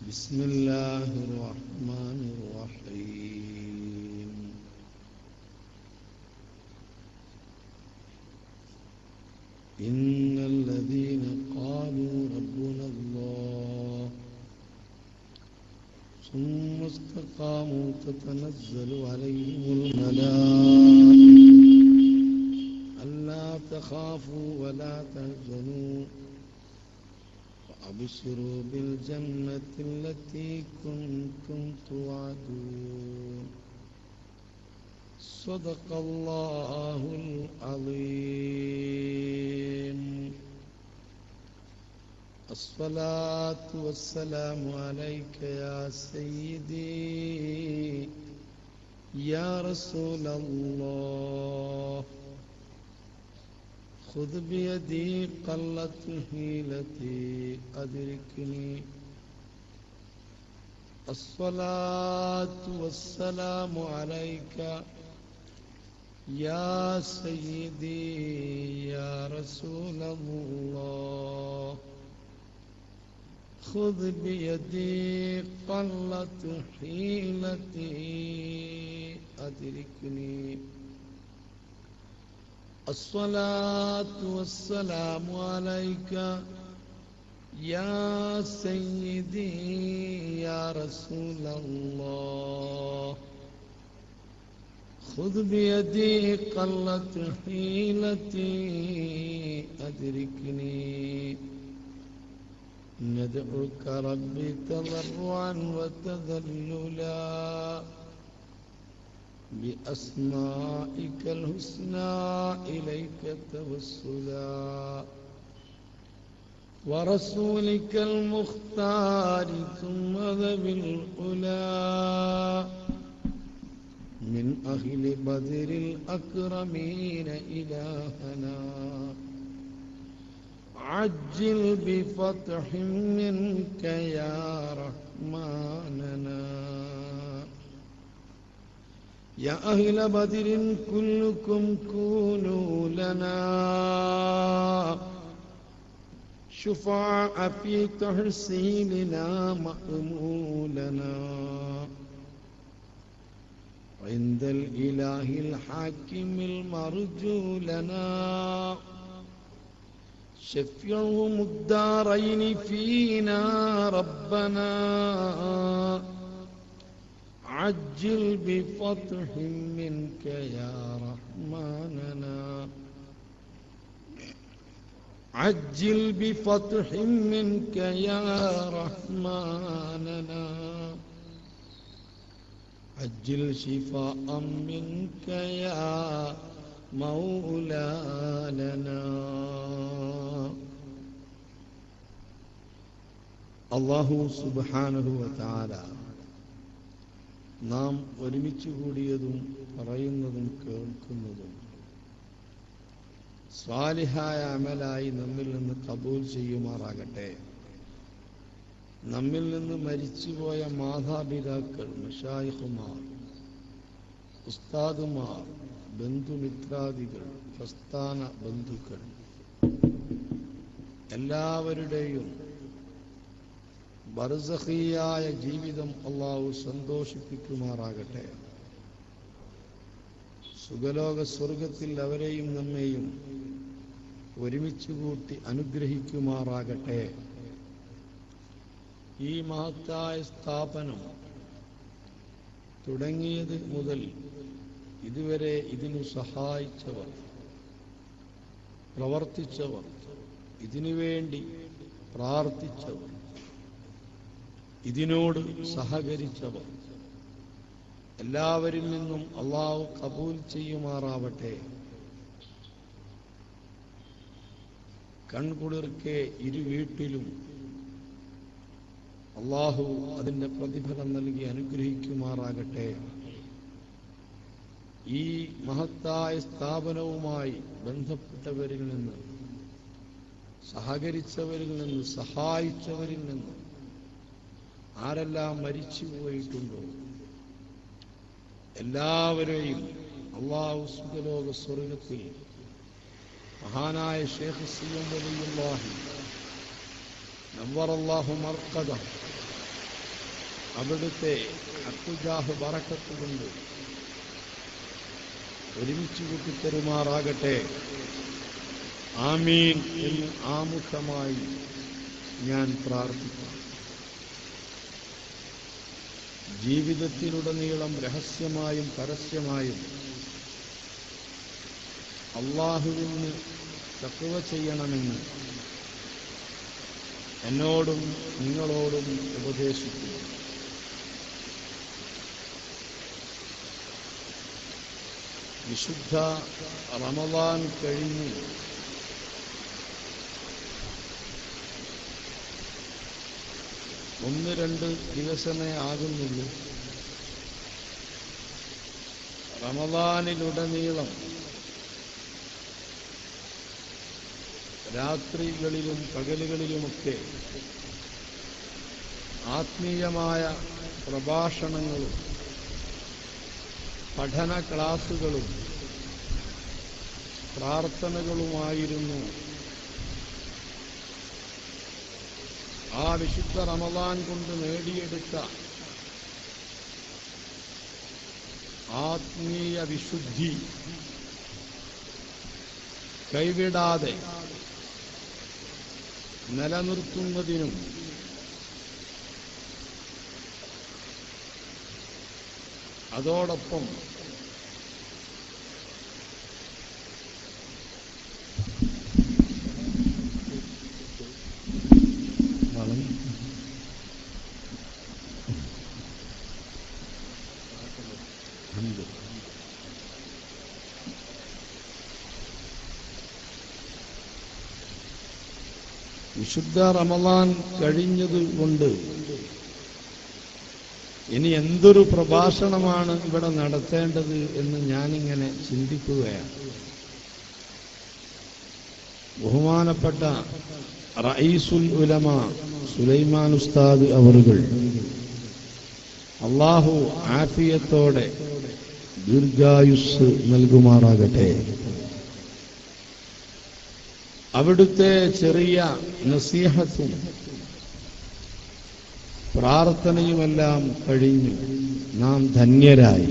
بسم الله الرحمن الرحيم إن الذين قالوا ربنا الله ثم استقاموا تتنزل عليهم الملائكة ألا تخافوا ولا تحزنوا وأبشروا بالجنة التي كنتم توعدون صدق الله العظيم. الصلاة والسلام عليك يا سيدي يا رسول الله خذ بيدي قلت حيلتي أدركني. الصلاة والسلام عليك يا سيدي يا رسول الله خذ بيدي قلت حيلتي أدركني. الصلاة والسلام عليك يا سيدي يا رسول الله خذ بيدي قلت حيلتي أدركني. ندعوك ربي تضرعا وتذللا بأسمائك الحسنى إليك توسلا ورسولك المختار ثم ذوي العلا من أهل بدر الأكرمين إلهنا عجل بفتح منك يا رحماننا. يا أهل بدر كلكم كونوا لنا شفعاء في تحصيلنا مأمولنا عند الإله الحاكم المرجو لنا شفيعهم الدارين فينا ربنا عجل بفتح منك يا رحماننا عجل بفتح منك يا رحماننا عجل شفاء منك يا مولانا. അല്ലാഹു സുബ്ഹാനഹു വ തആല നാം ഒരുമിച്ച് കൂടിയതും പറയുന്നതും കേൾക്കുന്നതും സ്വാലിഹായ അമലായി നമ്മിൽ നിന്ന് ഖബൂൽ ചെയ്യുമാറാകട്ടെ. നമ്മിൽ നിന്ന് മരിച്ചുപോയ മാതാപിതാക്കൾ, മശായിഖുമാർ, ഉസ്താദുമാർ, ബന്ധുമിത്രാദികൾ, പ്രസ്ഥാന ബന്ധുക്കൾ എല്ലാവരുടെയും ബർസഖിയായ ജീവിതം അല്ലാഹു സന്തോഷിപ്പിക്കുമാറാകട്ടെ. സുഖലോക സ്വർഗത്തിൽ അവരെയും നമ്മെയും ഒരുമിച്ച് കൂട്ടി അനുഗ്രഹിക്കുമാറാകട്ടെ. ഈ മഹത്തായ സ്ഥാപനം തുടങ്ങിയത് മുതൽ ഇതുവരെ ഇതിനു സഹായിച്ചവർ, പ്രവർത്തിച്ചവർ, ഇതിനുവേണ്ടി പ്രാർത്ഥിച്ചവർ, ഇതിനോട് സഹകരിച്ചവർ എല്ലാവരിൽ നിന്നും അല്ലാഹു ഖബൂൽ ചെയ്യുമാറാവട്ടെ. കൺകുളിർക്കെ ഇരു വീട്ടിലും അല്ലാഹു അതിന്റെ പ്രതിഫലം നൽകി അനുഗ്രഹിക്കുമാറാകട്ടെ. ഈ മഹത്തായ സ്ഥാപനവുമായി ബന്ധപ്പെട്ടവരിൽ നിന്ന്, സഹകരിച്ചവരിൽ നിന്ന്, സഹായിച്ചവരിൽ നിന്ന് ആരെല്ലാം മരിച്ചുപോയിട്ടുണ്ടോ എല്ലാവരെയും അല്ലാഹു സുഖലോക സ്വർഗത്തിൽ മഹാനായ ശൈഖ് സിയം വലിയുല്ലാഹി നവ്വറല്ലാഹു മർഖദ അവിടുത്തെ അത്തുജാഹ് ബറക്കത്ത് കൊണ്ട് ഒരുമിച്ച് കൂട്ടിത്തരുമാറാകട്ടെ. ആമീൻ എന്ന് ആമുഖമായി ഞാൻ പ്രാർത്ഥിക്കുന്നു. ജീവിതത്തിലുടനീളം രഹസ്യമായും പരസ്യമായും അല്ലാഹുവിന് തഖ്വ ചെയ്യണമെന്ന് എന്നോടും നിങ്ങളോടും ഉപദേശിക്കുന്നു. വിശുദ്ധ റമളാൻ കഴിഞ്ഞ് ഒന്ന് രണ്ട് ദിവസമേ ആകുന്നുള്ളൂ. റമളാനിലുടനീളം രാത്രികളിലും പകലുകളിലുമൊക്കെ ആത്മീയമായ പ്രഭാഷണങ്ങളും പഠന ക്ലാസുകളും പ്രാർത്ഥനകളുമായിരുന്നു ആ വിശുദ്ധ റമളാൻ കൊണ്ട് നേടിയെടുത്ത ആത്മീയ വിശുദ്ധി കൈവിടാതെ നിലനിർത്തുന്നതിനും അതോടൊപ്പം വിശുദ്ധ റമളാൻ കഴിഞ്ഞതുകൊണ്ട് ഇനി എന്തൊരു പ്രഭാഷണമാണ് ഇവിടെ നടത്തേണ്ടത് എന്ന് ഞാനിങ്ങനെ ചിന്തിക്കുകയാണ്. ബഹുമാനപ്പെട്ട റഈസുൽ ഉലമ സുലൈമാൻ ഉസ്താദ് അവറുകൾ അല്ലാഹു ആഫിയത്തോടെ ദീർഘായുസ് നൽകുമാറാകട്ടെ. അവിടുത്തെ ചെറിയ നസീഹത്തും പ്രാർത്ഥനയുമെല്ലാം കഴിഞ്ഞു നാം ധന്യരായി.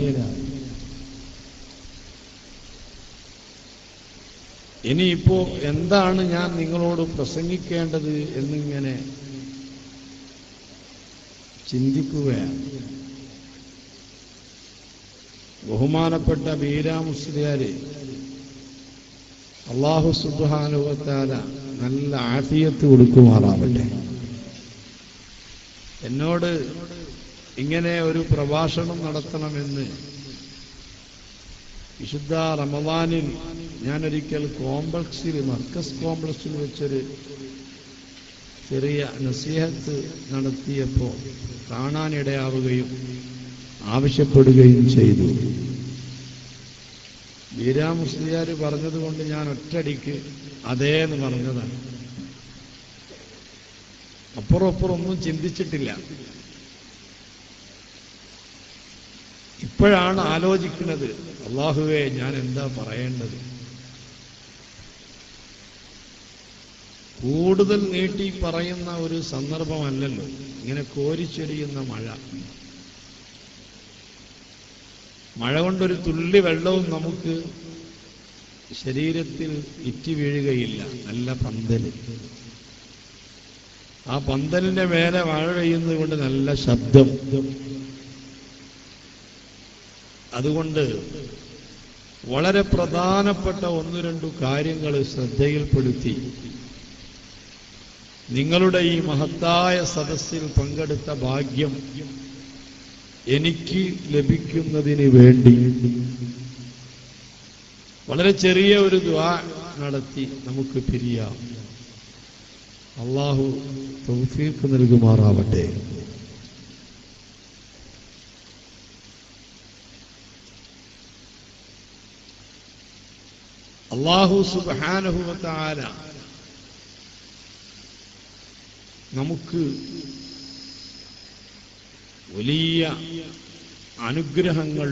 ഇനിയിപ്പോ എന്താണ് ഞാൻ നിങ്ങളോട് പ്രസംഗിക്കേണ്ടത് എന്നിങ്ങനെ ചിന്തിക്കുകയാണ്. ബഹുമാനപ്പെട്ട ബീരാ മുസ്ലിയാര് അല്ലാഹു സുബ്ഹാനഹു വ തആല നല്ല ആഫിയത്ത് കൊടുക്കുമാറാവട്ടെ. എന്നോട് ഇങ്ങനെ ഒരു പ്രഭാഷണം നടത്തണമെന്ന് വിശുദ്ധ റമളാനിൽ ഞാനൊരിക്കൽ കോംപ്ലക്സിൽ മർക്കസ് കോംപ്ലക്സിൽ വെച്ചൊരു ചെറിയ നസീഹത്ത് നടത്തിയപ്പോൾ കാണാനിടയാവുകയും ആവശ്യപ്പെടുകയും ചെയ്തു. ബീരാ മുസ്ലിയാർ പറഞ്ഞതുകൊണ്ട് ഞാൻ ഒറ്റടിക്ക് അതേന്ന് പറഞ്ഞതാണ്. അപ്പുറം ഒന്നും ചിന്തിച്ചിട്ടില്ല. ഇപ്പോഴാണ് ആലോചിക്കുന്നത്, അല്ലാഹുവേ ഞാൻ എന്താ പറയേണ്ടത്. കൂടുതൽ നീട്ടി പറയുന്ന ഒരു സന്ദർഭമല്ലല്ലോ ഇങ്ങനെ കോരിച്ചൊരിയുന്ന മഴ. മഴ കൊണ്ടൊരു തുള്ളി വെള്ളവും നമുക്ക് ശരീരത്തിൽ ഇറ്റി വീഴുകയില്ല. നല്ല പന്തല്, ആ പന്തലിന്റെ മേലെ മഴ പെയ്യുന്നത് കൊണ്ട് നല്ല ശബ്ദം. അതുകൊണ്ട് വളരെ പ്രധാനപ്പെട്ട ഒന്ന് രണ്ടു കാര്യങ്ങൾ ശ്രദ്ധയിൽപ്പെടുത്തി നിങ്ങളുടെ ഈ മഹത്തായ സദസ്സിൽ പങ്കെടുത്ത ഭാഗ്യം എനിക്ക് ലഭിക്കുന്നതിന് വേണ്ടി വളരെ ചെറിയ ഒരു ദുആ നടത്തി നമുക്ക് പിരിയാം. അല്ലാഹു തൗഫീഖ് നൽകുമാറാവട്ടെ. അല്ലാഹു സുബ്ഹാനഹു വ തആല നമുക്ക് വലിയ അനുഗ്രഹങ്ങൾ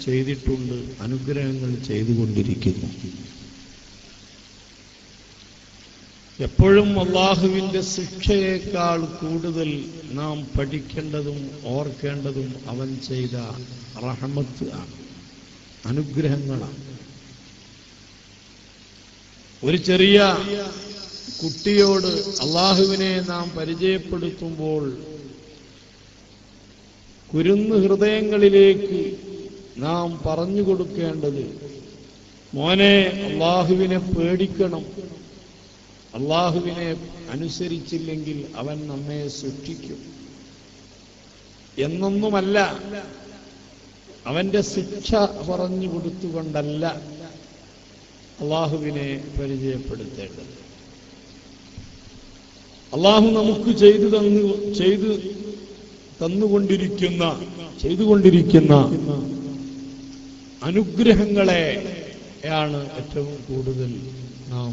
ചെയ്തിട്ടുണ്ട്, അനുഗ്രഹങ്ങൾ ചെയ്തുകൊണ്ടിരിക്കുന്നു. എപ്പോഴും അള്ളാഹുവിന്റെ ശിക്ഷയേക്കാൾ കൂടുതൽ നാം പഠിക്കേണ്ടതും ഓർക്കേണ്ടതും അവൻ ചെയ്ത റഹ്മത്ത് ആണ്, അനുഗ്രഹങ്ങളാണ്. ഒരു ചെറിയ കുട്ടിയോട് അള്ളാഹുവിനെ നാം പരിചയപ്പെടുത്തുമ്പോൾ കുരുന്നു ഹൃദയങ്ങളിലേക്ക് നാം പറഞ്ഞു കൊടുക്കേണ്ടത്, മോനെ അള്ളാഹുവിനെ പേടിക്കണം, അള്ളാഹുവിനെ അനുസരിച്ചില്ലെങ്കിൽ അവൻ നമ്മെ സൃഷ്ടിക്കും എന്നൊന്നുമല്ല, അവന്റെ ശിക്ഷ പറഞ്ഞു കൊടുത്തുകൊണ്ടല്ല അള്ളാഹുവിനെ പരിചയപ്പെടുത്തേണ്ടത്. അള്ളാഹു നമുക്ക് ചെയ്തുകൊണ്ടിരിക്കുന്ന അനുഗ്രഹങ്ങളെയാണ് ഏറ്റവും കൂടുതൽ നാം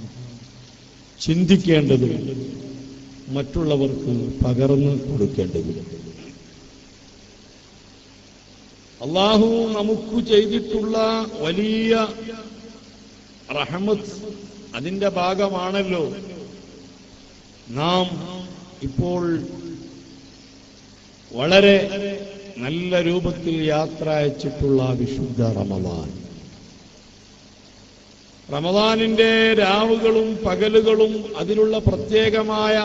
ചിന്തിക്കേണ്ടത്, മറ്റുള്ളവർക്ക് പകർന്നു കൊടുക്കേണ്ടത്. അള്ളാഹു നമുക്ക് ചെയ്തിട്ടുള്ള വലിയ റഹ്മത്ത്, അതിന്റെ ഭാഗമാണല്ലോ നാം ഇപ്പോൾ വളരെ നല്ല രൂപത്തിൽ യാത്ര അയച്ചിട്ടുള്ള വിശുദ്ധ റമദാൻ. റമദാനിന്റെ രാവുകളും പകലുകളും അതിലുള്ള പ്രത്യേകമായ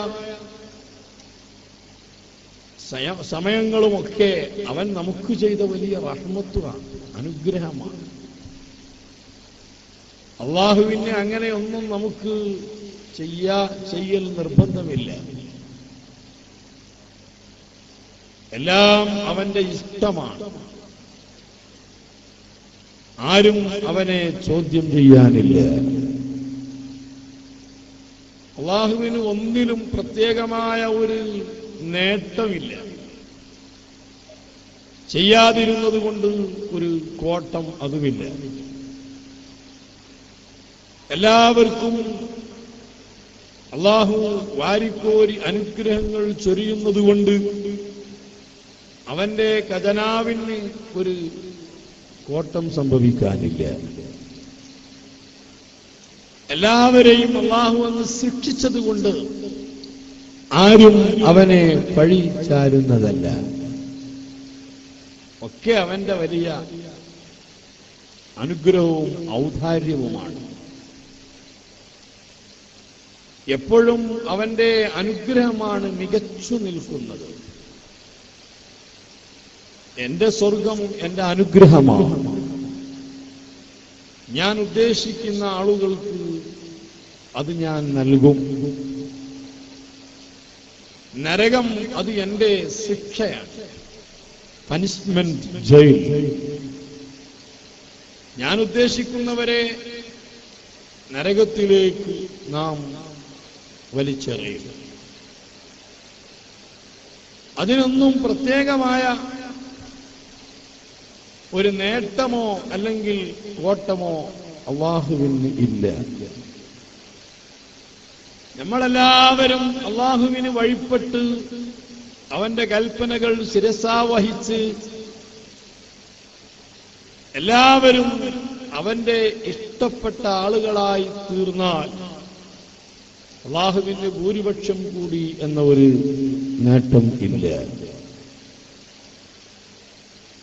സമയങ്ങളുമൊക്കെ അവൻ നമുക്ക് ചെയ്ത വലിയ റഹ്മത്താണ്, അനുഗ്രഹമാണ്. അള്ളാഹുവിനെ അങ്ങനെയൊന്നും നമുക്ക് ചെയ്യൽ നിർബന്ധമില്ല. എല്ലാം അവന്റെ ഇഷ്ടമാണ്. ആരും അവനെ ചോദ്യം ചെയ്യാനില്ല. അള്ളാഹുവിന് ഒന്നിലും പ്രത്യേകമായ ഒരു നേട്ടമില്ല. ചെയ്യാതിരുന്നത് കൊണ്ട് ഒരു കോട്ടം അതുമില്ല. എല്ലാവർക്കും അള്ളാഹു വാരിക്കോരി അനുഗ്രഹങ്ങൾ ചൊരിയുന്നതുകൊണ്ട് അവന്റെ ഖജനാവിന് ഒരു കോട്ടം സംഭവിക്കാനില്ല. എല്ലാവരെയും അള്ളാഹു അന്ന് ശിക്ഷിച്ചതുകൊണ്ട് ആരും അവനെ പഴി ചാരുന്നതല്ല. ഒക്കെ അവന്റെ വലിയ അനുഗ്രഹവും ഔദാര്യവുമാണ്. എപ്പോഴും അവന്റെ അനുഗ്രഹമാണ് മികച്ചു നിൽക്കുന്നത്. എന്റെ സ്വർഗം എന്റെ അനുഗ്രഹമാണ്. ഞാൻ ഉദ്ദേശിക്കുന്ന ആളുകൾക്ക് അത് ഞാൻ നൽകും. നരകം അത് എന്റെ ശിക്ഷയാണ്, പനിഷ്മെന്റ്, ജയിൽ. ഞാൻ ഉദ്ദേശിക്കുന്നവരെ നരകത്തിലേക്ക് നാം വലിച്ചെറിയും. അതിനൊന്നും പ്രത്യേകമായ ഒരു നേട്ടമോ അല്ലെങ്കിൽ കോട്ടമോ അള്ളാഹുവിന് ഇല്ല. നമ്മളെല്ലാവരും അള്ളാഹുവിന് വഴിപ്പെട്ട് അവന്റെ കൽപ്പനകൾ ശിരസാവഹിച്ച് എല്ലാവരും അവന്റെ ഇഷ്ടപ്പെട്ട ആളുകളായി തീർന്നാൽ അള്ളാഹുവിന്റെ ഭൂരിപക്ഷം കൂടി എന്ന ഒരു നേട്ടം ഇല്ല.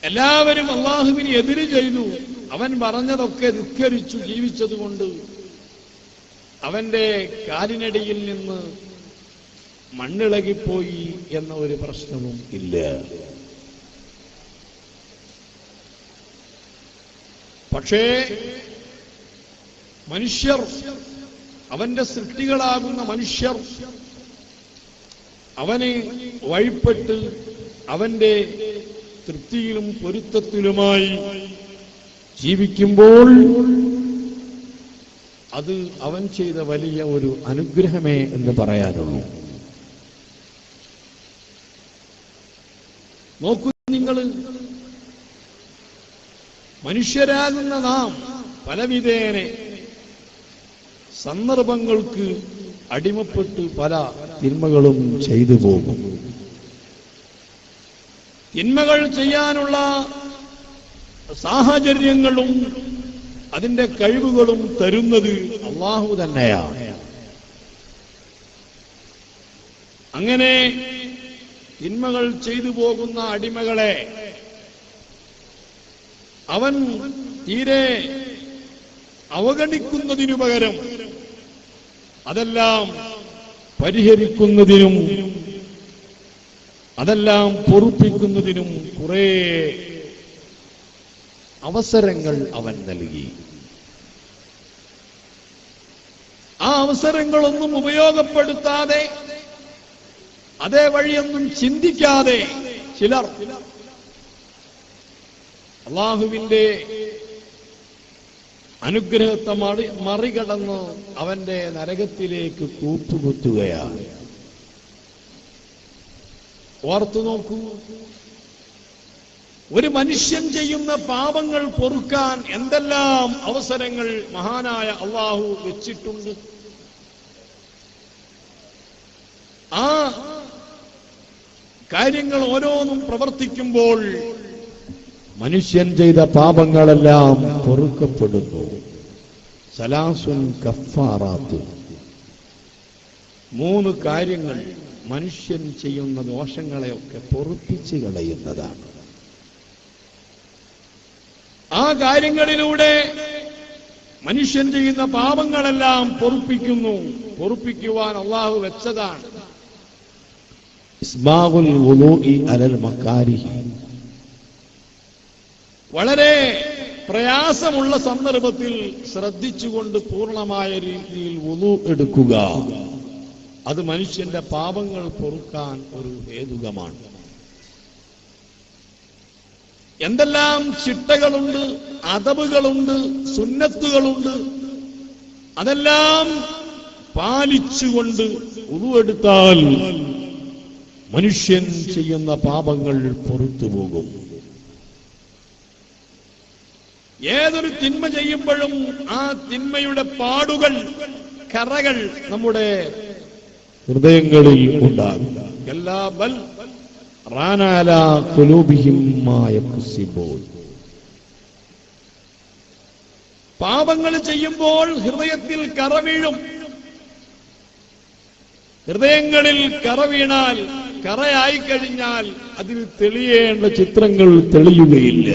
എല്ലാവരും അള്ളാഹുവിന് എതിര് ചെയ്തു, അവൻ പറഞ്ഞതൊക്കെ ധിക്കരിച്ചു ജീവിച്ചതുകൊണ്ട് അവന്റെ കാലിനടിയിൽ നിന്ന് മണ്ണിളകിപ്പോയി എന്ന ഒരു പ്രശ്നവും ഇല്ല. പക്ഷേ മനുഷ്യർ, അവന്റെ സൃഷ്ടികളാകുന്ന മനുഷ്യർ അവനെ വഴിപ്പെട്ട് അവന്റെ തൃപ്തിയിലും പൊരുത്തത്തിലുമായി ജീവിക്കുമ്പോൾ അത് അവൻ ചെയ്ത വലിയ ഒരു അനുഗ്രഹമേ എന്ന് പറയാനുള്ളൂ. നോക്കൂ നിങ്ങൾ, മനുഷ്യരാകുന്ന നാം പലവിധേനെ സന്ദർഭങ്ങൾക്ക് അടിമപ്പെട്ട് പല തിന്മകളും ചെയ്തു പോകും. തിന്മകൾ ചെയ്യാനുള്ള സാഹചര്യങ്ങളും അതിന്റെ കഴിവുകളും തരുന്നത് അള്ളാഹു തന്നെയാണ്. അങ്ങനെ തിന്മകൾ ചെയ്തു പോകുന്ന അടിമകളെ അവൻ തീരെ അവഗണിക്കുന്നതിനു പകരം അതെല്ലാം പരിഹരിക്കുന്നതിനും അതെല്ലാം പൊറുപ്പിക്കുന്നതിനും കുറെ അവസരങ്ങൾ അവൻ നൽകി. ആ അവസരങ്ങളൊന്നും ഉപയോഗപ്പെടുത്താതെ അതേ വഴിയൊന്നും ചിന്തിക്കാതെ ചിലർ അല്ലാഹുവിന്റെ അനുഗ്രഹത്തെ മറികടന്ന് അവന്റെ നരകത്തിലേക്ക് കൂപ്പുകുത്തുകയാണ്. ഓർത്തു നോക്കൂ, ഒരു മനുഷ്യൻ ചെയ്യുന്ന പാപങ്ങൾ പൊറുക്കാൻ എന്തെല്ലാം അവസരങ്ങൾ മഹാനായ അല്ലാഹു വെച്ചിട്ടുണ്ട്. ആ കാര്യങ്ങൾ ഓരോന്നും പ്രവർത്തിക്കുമ്പോൾ മനുഷ്യൻ ചെയ്ത പാപങ്ങളെല്ലാം പൊറുക്കപ്പെടുന്നു. സലാസുൻ കഫാറാത്ത്, 3 കാര്യങ്ങൾ മനുഷ്യൻ ചെയ്യുന്ന ദോഷങ്ങളെയൊക്കെ പൊറുപ്പിച്ചു കളയുന്നതാണ്. ആ കാര്യങ്ങളിലൂടെ മനുഷ്യൻ ചെയ്യുന്ന പാപങ്ങളെല്ലാം പൊറുപ്പിക്കുവാൻ അല്ലാഹു വെച്ചതാണ്. ഇസ്ബാഗുൽ വുളൂഇ അലൽ മകാരിഹി, വളരെ പ്രയാസമുള്ള സന്ദർഭത്തിൽ ശ്രദ്ധിച്ചുകൊണ്ട് പൂർണ്ണമായ രീതിയിൽ വുളൂ എടുക്കുക, അത് മനുഷ്യന്റെ പാപങ്ങൾ പൊറുക്കാൻ ഒരു ഹേതുകമാണ്. എന്തെല്ലാം ചിട്ടകളുണ്ട്, അദബുകളുണ്ട്, സുന്നത്തുകളുണ്ട്, അതെല്ലാം പാലിച്ചുകൊണ്ട് വുളൂ എടുത്താൽ മനുഷ്യൻ ചെയ്യുന്ന പാപങ്ങൾ പൊറുത്തുപോകും. ഏതൊരു തിന്മ ചെയ്യുമ്പോഴും ആ തിന്മയുടെ പാടുകൾ, കറകൾ നമ്മുടെ ഹൃദയങ്ങളിൽ ഉണ്ടാകും. എല്ലാ ബൽ റാനാല ഖുലൂബിഹിം മാ യക്സിബൂൻ, പാപങ്ങൾ ചെയ്യുമ്പോൾ ഹൃദയത്തിൽ കറ വീഴും. ഹൃദയങ്ങളിൽ കറ വീണാൽ, കറയായിക്കഴിഞ്ഞാൽ അതിൽ തെളിയേണ്ട ചിത്രങ്ങൾ തെളിയുകയില്ല.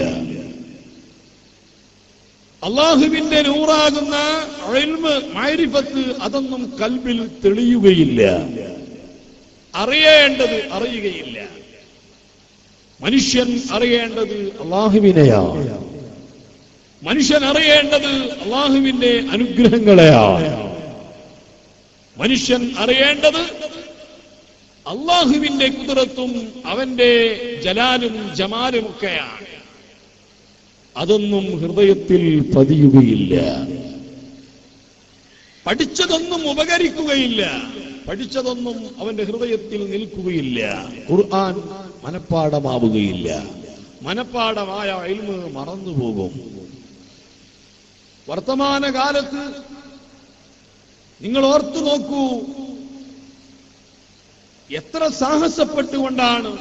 അല്ലാഹുവിന്റെ നൂറാകുന്ന ഇൽമ്, മഅരിഫത്ത്, അതൊന്നും കൽബിൽ തെളിയുകയില്ല. അറിയേണ്ടത് അറിയുകയില്ല. മനുഷ്യൻ അറിയേണ്ടത് അല്ലാഹുവിനെയാണ്. മനുഷ്യൻ അറിയേണ്ടത് അല്ലാഹുവിന്റെ അനുഗ്രഹങ്ങളെയാണ്. മനുഷ്യൻ അറിയേണ്ടത് അല്ലാഹുവിന്റെ ഖുദ്റത്തും അവന്റെ ജലാലും ജമാലുമൊക്കെയാണ്. അതൊന്നും ഹൃദയത്തിൽ പതിയുകയില്ല. പഠിച്ചതൊന്നും ഉപകരിക്കുകയില്ല. പഠിച്ചതൊന്നും അവന്റെ ഹൃദയത്തിൽ നിൽക്കുകയില്ല. ഖുർആൻ മനപ്പാഠമാവുകയില്ല. മനപ്പാഠമായ ഇൽമ് മറന്നുപോകും. വർത്തമാനകാലത്ത് നിങ്ങൾ ഓർത്തു നോക്കൂ, എത്ര സാഹസപ്പെട്ടുകൊണ്ടാണ്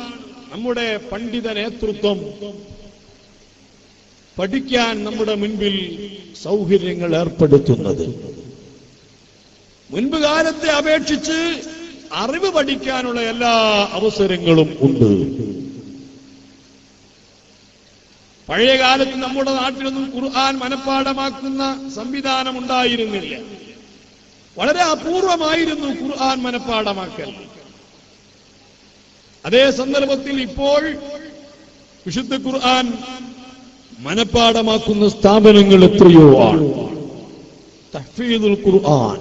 നമ്മുടെ പണ്ഡിത നേതൃത്വം പഠിക്കാൻ നമ്മുടെ മുൻപിൽ സൗകര്യങ്ങൾ ഏർപ്പെടുത്തുന്നത്. മുൻപ് കാലത്തെ അപേക്ഷിച്ച് അറിവ് പഠിക്കാനുള്ള എല്ലാ അവസരങ്ങളും ഉണ്ട്. പഴയ കാലത്ത് നമ്മുടെ നാട്ടിലൊന്നും ഖുർആൻ മനപ്പാഠമാക്കുന്ന സംവിധാനം ഉണ്ടായിരുന്നില്ല. വളരെ അപൂർവമായിരുന്നു ഖുർആൻ മനപ്പാഠമാക്കൽ. അതേ സന്ദർഭത്തിൽ ഇപ്പോൾ വിശുദ്ധ ഖുർആൻ മനപ്പാഠമാക്കുന്ന സ്ഥാപനങ്ങൾ എത്രയോ ആണ്. തഹ്ഫീദുൽ ഖുർആൻ.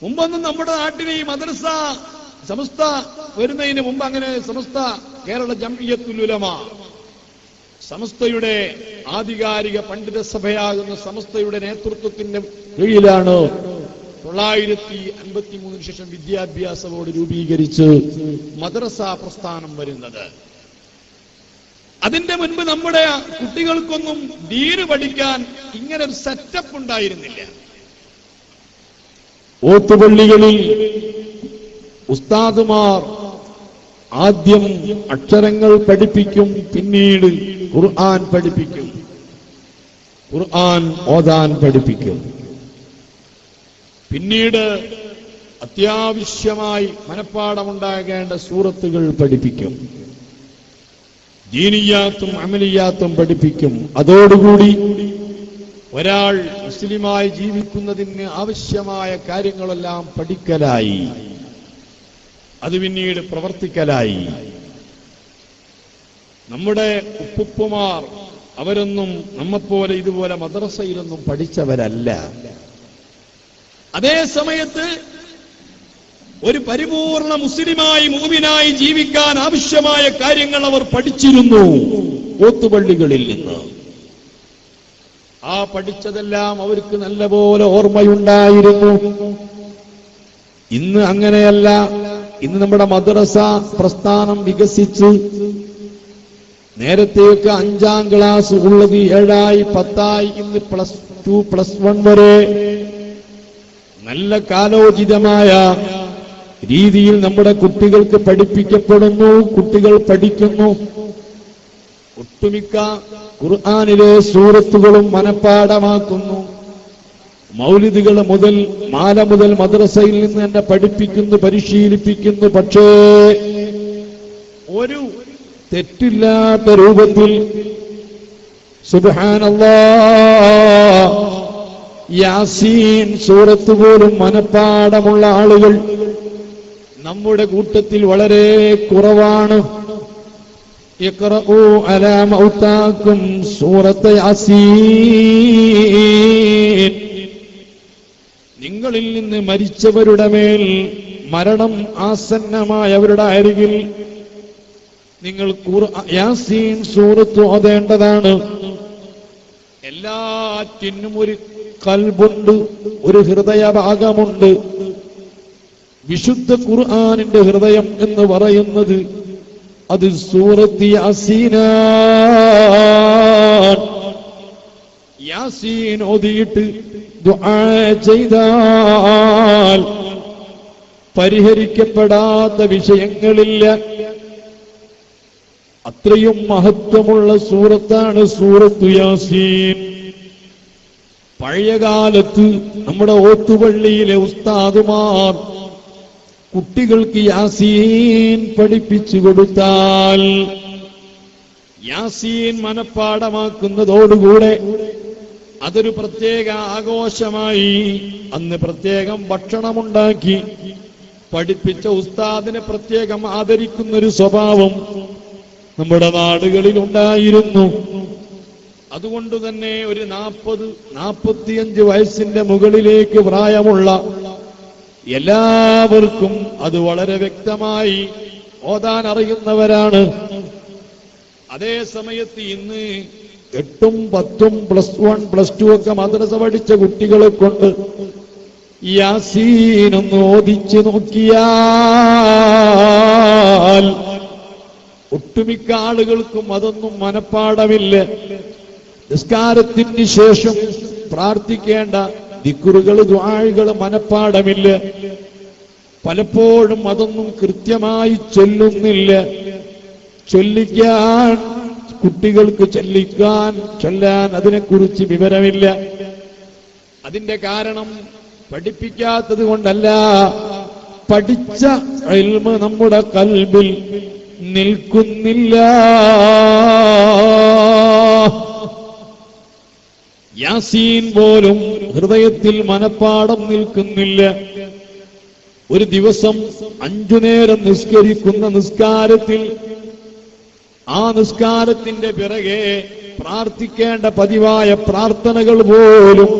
മുമ്പൊന്നും നമ്മുടെ നാട്ടിലെ ഈ മദ്രസ സമസ്ത വരുന്നതിന് മുമ്പ് അങ്ങനെ സമസ്ത കേരള ജംഇയ്യത്തുൽ ഉലമ, സമസ്തയുടെ ആധികാരിക പണ്ഡിത സഭയാകുന്ന സമസ്തയുടെ നേതൃത്വത്തിന്റെ കീഴിലാണ് 953 ശേഷം വിദ്യാഭ്യാസ ബോർഡ് രൂപീകരിച്ച് മദ്രസ പ്രസ്ഥാനം വരുന്നത്. അതിന്റെ മുൻപ് നമ്മുടെ കുട്ടികൾക്കൊന്നും ദീന് പഠിക്കാൻ ഇങ്ങനെ ഒരു സെറ്റപ്പ് ഉണ്ടായിരുന്നില്ല. ഓത്തുപള്ളികളിൽ ഉസ്താദുമാർ ആദ്യം അക്ഷരങ്ങൾ പഠിപ്പിക്കും, പിന്നീട് ഖുർആൻ പഠിപ്പിക്കും, ഖുർആൻ ഓതാൻ പഠിപ്പിക്കും. പിന്നീട് അത്യാവശ്യമായി മനഃപ്പാഠമുണ്ടാകേണ്ട സൂറത്തുകൾ പഠിപ്പിക്കും. ദീനിയാത്തും അമലിയാത്തും പഠിപ്പിക്കും. അതോടുകൂടി ഒരാൾ മുസ്ലിമായി ജീവിക്കുന്നതിന് ആവശ്യമായ കാര്യങ്ങളെല്ലാം പഠിക്കലായി, അത് പിന്നീട് പ്രവർത്തിക്കലായി. നമ്മുടെ ഉപ്പുപ്പുമാർ അവരൊന്നും നമ്മെപ്പോലെ ഇതുപോലെ മദ്രസയിലൊന്നും പഠിച്ചവരല്ല. അതേ സമയത്ത് ഒരു പരിപൂർണ മുസ്ലിമായി മുഅ്മിനായി ജീവിക്കാൻ ആവശ്യമായ കാര്യങ്ങൾ അവർ പഠിച്ചിരുന്നു ഓത്തുപള്ളികളിൽ നിന്ന്. ആ പഠിച്ചതെല്ലാം അവർക്ക് നല്ലപോലെ ഓർമ്മയുണ്ടായിരുന്നു. ഇന്ന് അങ്ങനെയല്ല. ഇന്ന് നമ്മുടെ മദ്രസ പ്രസ്ഥാനം വികസിച്ച് നേരത്തേക്ക് 5ാം ക്ലാസ് ഉള്ളത് 7ആയി 10ആയി, ഇന്ന് +2 +1 വരെ നല്ല കാലോചിതമായ രീതിയിൽ നമ്മുടെ കുട്ടികൾക്ക് പഠിപ്പിക്കപ്പെടുന്നു. കുട്ടികൾ പഠിക്കുന്നു. ഒട്ടുമിക്ക ഖുർആനിലെ സൂറത്തുകളും മനഃപ്പാഠമാക്കുന്നു. മൗലിദുകൾ മുതൽ മാല മുതൽ മദ്രസയിൽ നിന്ന് തന്നെ പഠിപ്പിക്കുന്നു, പരിശീലിപ്പിക്കുന്നു. പക്ഷേ ഒരു തെറ്റില്ലാത്ത രൂപത്തിൽ സുബ്ഹാനല്ലാഹ് യാസീൻ സൂറത്ത് പോലും മനഃപ്പാഠമുള്ള ആളുകൾ നമ്മുടെ കൂട്ടത്തിൽ വളരെ കുറവാണ്. ഇഖ്റഊ അലാ മൗതാകും സൂറത്ത് യാസീൻ. നിങ്ങളിൽ നിന്ന് മരിച്ചവരുടെ മേൽ മരണം ആസന്നമായവരുടെ അരികിൽ നിങ്ങൾ യാസീൻ സൂറത്ത് ഓതേണ്ടതാണ്. എല്ലാറ്റിനും ഒരു ഖൽബുണ്ട്, ഒരു ഹൃദയഭാഗമുണ്ട്. വിശുദ്ധ ഖുർആനിന്റെ ഹൃദയം എന്ന് പറയുന്നത് അത് സൂറത്ത് യാസീനാൻ. യാസീൻ ഓതിയിട്ട് ദുആ ചെയ്താൽ പരിഹരിക്കപ്പെടാത്ത വിഷയങ്ങളില്ല. അത്രയും മഹത്വമുള്ള സൂറത്താണ് സൂറത്ത് യാസീൻ. പഴയകാലത്ത് നമ്മുടെ ഓത്തുപള്ളിയിലെ ഉസ്താദുമാർ കുട്ടികൾക്ക് യാസീൻ പഠിപ്പിച്ചു കൊടുത്താൽ യാസീൻ മനഃപ്പാഠമാക്കുന്നതോടുകൂടെ അതൊരു പ്രത്യേക ആഘോഷമായി. അന്ന് പ്രത്യേകം ഭക്ഷണമുണ്ടാക്കി പഠിപ്പിച്ച ഉസ്താദിനെ പ്രത്യേകം ആദരിക്കുന്നൊരു സ്വഭാവം നമ്മുടെ നാടുകളിൽ ഉണ്ടായിരുന്നു. അതുകൊണ്ട് തന്നെ ഒരു 40-45 വയസ്സിന്റെ മുകളിലേക്ക് പ്രായമുള്ള എല്ലാവർക്കും അത് വളരെ വ്യക്തമായി ഓതാൻ അറിയുന്നവരാണ്. അതേ സമയത്ത് ഇന്ന് 8ഉം 10ഉം +1 +2 ഒക്കെ മദ്രസ പഠിച്ച കുട്ടികളെ കൊണ്ട് യാസീനൊന്ന് ഓദിച്ചു നോക്കിയാൽ ഒട്ടുമിക്ക ആളുകൾക്കും അതൊന്നും മനഃപ്പാഠമില്ല. നിസ്കാരത്തിന് ശേഷം പ്രാർത്ഥിക്കേണ്ട ദിക്റുകൾ ദുആകൾ മനഃപ്പാഠമില്ല. പലപ്പോഴും അതൊന്നും കൃത്യമായി ചൊല്ലുന്നില്ല. ചൊല്ലിക്കാൻ കുട്ടികൾക്ക് ചൊല്ലാൻ അതിനെക്കുറിച്ച് വിവരമില്ല. അതിന്റെ കാരണം പഠിപ്പിക്കാത്തത് കൊണ്ടല്ല, പഠിച്ച ഇൽമ് നമ്മുടെ ഖൽബിൽ നിൽക്കുന്നില്ല. യാസീൻ പോലും ഹൃദയത്തിൽ മനഃപ്പാഠം നിൽക്കുന്നില്ല. ഒരു ദിവസം 5 നേരം നിസ്കരിക്കുന്ന നിസ്കാരത്തിൽ ആ നിസ്കാരത്തിന്റെ പിറകെ പ്രാർത്ഥിക്കേണ്ട പതിവായ പ്രാർത്ഥനകൾ പോലും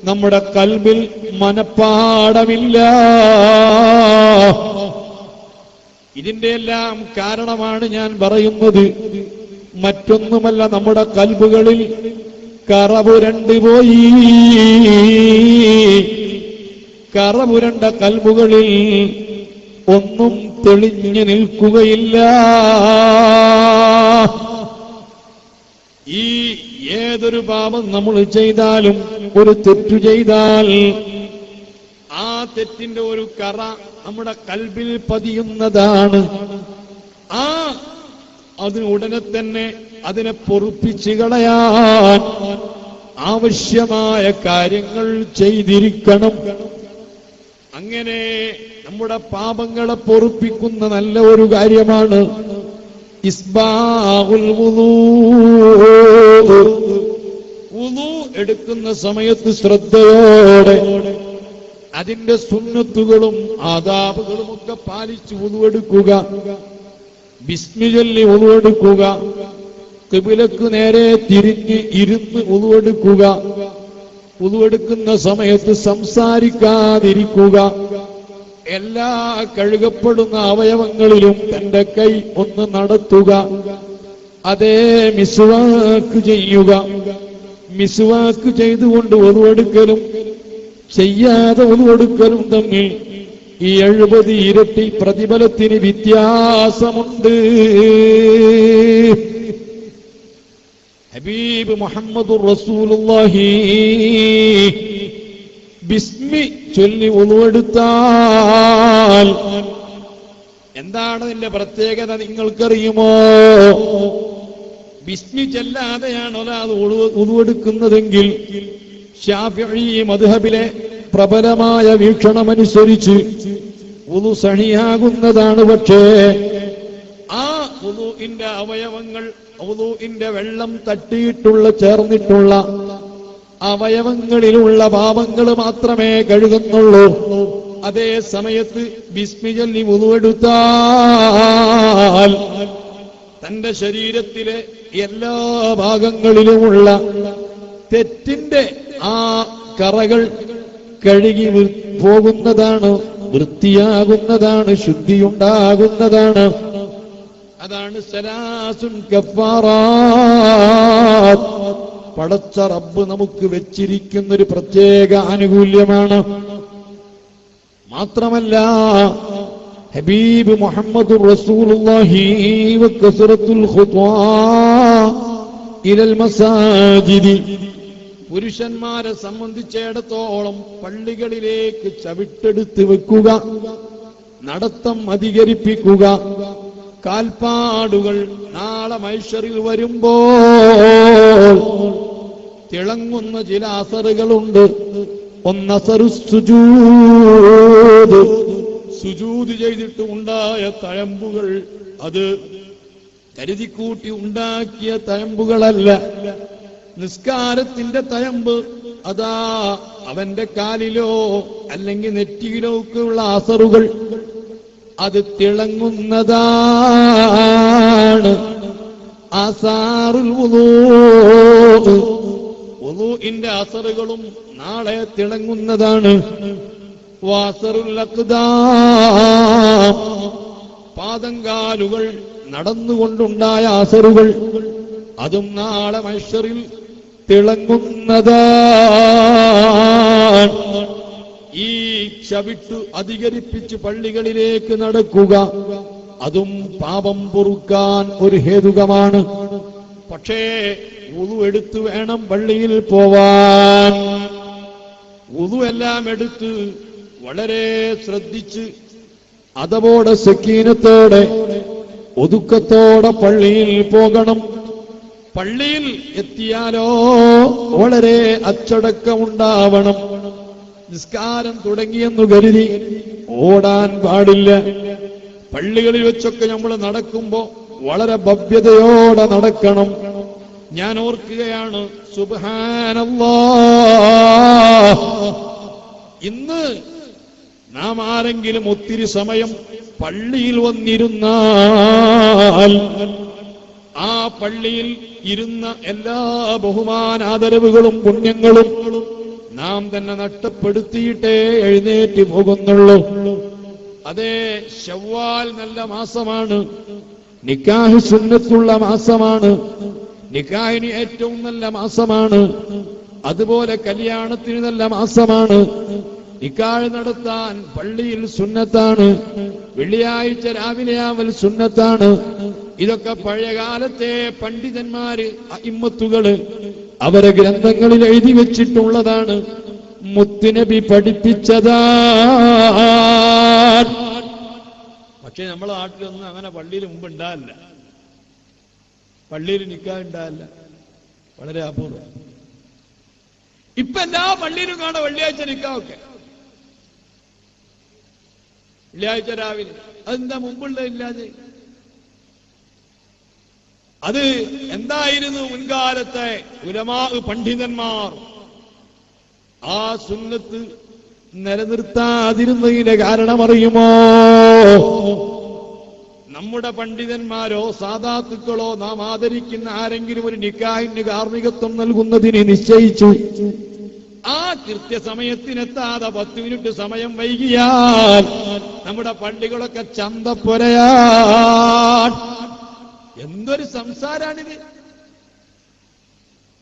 നമ്മുടെ ഖൽബിൽ മനഃപ്പാഠമില്ല. ഇതിന്റെ എല്ലാം കാരണമാണ് ഞാൻ പറയുന്നത്. മറ്റൊന്നുമല്ല, നമ്മുടെ ഖൽബുകളിൽ കറപുരണ്ടു പോയി. കറപുരണ്ട ഖൽബുകളിൽ ഒന്നും തെളിഞ്ഞു നിൽക്കുകയില്ല. ഈ ഏതൊരു പാപം നമ്മൾ ചെയ്താലും, ഒരു തെറ്റു ചെയ്താൽ ആ തെറ്റിന്റെ ഒരു കറ നമ്മുടെ ഖൽബിൽ പതിയുന്നതാണ്. അതിന് ഉടനെ തന്നെ അതിനെ പൊറുപ്പിച്ചു കളയാൻ ആവശ്യമായ കാര്യങ്ങൾ ചെയ്തിരിക്കണം. അങ്ങനെ നമ്മുടെ പാപങ്ങളെ പൊറുപ്പിക്കുന്ന നല്ല ഒരു കാര്യമാണ് ഇസ്ബാഉൽ വുളൂ. വുളൂ എടുക്കുന്ന സമയത്ത് ശ്രദ്ധയോടെ അതിന്റെ സുന്നത്തുകളും ആദാബുകളും ഒക്കെ പാലിച്ച് വുളൂ എടുക്കുക. ബിസ്മി ചൊല്ലി വുളൂ എടുക്കുക. ഖിബ്ലക്ക് നേരെ തിരിഞ്ഞ് ഇരുന്ന് വുളൂ എടുക്കുക. വുളൂ എടുക്കുന്ന സമയത്ത് സംസാരിക്കാതിരിക്കുക. എല്ലാ കഴുകപ്പെടുന്ന അവയവങ്ങളിലും തന്റെ കൈ ഒന്ന് നടത്തുക. അതേ മിസ്വാക്ക് ചെയ്യുക. മിസ്വാക്ക് ചെയ്തുകൊണ്ട് വുളൂ എടുക്കലും ചെയ്യാതെ വുളൂ എടുക്കലും തമ്മിൽ ഈ 70 ഇരട്ടി പ്രതിഫലത്തിന് വ്യത്യാസമുണ്ട്. ഹബീബ് മുഹമ്മദുർ റസൂലുള്ളാഹി ബിസ്മി ചൊല്ലി വുളൂ എടുത്താൽ എന്താണ് അതിന്റെ പ്രത്യേകത നിങ്ങൾക്കറിയുമോ? ബിസ്മി ചൊല്ലാതെയാണ് ഒരാൾ വുളൂ എടുക്കുന്നതെങ്കിൽ ശാഫിഈ മദ്ഹബിലെ പ്രബലമായ വീക്ഷണമനുസരിച്ച് വുളൂ സഹിയാകുന്നതാണ്. പക്ഷേ ആ വുളൂഇന്റെ അവയവങ്ങൾ, വുളൂഇന്റെ വെള്ളം തട്ടിയിട്ടുള്ള ചേർന്നിട്ടുള്ള അവയവങ്ങളിലുള്ള പാപങ്ങൾ മാത്രമേ കഴുകുന്നുള്ളൂ. അതേ സമയത്ത് ബിസ്മി ചൊല്ലി വുളൂ എടുത്താൽ തന്റെ ശരീരത്തിലെ എല്ലാ ഭാഗങ്ങളിലുമുള്ള തെറ്റിന്റെ ആ കറകൾ കഴുകി പോകുന്നതാണ്, വൃത്തിയാകുന്നതാണ്, ശുദ്ധിയുണ്ടാകുന്നതാണ്. അതാണ് സലാസുൻ കഫാറാത്ത്. പടച്ച റബ്ബ് നമുക്ക് വെച്ചിരിക്കുന്ന ഒരു പ്രത്യേക ആനുകൂല്യമാണ്. മാത്രമല്ല ഹബീബ് മുഹമ്മദുർ റസൂലുള്ളാഹി വകസറത്തുൽ ഖുത്വാ ഇലൽ മസാജിദി. പുരുഷന്മാരെ സംബന്ധിച്ചിടത്തോളം പള്ളികളിലേക്ക് ചവിട്ടെടുത്ത് വെക്കുക, നടത്തം അധികരിപ്പിക്കുക. കാൽപ്പാടുകൾ നാളെ മഹ്ശറിൽ വരുമ്പോൾ തിളങ്ങുന്ന ചില അസറുകളുണ്ട്. ഒന്നസറു സുജൂദ്, സുജൂദ് ചെയ്തിട്ട് ഉണ്ടായ തഴമ്പുകൾ. അത് കരുതിക്കൂട്ടി ഉണ്ടാക്കിയ തഴമ്പുകളല്ല. നിസ്കാരത്തിന്റെ തഴമ്പ് അതാ അവന്റെ കാലിലോ അല്ലെങ്കിൽ നെറ്റിയിലോ ഒക്കെയുള്ള അസറുകൾ അത് തിളങ്ങുന്നതാണ്. ആസാറുൽ വുളൂ, വുളൂഇന്റെ അസറുകളും നാളെ തിളങ്ങുന്നതാണ്. വാസറുൽ അഖ്ദാം, പാദങ്കാലുകൾ നടന്നുകൊണ്ടുണ്ടായ അസറുകൾ അതും നാളെ മഹ്ശറിൽ തിളങ്ങുന്നതാണ്. ഈ ചവിട്ടു അധികരിപ്പിച്ച് പള്ളികളിലേക്ക് നടക്കുക, അതും പാപം പൊറുക്കാൻ ഒരു ഹേതുകമാണ്. പക്ഷേ വുളു എടുത്തു വേണം പള്ളിയിൽ പോവാൻ. വുളു എല്ലാം എടുത്ത് വളരെ ശ്രദ്ധിച്ച് അതവോടെ സക്കീനത്തോടെ ഒതുക്കത്തോടെ പള്ളിയിൽ പോകണം. പള്ളിയിൽ എത്തിയാലോ വളരെ അച്ചടക്കമുണ്ടാവണം. നിസ്കാരം തുടങ്ങിയെന്നു കരുതി ഓടാൻ പാടില്ല. പള്ളികളിൽ വെച്ചൊക്കെ നമ്മൾ നടക്കുമ്പോ വളരെ ഭവ്യതയോടെ നടക്കണം. ഞാൻ ഓർക്കുകയാണ്, സുബ്ഹാനല്ലാഹ്, ഇന്ന് നാം ആരെങ്കിലും ഒത്തിരി സമയം പള്ളിയിൽ വന്നിരുന്നാൽ ആ പള്ളിയിൽ ഇരുന്ന എല്ലാ ബഹുമാനാദരവുകളും പുണ്യങ്ങളും നാം തന്നെ നഷ്ടപ്പെടുത്തിയിട്ടേ എഴുന്നേറ്റ് പോകുന്നുള്ളൂ. അതേ, ശവ്വാൽ നല്ല മാസമാണ്, നിക്കാഹ് സുന്നത്തുള്ള മാസമാണ്, നിക്കാഹിന് ഏറ്റവും നല്ല മാസമാണ്. അതുപോലെ കല്യാണത്തിന് നല്ല മാസമാണ്. നിക്കാഹ് നടത്താൻ പള്ളിയിൽ സുന്നത്താണ്. വെള്ളിയാഴ്ച രാവിലെ ആവൽ സുന്നത്താണ്. ഇതൊക്കെ പഴയകാലത്തെ പണ്ഡിതന്മാര്, അഇമ്മത്തുകള് അവരെ ഗ്രന്ഥങ്ങളിൽ എഴുതി വെച്ചിട്ടുള്ളതാണ്. മുത്തുനബി പഠിപ്പിച്ചതാണ്. പക്ഷെ നമ്മളെ നാട്ടിലൊന്നും അങ്ങനെ പള്ളിയിൽ മുമ്പ് ഉണ്ടാവില്ല. പള്ളിയിൽ നിക്കാഹ് ഉണ്ടാവില്ല, വളരെ അപൂർവം. ഇപ്പൊ എല്ലാ പള്ളിയിലും കാണാം വെള്ളിയാഴ്ച നിക്കാഹൊക്കെ. വെള്ളിയാഴ്ച രാവിലെ. അതെന്താ മുമ്പുള്ള ഇല്ലാതെ? അത് എന്തായിരുന്നു മുൻകാലത്തെ ഉലമാ പണ്ഡിതന്മാർ ആ സുന്നത്ത് നിലനിർത്താതിരുന്നതിന്റെ കാരണമറിയുമോ? നമ്മുടെ പണ്ഡിതന്മാരോ സാദാത്തുക്കളോ നാം ആദരിക്കുന്ന ആരെങ്കിലും ഒരു നിക്കാഹിന് കാർമ്മികത്വം നൽകുന്നതിന് നിശ്ചയിച്ചു. ആ കൃത്യസമയത്തിനെത്താതെ 10 മിനിറ്റ് സമയം വൈകിയാൽ നമ്മുടെ പള്ളികളൊക്കെ ചന്തപ്പൊരയാണ്. എന്തൊരു സംസാരാണിത്!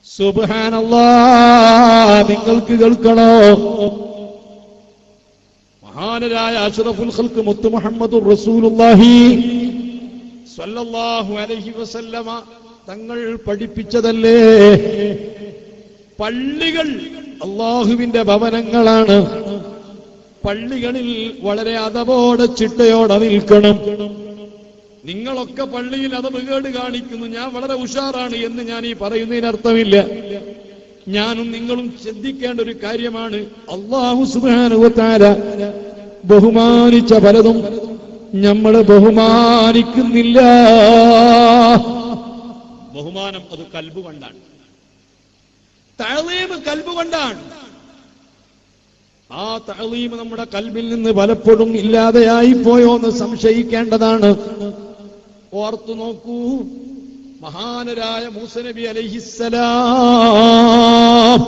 സുബ്ഹാനല്ലാഹ്. നിങ്ങൾക്ക് കേൾക്കണോ? മഹാനരായ അഷ്റഫുൽ ഖൽഖ് മുത്ത് മുഹമ്മദുർ റസൂലുള്ളാഹി സ്വല്ലല്ലാഹു അലൈഹി വസല്ലമ തങ്ങൾ പഠിപ്പിച്ചതല്ലേ, പള്ളികൾ അല്ലാഹുവിന്റെ ഭവനങ്ങളാണ്. പള്ളികളിൽ വളരെ അതവോടെ ചിട്ടയോടെ നിൽക്കണം. നിങ്ങളൊക്കെ പള്ളിയിൽ അതവുകേട് കാണിക്കുന്നു, ഞാൻ വളരെ ഉഷാറാണ് എന്ന് ഞാൻ ഈ പറയുന്നതിനർത്ഥമില്ല. ഞാനും നിങ്ങളും ശ്രദ്ധിക്കേണ്ട ഒരു കാര്യമാണ്, അല്ലാഹു സുബ്ഹാനഹു വ തആല ബഹുമാനിച്ച പലതും നമ്മളെ ബഹുമാനിക്കുന്നില്ല. ബഹുമാനം അത് കൽബ് കൊണ്ടാണ്, തഅ്ലീം കൽബ് കൊണ്ടാണ്. ആ തഅ്ലീം നമ്മുടെ കൽബിൽ നിന്ന് പലപ്പോഴും ഇല്ലാതെയായി പോയോ എന്ന് സംശയിക്കേണ്ടതാണ്. ഓർത്തു നോക്കൂ, മഹാനരായ മൂസ നബി അലൈഹിസ്സലാം,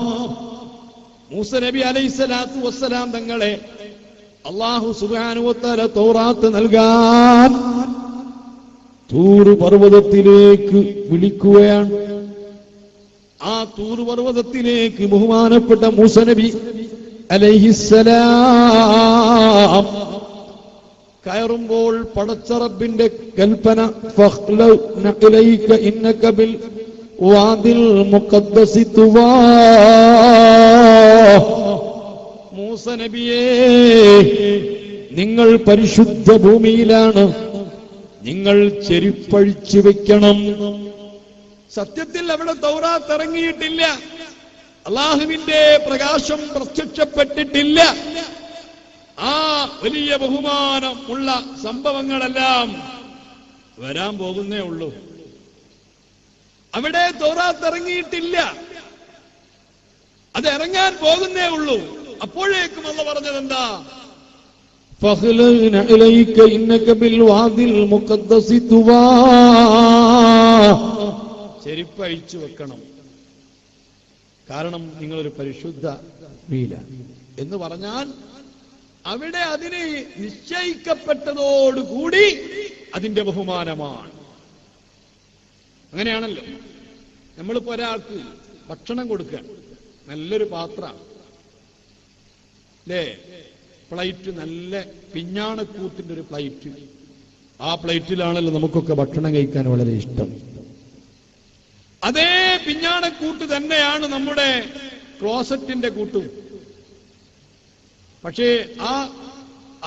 മൂസ നബി അലൈഹിസ്സലാത്തു വസ്സലാം തങ്ങളെ അല്ലാഹു സുബ്ഹാനഹു വ തആല തൗറാത്ത് നൽകാൻ തൂർ പർവ്വതത്തിലേക്ക് വിളിക്കുകയാണ്. ആ തൂർ പർവ്വതത്തിലേക്ക് ബഹുമാനപ്പെട്ട മൂസ നബി അലൈഹിസ്സലാം കയറുമ്പോൾ പടച്ച റബ്ബിന്റെ കൽപ്പന, ഫഖ്ലൗന ഇലൈക ഇന്നക ബിൽ വാദിൽ മുഖദ്ദസി തുവാ. മൂസ നബിയേ, നിങ്ങൾ പരിശുദ്ധ ഭൂമിയിലാണ്, നിങ്ങൾ ചെരുപ്പഴിച്ചു വെക്കണം. സത്യത്തിൽ അവിടെ തൗറാത്ത് ഇറങ്ങിയിട്ടില്ല, അല്ലാഹുവിന്റെ പ്രകാശം പ്രത്യക്ഷപ്പെട്ടിട്ടില്ല. ആ വലിയ ബഹുമാനം ഉള്ള സംഭവങ്ങളെല്ലാം വരാൻ പോകുന്നേ ഉള്ളൂ. അവിടെ തൗറാത്ത് ഇറങ്ങിയിട്ടില്ല, അത് ഇറങ്ങാൻ പോകുന്നേ ഉള്ളൂ. അപ്പോഴേക്കും അല്ലാഹു പറഞ്ഞത് എന്താ? ഫഖ്ലൗന ഇലൈക ഇന്നക ബിൽ വാദിൽ മുഖദ്ദസി തുവാ. ചെരുപ്പ് അഴിച്ചു വെക്കണം, കാരണം നിങ്ങളൊരു പരിശുദ്ധ ഭൂമിയില എന്ന് പറഞ്ഞാൽ അവിടെ അതിന് നിശ്ചയിക്കപ്പെട്ടതോടുകൂടി അതിന്റെ ബഹുമാനമാണ്. അങ്ങനെയാണല്ലോ. നമ്മളിപ്പോ ഒരാൾക്ക് ഭക്ഷണം കൊടുക്കാൻ നല്ലൊരു പാത്രം അല്ലേ, പ്ലേറ്റ്, നല്ല പിഞ്ഞാണക്കൂത്തിന്റെ ഒരു പ്ലേറ്റ്, ആ പ്ലേറ്റിലാണല്ലോ നമുക്കൊക്കെ ഭക്ഷണം കഴിക്കാൻ വളരെ ഇഷ്ടം. അതേ പിഞ്ഞാണക്കൂട്ട് തന്നെയാണ് നമ്മുടെ ക്ലോസറ്റിന്റെ കൂട്ടും. പക്ഷേ ആ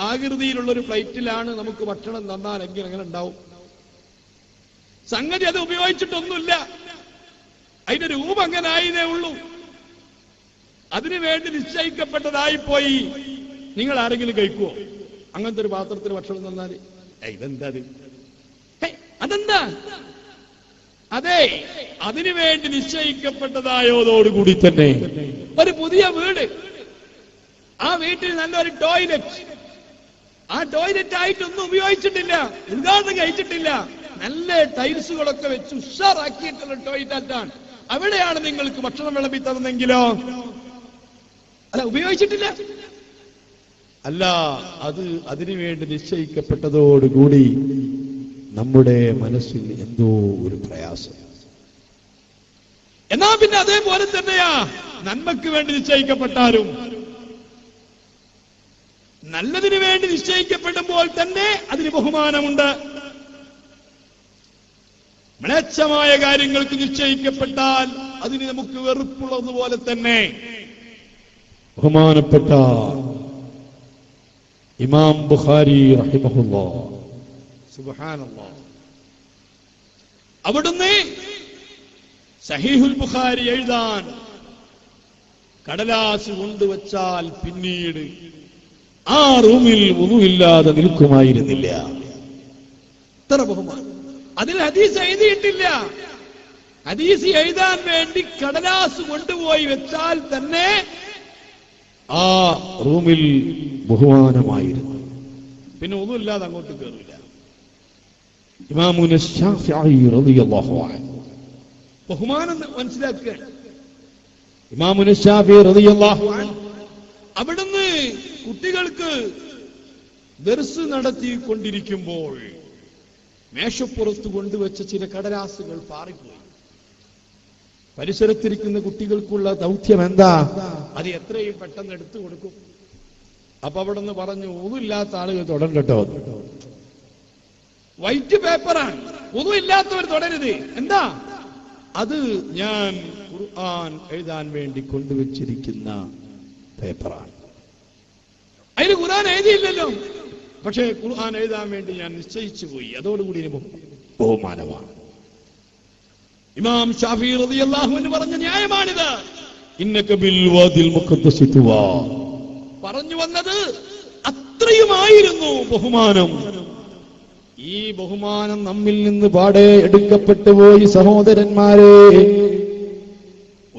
ആകൃതിയിലുള്ളൊരു പ്ലേറ്റിലാണ് നമുക്ക് ഭക്ഷണം തന്നാൽ എങ്കിൽ എങ്ങനെ ഉണ്ടാവും? സംഗതി അത് ഉപയോഗിച്ചിട്ടൊന്നുമില്ല, അതിന്റെ രൂപം അങ്ങനെ ആയതേ ഉള്ളൂ. അതിനു വേണ്ടി നിശ്ചയിക്കപ്പെട്ടതായിപ്പോയി. നിങ്ങൾ ആരെങ്കിലും കഴിക്കുവോ അങ്ങനത്തെ ഒരു പാത്രത്തിൽ ഭക്ഷണം തന്നാല്? ഇതെന്താ അതെന്താ? അതെ, അതിനുവേണ്ടി നിശ്ചയിക്കപ്പെട്ടതായതോടുകൂടി തന്നെ ഒരു പുതിയ വീട്, ആ വീട്ടിൽ നല്ലൊരു ടോയ്ലറ്റ്, ആ ടോയ്ലറ്റ് ആയിട്ടൊന്നും ഉപയോഗിച്ചിട്ടില്ല, ഉദ്ഘാടനം കഴിച്ചിട്ടില്ല, നല്ല ടൈൽസുകളൊക്കെ വെച്ച് ഉഷാറാക്കിയിട്ടുള്ള ടോയ്ലറ്റാണ്. അവിടെയാണ് നിങ്ങൾക്ക് ഭക്ഷണം വിളമ്പി തന്നെങ്കിലോ? അല്ല, ഉപയോഗിച്ചിട്ടില്ല. അല്ല, അത് അതിനുവേണ്ടി നിശ്ചയിക്കപ്പെട്ടതോടുകൂടി നമ്മുടെ മനസ്സിൽ എന്തോ ഒരു പ്രയാസം. എന്നാ പിന്നെ അതേപോലെ തന്നെയാ നന്മയ്ക്ക് വേണ്ടി നിശ്ചയിക്കപ്പെട്ടാലും, നല്ലതിനു വേണ്ടി നിശ്ചയിക്കപ്പെടുമ്പോൾ തന്നെ അതിന് ബഹുമാനമുണ്ട്. മ്ലേച്ഛമായ കാര്യങ്ങൾക്ക് നിശ്ചയിക്കപ്പെട്ടാൽ അതിന് നമുക്ക് വെറുപ്പുള്ളതുപോലെ തന്നെ. ബഹുമാനപ്പെട്ട ഇമാം ബുഖാരി റഹിമഹുല്ലാഹ്, സുബ്ഹാനല്ലാഹ്, അവിടുന്ന് സഹീഹുൽ ബുഖാരി എഴുതാൻ കടലാസ് കൊണ്ടുവച്ചാൽ പിന്നീട് ആ റൂമിൽ വുളുഇല്ലാതെ നിൽക്കുമായിരുന്നില്ല. ഇത്ര ബഹുമാനം. അതിൽ ഹദീസ് എഴുതിയിട്ടില്ല. ഹദീസ് എഴുതാൻ വേണ്ടി കടലാസ് കൊണ്ടുപോയി വെച്ചാൽ തന്നെ ആ റൂമിൽ ബഹുമാനമായിരുന്നു. പിന്നെ വുളുഇല്ലാതെ അങ്ങോട്ട് കയറില്ല. ഇമാമുന ശാഫിഈ റളിയല്ലാഹു അൻഹു ബഹുമാനം മനസ്സിലാക്കുക. ഇമാമുന ശാഫിഈ റളിയല്ലാഹു അൻഹു അവിടുന്ന് കുട്ടികൾക്ക് ദർസ് നടത്തിക്കൊണ്ടിരിക്കുമ്പോൾ മേശപ്പുറത്ത് കൊണ്ടുവച്ച ചില കടലാസുകൾ പാറിപ്പോയി. പരിസരത്തിരിക്കുന്ന കുട്ടികൾക്കുള്ള ദൗത്യം എന്താ? അത് എത്രയും പെട്ടെന്ന് എടുത്തു കൊടുക്കും. അപ്പൊ അവിടുന്ന് പറഞ്ഞു, വുളുഇല്ലാത്ത ആളുകൾ തൊടണ്ട കേട്ടോ. വൈറ്റ് പേപ്പറാണ്, വുളുഇല്ലാത്തവർ തൊടരുത്. എന്താ അത്? ഞാൻ ഖുർആൻ എഴുതാൻ വേണ്ടി കൊണ്ടുവച്ചിരിക്കുന്ന പേപ്പറാണ്. അതിന് ഖുർആൻ എഴുതിയില്ലല്ലോ, പക്ഷേ ഖുർആൻ എഴുതാൻ വേണ്ടി ഞാൻ നിശ്ചയിച്ചു പോയി. അതോടുകൂടി ബഹുമാനമാണ്. ഇമാം ശാഫിഈ റളിയല്ലാഹു അൻഹു പറഞ്ഞ ന്യായമാണിത്. ഇന്നക ബിൽ വാദിൽ മുഖദ്ദസി തുവാ. പറഞ്ഞു വന്നത് അത്രയുമായിരുന്നു ബഹുമാനം. ഈ ബഹുമാനം നമ്മിൽ നിന്ന് പാടെ എടുക്കപ്പെട്ടു പോയി. സഹോദരന്മാരെ,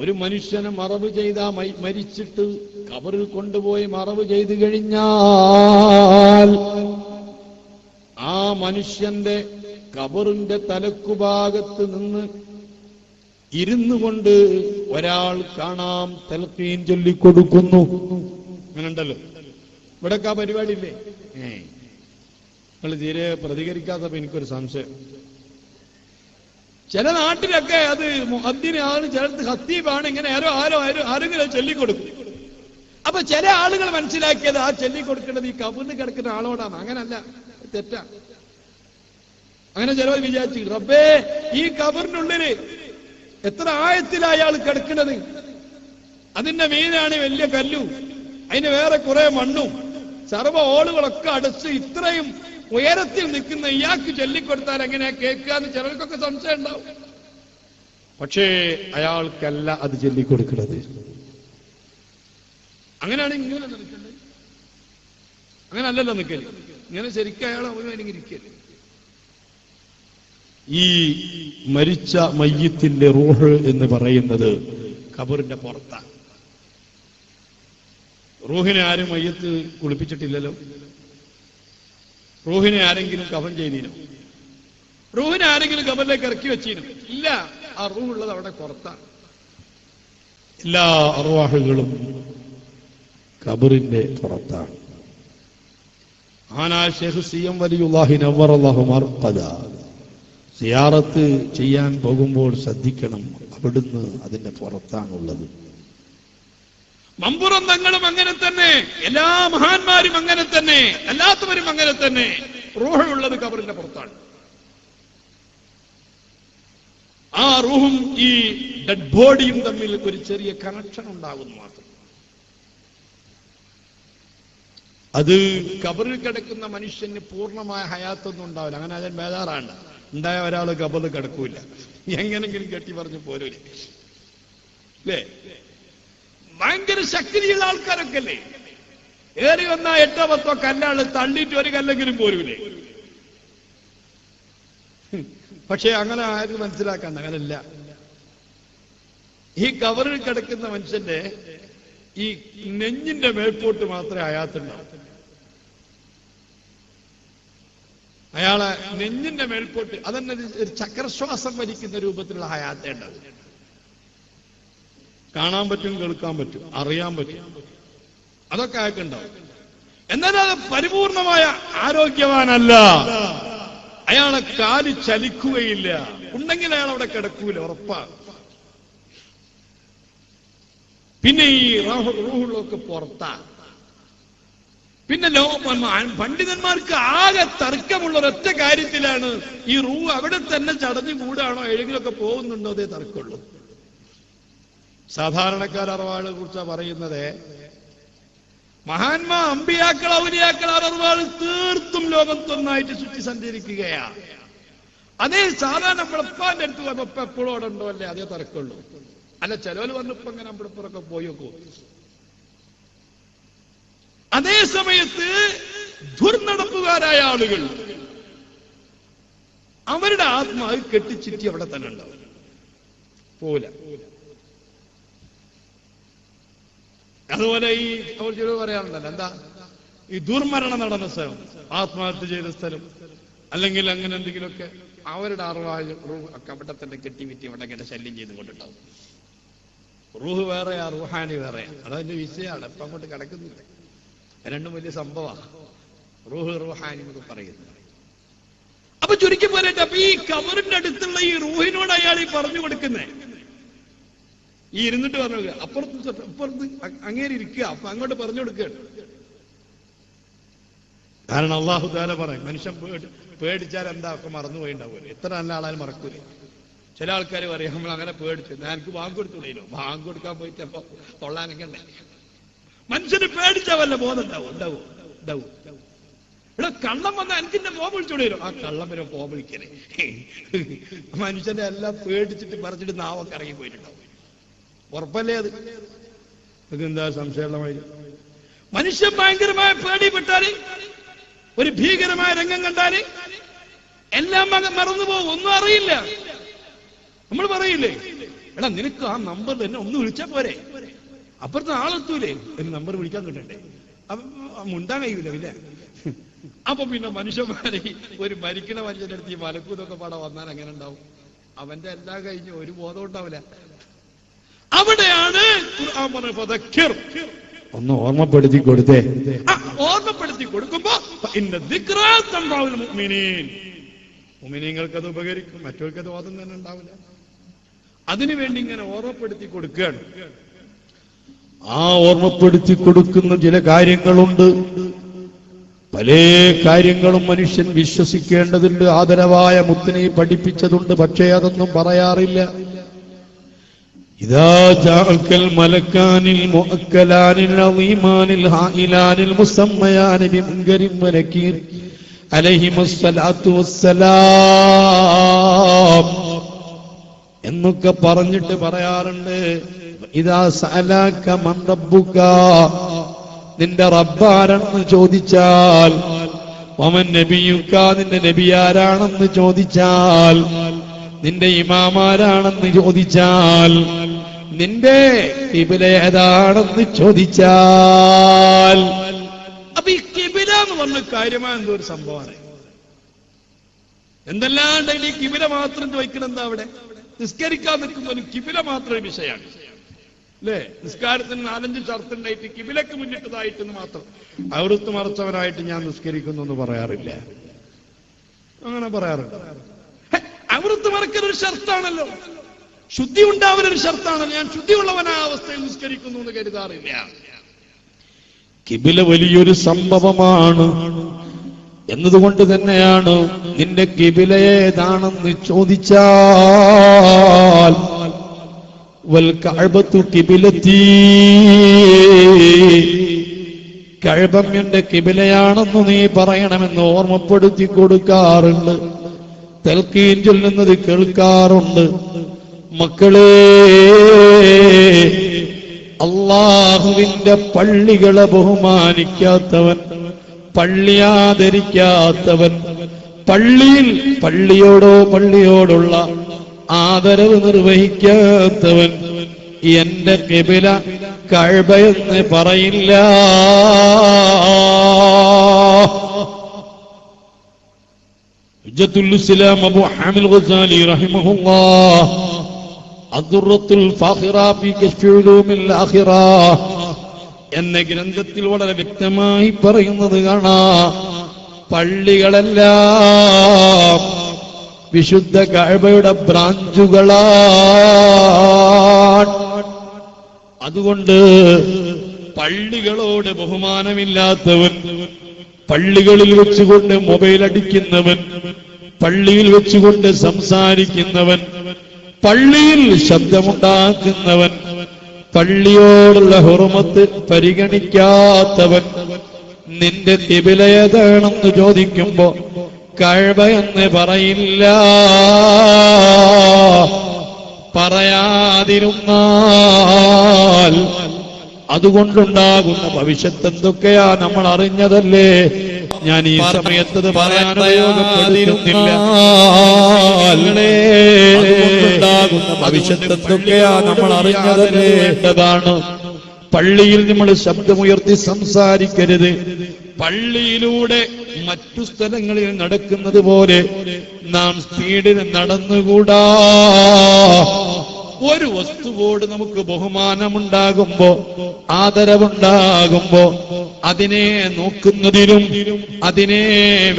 ഒരു മനുഷ്യനെ മറവ് ചെയ്ത മരിച്ചിട്ട് ഖബറിൽ കൊണ്ടുപോയി മറവ് ചെയ്തു കഴിഞ്ഞാൽ ആ മനുഷ്യന്റെ ഖബറിന്റെ തലക്കുഭാഗത്ത് നിന്ന് ഇരുന്നു കൊണ്ട് ഒരാൾ കാണാം തൽഖീൻ ചൊല്ലിക്കൊടുക്കുന്നു. അങ്ങനെയുണ്ടല്ലോ. ഇവിടൊക്കെ ആ പരിപാടി ഇല്ലേ? നിങ്ങൾ തീരെ പ്രതികരിക്കാത്തപ്പോ എനിക്കൊരു സംശയം. ചില നാട്ടിലൊക്കെ അത് മുഅദ്ദിൻ ആണ്, ചിലത് ഖത്തീബാണ്. ഇങ്ങനെ ആരെങ്കിലും ചൊല്ലിക്കൊടുക്കും. അപ്പൊ ചില ആളുകൾ മനസ്സിലാക്കിയത് ആ ചൊല്ലിക്കൊടുക്കേണ്ടത് ഈ കബറിന് കിടക്കുന്ന ആളോടാണ്. അങ്ങനല്ല, തെറ്റാ. അങ്ങനെ ചിലവർ വിചാരിച്ചു, റബ്ബേ ഈ കബറിനുള്ളില് എത്ര ആഴത്തിലായ ആൾ കിടക്കുന്നത്, അതിന്റെ മീനാണ് വലിയ കല്ലും, അതിന് വേറെ കുറെ മണ്ണും, സർവ്വ ഓളുകളൊക്കെ അടച്ച് ഇത്രയും ഉയരത്തിൽ നിൽക്കുന്ന ഇയാൾക്ക് ചൊല്ലിക്കൊടുത്താൽ എങ്ങനെയാ കേൾക്കുക എന്ന് ചിലർക്കൊക്കെ സംശയം ഉണ്ടാവും. പക്ഷേ അയാൾക്കല്ല അത് ചൊല്ലിക്കൊടുക്കുന്നത്. അങ്ങനെയാണ് ഇങ്ങനെ നിൽക്കുന്നത്. അങ്ങനെ അല്ലല്ലോ നിൽക്കല്. ഇങ്ങനെ ശരിക്കും അയാൾ അഭിമാനിരിക്കല്. ഈ മരിച്ച മയ്യിത്തിന്റെ റൂഹ് എന്ന് പറയുന്നത് ഖബറിന്റെ പുറത്താണ്. റൂഹിനെ ആരും മയ്യത്ത് കുളിപ്പിച്ചിട്ടില്ലല്ലോ. റൂഹിനെ ആരെങ്കിലും കഫൻ ചെയ്തീനോ? റൂഹിനെ ആരെങ്കിലും ഖബറിലേക്ക് ഇറക്കി വെച്ചീനോ? ഇല്ല. ആ റൂഹുള്ളത് അവിടെ പുറത്താണ്. എല്ലാ അർവാഹുകളും ഖബറിന്റെ പുറത്താണ്. ആനാ ശൈഖ് സിയം വലിയുല്ലാഹി നവ്വറല്ലാഹു മർഖദ സിയാറത്ത് ചെയ്യാൻ പോകുമ്പോൾ ശ്രദ്ധിക്കണം, അവിടുന്ന് അതിന്റെ പുറത്താണുള്ളത്. മമ്പുറം തങ്ങളും അങ്ങനെ തന്നെ, എല്ലാ മഹാന്മാരും അങ്ങനെ തന്നെ, അല്ലാത്തവരും അങ്ങനെ തന്നെ. റൂഹുള്ളത് ഖബറിന്റെ പുറത്താണ്. ആ റൂഹും ഈ ഡെഡ് ബോഡിയും തമ്മിൽ ഒരു ചെറിയ കണക്ഷൻ ഉണ്ടാകുന്നു മാത്രം. അത് ഖബറിൽ കിടക്കുന്ന മനുഷ്യന് പൂർണ്ണമായ ഹയാത്തൊന്നും ഉണ്ടാവില്ല. അങ്ങനെ അതിന് ബേജാറാണ്. ഉണ്ടായ ഒരാൾ ഖബറിൽ കിടക്കൂല, എങ്ങനെങ്കിലും കെട്ടി പറഞ്ഞു പോരൂലേ അല്ലേ? ഭയങ്കര ശക്തിയുള്ള ആൾക്കാരൊക്കെ അല്ലേ? ഏറി വന്നാ 8 10 കല്ലാള് തള്ളിയിട്ട് ഒരു കല്ലെങ്കിലും പോരൂലേ? പക്ഷെ അങ്ങനെ ആരും മനസ്സിലാക്കണ്ട, അങ്ങനല്ല. ഈ ഖബറിൽ കിടക്കുന്ന മനുഷ്യന്റെ ഈ നെഞ്ഞിന്റെ മേൽപോട്ട് മാത്രമേ ഹയാത്തുണ്ടാവും. അയാളെ നെഞ്ഞിന്റെ മേൽപോട്ട് അതന്നെ ഒരു ചക്രശ്വാസം വലിക്കുന്ന രൂപത്തിലുള്ള ഹയാത്തേ ഉണ്ടാവും. കാണാൻ പറ്റും, കേൾക്കാൻ പറ്റും, അറിയാൻ പറ്റും, അതൊക്കെ അയാൾക്ക് ഉണ്ടാവും. എന്നാൽ അത് പരിപൂർണമായ ആരോഗ്യവാനല്ല. അയാളെ കാല് ചലിക്കുകയില്ല. ഉണ്ടെങ്കിൽ അയാൾ അവിടെ കിടക്കൂല, ഉറപ്പാണ്. പിന്നെ ഈ റൂഹുകളൊക്കെ പുറത്താണ്. പിന്നെ പണ്ഡിതന്മാർക്ക് ആകെ തർക്കമുള്ള ഒരൊറ്റ കാര്യത്തിലാണ്, ഈ റൂഹ് അവിടെ തന്നെ ചടഞ്ഞു കൂടാണോ എഴുതിലൊക്കെ പോകുന്നുണ്ടോ അതേ തർക്കമുള്ളൂ. സാധാരണക്കാർ അറവാളെ കുറിച്ചാണ് പറയുന്നത്. മഹാന്മാ അമ്പിയാക്കൾ ഔലിയാക്കൾ അറവാൾ തീർത്തും ലോകത്തൊന്നായിട്ട് ചുറ്റി സഞ്ചരിക്കുകയാ. അതേ സാധാരണ നമ്മളെപ്പാന്റെ അടുത്ത് വന്നപ്പോ എപ്പോഴും അവിടെ ഉണ്ടോ അല്ലേ, അതേ തർക്കമുള്ളൂ. അല്ല ചിലവർ വന്നപ്പോ ഇങ്ങനെ അമ്പളപ്പുറമൊക്കെ പോയി നോക്കൂ. അതേ സമയത്ത് ദുർനടപ്പുകാരായ ആളുകൾ അവരുടെ ആത്മാവ് കെട്ടിച്ചിറ്റി അവിടെ തന്നെ ഉണ്ടാവും, പോല. അതുപോലെ ഈ അവർ ചിലവ് പറയാറുണ്ടല്ലോ, എന്താ ഈ ദുർമരണം നടന്ന സ്ഥലം, ആത്മഹത്യ ചെയ്ത സ്ഥലം, അല്ലെങ്കിൽ അങ്ങനെ എന്തെങ്കിലുമൊക്കെ അവരുടെ അറുവായും റൂഹ് ഒക്കെ അവിടെ തന്നെ കെട്ടിവിറ്റി അവിടെ ഇങ്ങനെ ശല്യം ചെയ്തുകൊണ്ടുണ്ടാവും. റൂഹ് വേറെയാ, റൂഹാനി വേറെയാ. അതതിന്റെ വിഷയമാണ്, ഇപ്പൊ അങ്ങോട്ട് കിടക്കുന്നില്ല. രണ്ടും വലിയ സംഭവമാണ്, റൂഹ് റൂഹാനി എന്നൊക്കെ പറയുന്നത്. അപ്പൊ ചുരുക്കി പോരട്ടെ, അപ്പൊ ഈ കബറിന്റെ അടുത്തുള്ള ഈ റൂഹിനോട് അയാൾ ഈ പറഞ്ഞു കൊടുക്കുന്നേ, ഈ ഇരുന്നിട്ട് പറഞ്ഞു അപ്പുറത്ത് അങ്ങേരി ഇരിക്കുക, അപ്പൊ അങ്ങോട്ട് പറഞ്ഞു കൊടുക്കുകയാണ്. കാരണം അള്ളാഹു തആല പറയും, മനുഷ്യൻ പേടിച്ചാൽ എന്താ ഒക്കെ മറന്നുപോയിണ്ടാവുമല്ലോ. എത്ര നല്ല ആളാലും മറക്കൂലേ. ചില ആൾക്കാർ പറയും, നമ്മൾ അങ്ങനെ പേടിച്ചു, എനിക്ക് ബാങ്ക് കൊടുത്തുള്ളൂ, ബാങ്ക് കൊടുക്കാൻ പോയിട്ട് അപ്പൊ തൊള്ളാനൊക്കെ ഉണ്ടേ. മനുഷ്യന് പേടിച്ചാ വല്ല ബോധം ഉണ്ടാവും. ഇവിടെ കള്ളം വന്നാൽ എനിക്കിന്റെ പോ വിളിച്ചോളൂ, ആ കള്ളം വരെ പോ വിളിക്കണേ. മനുഷ്യന്റെ എല്ലാം പേടിച്ചിട്ട് പറിച്ചിട്ട് നാവൊക്കെ ഇറങ്ങി പോയിട്ടുണ്ടാവും. ഉറപ്പല്ലേ അത്? ഇതെന്താ സംശയമുള്ളമായി? മനുഷ്യൻ ഭയങ്കരമായ പേടിപ്പെട്ടാല്, ഒരു ഭീകരമായ രംഗം കണ്ടാല് എല്ലാം മറന്നുപോകും, ഒന്നും അറിയില്ല. നമ്മൾ പറയില്ലേ, എടാ നിനക്ക് ആ നമ്പറിൽ എന്നെ ഒന്ന് വിളിച്ചാ പോരെ, അപ്പുറത്തെ ആളെത്തൂലേ, ഒരു നമ്പർ വിളിക്കാൻ കിട്ടണ്ടേ, മുണ്ടാൻ കഴിയൂല. അപ്പൊ പിന്നെ മനുഷ്യന്മാരെ ഒരു മരിക്കണ മനുഷ്യന്റെ അടുത്ത് ഈ മലക്കൂതൊക്കെ പാടെ വന്നാൽ എങ്ങനെ ഉണ്ടാവും? അവന്റെ എല്ലാം കഴിഞ്ഞ് ഒരു ബോധം ഉണ്ടാവില്ല. അവിടെയാണ് ഖുർആൻ പറഞ്ഞ ഒന്ന് ഓർമ്മപ്പെടുത്തി കൊടുത്തേ. ഓർമ്മപ്പെടുത്തി കൊടുക്കുമ്പോ മുഅ്മിനീങ്ങൾക്ക് അത് ഉപകരിക്കും, മറ്റവർക്ക് അത് ബോധം തന്നെ ഉണ്ടാവില്ല. അതിനുവേണ്ടി ഇങ്ങനെ ഓർമ്മപ്പെടുത്തി കൊടുക്കുകയാണ്. ആ ഓർമ്മപ്പെടുത്തി കൊടുക്കുന്ന ചില കാര്യങ്ങളുണ്ട്. പല കാര്യങ്ങളും മനുഷ്യൻ വിശ്വസിക്കേണ്ടതുണ്ട്. ആദരവായ മുത്തിനെ പഠിപ്പിച്ചതുണ്ട്, പക്ഷേ അതൊന്നും പറയാറില്ല. ഇദാ ജാഅക്കൽ മലക്കാനിൽ മുഅക്കലാനിൽ അളീമാനിൽ ഹായിലാനിൽ മുസമ്മയാനി ബിമുൻകരിൻ വനകീർ അലൈഹിമുസ്സലാത്തു വസ്സലാം എന്നൊക്കെ പറഞ്ഞിട്ട് പറയാറുണ്ട്. ഇദാ സഅലക മൻ റബ്ബുക, നിന്റെ റബ്ബാരെന്ന് ചോദിച്ചാൽ, വമൻ നബിയുക, നിന്റെ നബി ആരാണെന്ന് ചോദിച്ചാൽ, നിന്റെ ഇമാമാരാണെന്ന് ചോദിച്ചാൽ, നിന്റെ ഖിബില ഏതാണെന്ന് ചോദിച്ചാൽ. അപ്പൊ ഈ ഖിബില എന്ന് പറഞ്ഞ കാര്യമായ എന്തോ ഒരു സംഭവമാണ്. എന്തെല്ലാം ഈ ഖിബില മാത്രം ചോദിക്കണം. എന്താ അവിടെ നിസ്കരിക്കാൻ നിൽക്കുമ്പോൾ ഖിബില മാത്രം വിഷയമാണ് അല്ലേ? നിസ്കാരത്തിന് 4-5 ഷർത്തുണ്ടായിട്ട് ഖിബിലക്ക് മുന്നിട്ടതായിട്ടെന്ന് മാത്രം ഔറത്ത് മറച്ചവനായിട്ട് ഞാൻ നിസ്കരിക്കുന്നു എന്ന് പറയാറില്ല. അങ്ങനെ പറയാറുണ്ട്. ഔറത്ത് മറക്കൽ ഒരു ഷർത്താണല്ലോ, ശുദ്ധി ഉണ്ടാവലൊരു ഷർത്താണല്ലോ. ഞാൻ ശുദ്ധിയുള്ളവനായ അവസ്ഥയിൽ നിസ്കരിക്കുന്നു എന്ന് കരുതാറില്ല. ഖിബില വലിയൊരു സംഭവമാണ് എന്നതുകൊണ്ട് തന്നെയാണ് നിന്റെ ഖിബില ഏതാണെന്ന് ചോദിച്ചാൽ, വൽ കഅബത്തു ഖിബിലത്തി, കഅബം എന്റെ ഖിബിലയാണെന്ന് നീ പറയണമെന്ന് ഓർമ്മപ്പെടുത്തി കൊടുക്കാറുണ്ട്. തൽക്കീൻ ചൊല്ലുന്നത് കേൾക്കാറുണ്ട്. മക്കളെ, അല്ലാഹുവിന്റെ പള്ളികളെ ബഹുമാനിക്കാത്തവൻ, പള്ളി ആദരിക്കാത്തവൻ, പള്ളിയോടുള്ള ആദരവ് നിർവഹിക്കാത്തവൻ എന്റെ ഖിബില കഅബയെന്ന് പറയില്ല. ഹുജ്ജത്തുൽ ഇസ്ലാം അബൂ ഹാമിദ് ഗസാലി റഹിമഹുല്ലാഹ് അദ്ദുറത്തുൽ ഫാഖിറ ഫീ കശ്ഫി ഉലൂമിൽ ആഖിറ എന്ന ഗ്രന്ഥത്തിൽ വളരെ വ്യക്തമായി പറയുന്നത് കാണാം. പള്ളികളെല്ലാം വിശുദ്ധ കഅബയുടെ ബ്രാഞ്ചുകളാണ്. അതുകൊണ്ട് പള്ളികളോട് ബഹുമാനമില്ലാത്തവൻ, പള്ളികളിൽ വെച്ചുകൊണ്ട് മൊബൈൽ അടിക്കുന്നവൻ, പള്ളിയിൽ വെച്ചുകൊണ്ട് സംസാരിക്കുന്നവൻ, പള്ളിയിൽ ശബ്ദമുണ്ടാക്കുന്നവൻ, പള്ളിയോടുള്ള ഹുർമത്ത് പരിഗണിക്കാത്തവൻ, നിന്റെ ഖിബില ഏതാണെന്ന് ചോദിക്കുമ്പോ കഅബ എന്ന് പറയില്ല. പറയാതിരുന്നാൽ അതുകൊണ്ടുണ്ടാകുന്ന ഭവിഷ്യത്ത് എന്തൊക്കെയാ നമ്മൾ അറിഞ്ഞതല്ലേ. ഞാൻ ഈ സമയത്തത് പറയാൻ ഉപയോഗപ്പെടുത്തുന്നില്ല. അതുകൊണ്ടുണ്ടാകുന്ന ഭവിഷ്യത്ത് എന്തൊക്കെയാ നമ്മൾ അറിഞ്ഞതല്ലേ. ാണ് പള്ളിയിൽ നമ്മൾ ശബ്ദമുയർത്തി സംസാരിക്കരുത്. പള്ളിയിലൂടെ മറ്റു സ്ഥലങ്ങളിൽ നടക്കുന്നത് പോലെ നാം സ്പീഡിൽ നടന്നുകൂടാ. ഒരു വസ്തുവോട് നമുക്ക് ബഹുമാനമുണ്ടാകുമ്പോ, ആദരവുണ്ടാകുമ്പോ അതിനെ നോക്കുന്നതിലും അതിനെ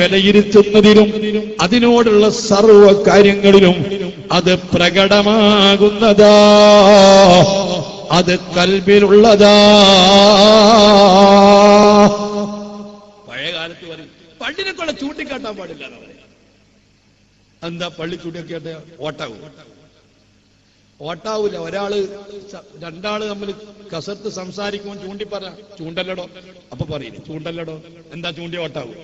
വിലയിരുത്തുന്നതിലും അതിനോടുള്ള സർവ കാര്യങ്ങളിലും അത് പ്രകടമാകുന്നതാ, അത് കൽബിലുള്ളതാ. പഴയ കാലത്ത് പറയും പള്ളിനെ കൊള്ള ചൂണ്ടിക്കാട്ടാൻ പാടില്ല എന്ന് പറയാം. എന്താ പള്ളി ചൂണ്ടിക്കാട്ട ഓട്ടാവൂല. രണ്ടാള് തമ്മിൽ കസർത്ത് സംസാരിക്കുമ്പോൾ ചൂണ്ടിപ്പറ ചൂണ്ടല്ലടോ, അപ്പൊ പറയില്ലേ ചൂണ്ടല്ലടോ, എന്താ ചൂണ്ടിയ ഓട്ടാവൂ.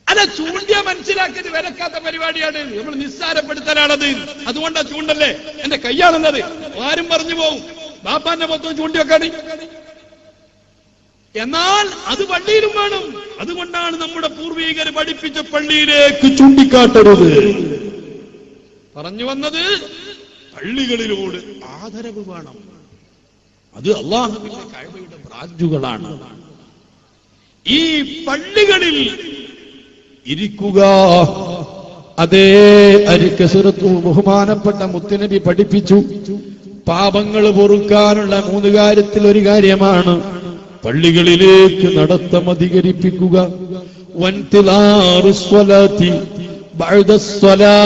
അല്ല, ചൂണ്ടിയ മനസ്സിലാക്കിയത് വിലക്കാത്ത പരിപാടിയാണ്. നമ്മൾ നിസ്സാരപ്പെടുത്തലാണത്. അതുകൊണ്ടാ ചൂണ്ടല്ലേ എന്റെ കയ്യാണെന്നത് ആരും പറഞ്ഞു പോകും. ബാപ്പാന്റെ മൊത്തം ചൂണ്ടി വെക്കാണ്. എന്നാൽ അത് പള്ളിയിലും വേണം. അതുകൊണ്ടാണ് നമ്മുടെ പൂർവികർ പഠിപ്പിച്ച പള്ളിയിലേക്ക് ചൂണ്ടിക്കാട്ടരുത്. പറഞ്ഞു വന്നത് പള്ളികളിലോട് ആദരവ് വേണം. അത് അല്ലാഹുവിന്റെ കഅബയുടെ ബ്രാഞ്ചുകളാണ്. ഈ പള്ളികളിൽ ഇരിക്കുക, അതേ അരിക്കസുറത്തു ബഹുമാനപ്പെട്ട മുത്തുനബി പഠിപ്പിച്ചു. പാപങ്ങൾ പൊറുക്കാനുള്ള 3 കാര്യത്തിൽ ഒരു കാര്യമാണ് പള്ളികളിലേക്ക് നടത്തം അധികരിപ്പിക്കുക. വൻതിലാറുസ് സ്വലാത്തി ബഅദസ് സ്വലാഹ്,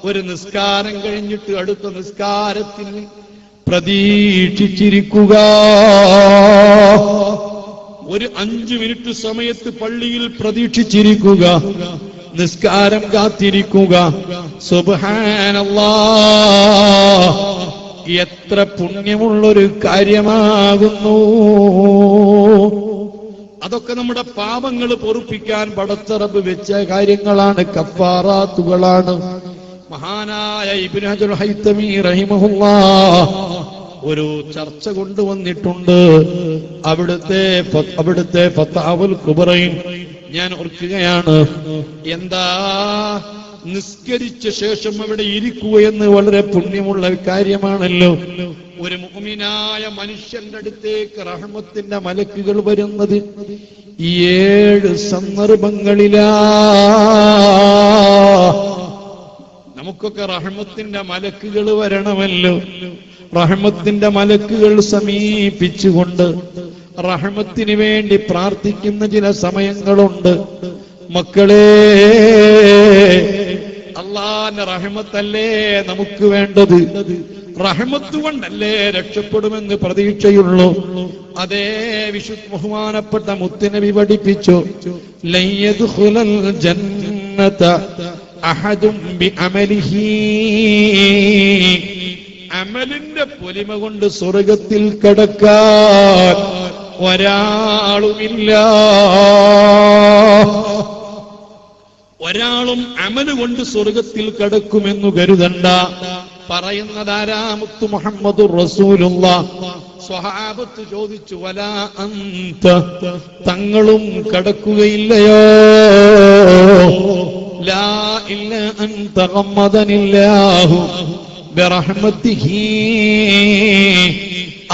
ഒരു നിസ്കാരം കഴിഞ്ഞിട്ട് അടുത്ത നിസ്കാരത്തിന് പ്രതീക്ഷിച്ചിരിക്കുക. ഒരു 5 മിനിറ്റ് സമയത്ത് പള്ളിയിൽ പ്രതീക്ഷിച്ചിരിക്കുക, നിസ്കാരം കാത്തിരിക്കുക. സുബ്ഹാനല്ലാഹ്, എത്ര പുണ്യമുള്ളൊരു കാര്യമാകുന്നു. അതൊക്കെ നമ്മുടെ പാപങ്ങൾ പൊറുപ്പിക്കാൻ പടച്ച റബ്ബ് വെച്ച കാര്യങ്ങളാണ്, കഫാറാത്തുകളാണ്. മഹാനായ ഇബ്നു ഹജർ ഹൈതമി റഹിമഹുല്ലാഹ് ഒരു ചർച്ച കൊണ്ടുവന്നിട്ടുണ്ട്. അവിടുത്തെ ഫതാവുൽ കുബ്രയിൽ ഞാൻ ഓർക്കുകയാണ്. എന്താ നിസ്കരിച്ച ശേഷം അവിടെ ഇരിക്കുക എന്ന് വളരെ പുണ്യമുള്ള കാര്യമാണല്ലോ. ഒരു മുഅ്മിനായ മനുഷ്യന്റെ അടുത്തേക്ക് റഹ്മത്തിന്റെ മലക്കുകൾ വരുന്നത് 7 സന്ദർഭങ്ങളിലാ. നമുക്കൊക്കെ റഹ്മത്തിന്റെ മലക്കുകൾ വരണമല്ലോ. റഹ്മത്തിന്റെ മലക്കുകൾ സമീപിച്ചുകൊണ്ട് റഹ്മത്തിന് വേണ്ടി പ്രാർത്ഥിക്കുന്ന ചില സമയങ്ങളുണ്ട്. മക്കളെ, അല്ലാഹുവിന്റെ റഹ്മത്തല്ലേ നമുക്ക് വേണ്ടത്. റഹ്മത്ത് കൊണ്ടല്ലേ രക്ഷപ്പെടുമെന്ന് പ്രതീക്ഷയുള്ളൂ. അതേ വിശുദ്ധ ബഹുമാനപ്പെട്ട മുത്തുനബി പഠിപ്പിച്ചു, ലൻ യദ്ഖുലൽ ജന്നത അഹദും ബിഅമലിഹി, അമലിന്റെ പൊലിമ കൊണ്ട് സ്വർഗത്തിൽ കടക്കാൻ ഒരാളുമില്ല. ഒരാളും അമല് കൊണ്ട് സ്വർഗത്തിൽ കടക്കുമെന്നു കരുതണ്ട. പറയുന്നതാരാ? മുത്തു മുഹമ്മദുർ റസൂലുള്ളാഹ്. സ്വഹാബത്ത് ചോദിച്ചു, വലാ അന്ത, തങ്ങളും കടക്കുകയില്ലയോ? ലാ ഇല്ല അൻ തഗമ്മദനില്ലാഹു ബിറഹ്മതിഹി,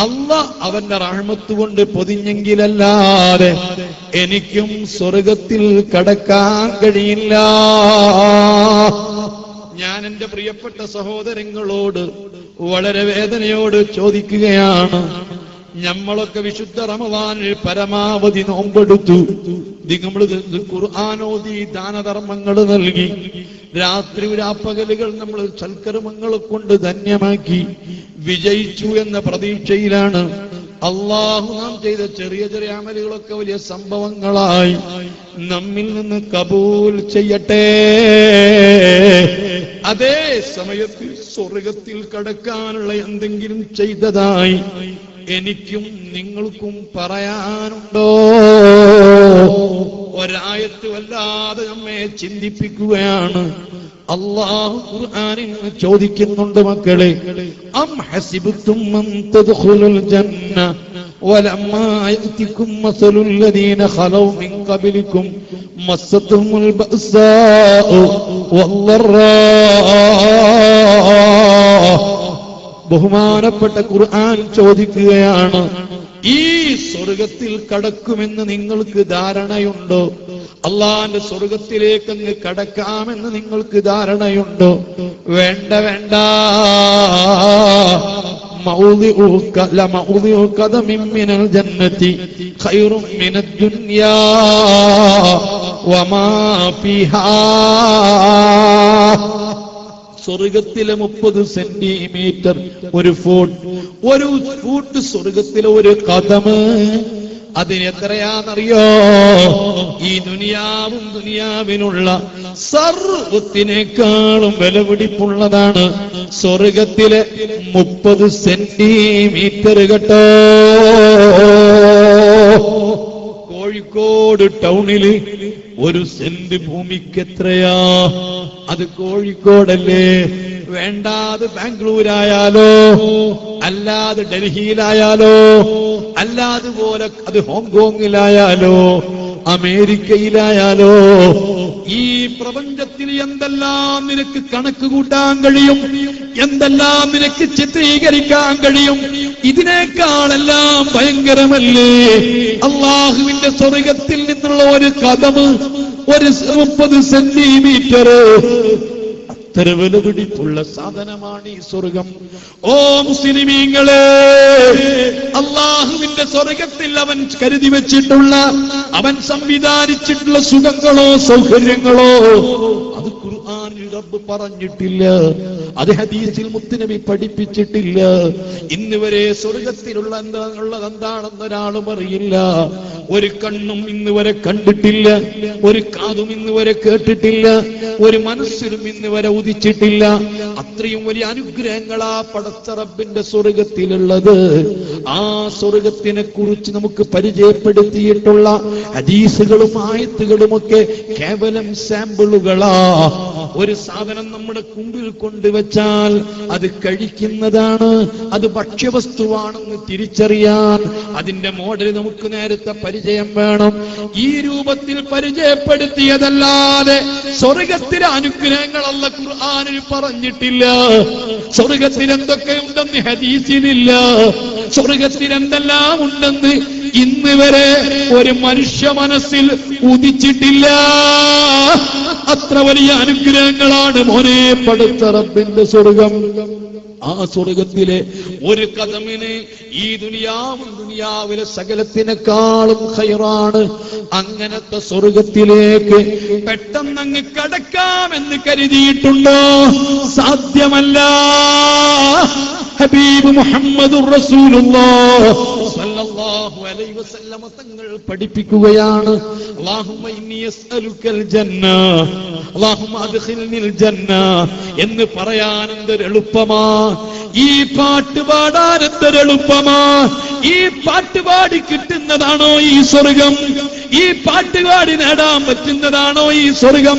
അല്ലാഹ് അവന്റെ റഹ്മത്ത് കൊണ്ട് പൊതിഞ്ഞെങ്കിലല്ലാതെ എനിക്കും സ്വർഗത്തിൽ കടക്കാൻ കഴിയില്ല. ഞാൻ എന്റെ പ്രിയപ്പെട്ട സഹോദരങ്ങളോട് വളരെ വേദനയോട് ചോദിക്കുകയാണ്. നമ്മളൊക്കെ വിശുദ്ധ റമദാനിൽ പരമാവധി നോമ്പെടുത്തു, നമ്മൾ ഖുർആനോദി, ദാനധർമ്മങ്ങൾ നൽകി, രാത്രി രാപ്പകലുകൾ നമ്മൾ സൽക്കർമ്മങ്ങളെ കൊണ്ട് ധന്യമാക്കി വിജയിച്ചു എന്ന പ്രതീക്ഷയിലാണ്. അള്ളാഹു നാം ചെയ്ത ചെറിയ ചെറിയ അമലുകളൊക്കെ വലിയ സംഭവങ്ങളായി നമ്മിൽ നിന്ന് കബൂൽ ചെയ്യട്ടെ. അതേ സമയത്ത് സ്വർഗത്തിൽ കടക്കാനുള്ള എന്തെങ്കിലും ചെയ്തതായി എനിക്കും നിങ്ങൾക്കും പറയാനുണ്ടോ? ഒരായത്ത് വല്ലാതെ നമ്മെ ചിന്തിപ്പിക്കുകയാണ്. അല്ലാഹു ഖുർആനിൽ ചോദിക്കുന്നുണ്ട് മക്കളെ, അം ഹസിബ്തും അൻ തദ്ഖുലുൽ ജന്ന വലമ്മാ യഅതികും മസലുൽ ലദീന ഖലൗ മിൻ ഖബലികും മസ്സത്തുഹുൽ ബഅസാഉ വല്ലറാ. ബഹുമാനപ്പെട്ട ഖുർആൻ ചോദിക്കുകയാണ്, ഈ സ്വർഗത്തിൽ കടക്കുമെന്ന് നിങ്ങൾക്ക് ധാരണയുണ്ടോ? അള്ളാന്റെ സ്വർഗത്തിലേക്ക് അങ്ങ് കടക്കാമെന്ന് നിങ്ങൾക്ക് ധാരണയുണ്ടോ? വേണ്ട വേണ്ട. മൗദിഉ ഖദമിൻ മിനൽ ജന്നതി ഖൈറും മിനദ് ദുനിയാ വമാ ഫീഹാ. സ്വർഗത്തിലെ 30 സെന്റിമീറ്റർ, ഒരു ഫൂട്ട് സ്വർഗത്തിലെ ഒരു കദമ്, അതിനെത്രയാണെന്നറിയോ? ഈ ദുനിയാവിനുള്ള സർവത്തിനേക്കാളും വിലപിടിപ്പുള്ളതാണ് സ്വർഗത്തിലെ 30 സെന്റിമീറ്റർ കേട്ടോ. കോഴിക്കോട് ടൗണില് 1 സെന്റ് ഭൂമിക്ക് എത്രയാ? അത് കോഴിക്കോടല്ലേ? വേണ്ടാതെ ബാംഗ്ലൂരായാലോ, അല്ലാതെ ഡൽഹിയിലായാലോ, അല്ലാതുപോലെ അത് ഹോങ്കോങ്ങിലായാലോ, അമേരിക്കയിലായാലോ, ഈ പ്രപഞ്ചത്തിൽ എന്തെല്ലാം നിനക്ക് കണക്ക് കൂട്ടാൻ കഴിയും, എന്തെല്ലാം നിനക്ക് ചിത്രീകരിക്കാൻ കഴിയും, ഇതിനേക്കാളെല്ലാം ഭയങ്കരമല്ലേ അള്ളാഹുവിന്റെ സ്വർഗത്തിൽ നിന്നുള്ള ഒരു കദമ്, ഒരു 30 സെന്റിമീറ്റർ. അത്ര വിലപിടിപ്പുള്ള സാധനമാണ് ഈ സ്വർഗം. ഓ മുസ്ലിമീങ്ങളെ, അള്ളാഹുവിന്റെ സ്വർഗത്തിൽ അവൻ കരുതി വെച്ചിട്ടുള്ള, അവൻ സംവിധാനിച്ചിട്ടുള്ള സുഖങ്ങളോ സൗകര്യങ്ങളോ അത് ഖുർആനിൽ റബ്ബ് പറഞ്ഞിട്ടില്ല, അത് ഹദീസിൽ മുത്തുനബി പഠിപ്പിച്ചിട്ടില്ല. ഇന്ന് വരെ സ്വർഗത്തിലുള്ള എന്താണെന്ന് ഒരാളും അറിയില്ല. ഒരു കണ്ണും ഇന്ന് വരെ കണ്ടിട്ടില്ല, ഒരു കാതും ഇന്ന് വരെ കേട്ടിട്ടില്ല, ഒരു മനസ്സിലും ഇന്ന് വരെ ഉദിച്ചിട്ടില്ല. അത്രയും വലിയ അനുഗ്രഹങ്ങളാ പടച്ച റബ്ബിന്റെ സ്വർഗത്തിലുള്ളത്. ആ സ്വർഗത്തിനെ കുറിച്ച് നമുക്ക് പരിചയപ്പെടുത്തിയിട്ടുള്ള ഹദീസുകളും ആയത്തുകളുമൊക്കെ കേവലം സാമ്പിളുകളാ. ഒരു സാധനം നമ്മുടെ മുമ്പിൽ കൊണ്ടുവച്ചാൽ അത് കഴിക്കുന്നതാണ്, അത് ഭക്ഷ്യവസ്തുവാണെന്ന് തിരിച്ചറിയാൻ അതിന്റെ മോഡൽ നമുക്ക് നേരത്തെ പരിചയം വേണം. ഈ രൂപത്തിൽ പരിചയപ്പെടുത്തിയതല്ലാതെ സ്വർഗത്തിലെ അനുഗ്രഹങ്ങൾ അല്ലാഹു ഖുർആനിൽ പറഞ്ഞിട്ടില്ല. സ്വർഗത്തിൽ എന്തൊക്കെ ഉണ്ടെന്ന് ഹദീസിലില്ല. സ്വർഗത്തിൽ എന്തെല്ലാം ഉണ്ടെന്ന് ഇന്ന് വരെ ഒരു മനുഷ്യ മനസ്സിൽ ഉദിച്ചിട്ടില്ല. അത്ര വലിയ അനുഗ്രഹങ്ങളാണ് മോനെ പടച്ച റബ്ബിന്റെ സ്വർഗം. ആ സ്വർഗത്തിലെ ഒരു കദമിന് ഈ ദുനിയാവിലെ സകലത്തിനേക്കാളും ഖൈറാണ്. അങ്ങനത്തെ സ്വർഗത്തിലേക്ക് പെട്ടെന്നങ്ങ് കടക്കാമെന്ന് കരുതിയിട്ടുണ്ടോ? സാധ്യമല്ല. ഹബീബ് മുഹമ്മദുർ റസൂലുള്ളാഹ് സ്വല്ലല്ലാഹു അലൈഹി വസല്ലം തങ്ങൾ പഠിപ്പിക്കുകയാണ്, അല്ലാഹുമ്മ ഇന്നി അസ്അലുക്കൽ ജന്ന അല്ലാഹുമ്മ അദ്ഖിൽനിൽ ജന്ന എന്ന് പറയാൻ എന്തൊരു എളുപ്പമാ. ഈ പാട്ട് പാടാൻ എന്തൊരു എളുപ്പമാ. ഈ പാട്ടുപാടി കിട്ടുന്നതാണോ ഈ സ്വർഗം? ഈ പാട്ടുപാടി നേടാൻ പറ്റുന്നതാണോ ഈ സ്വർഗം?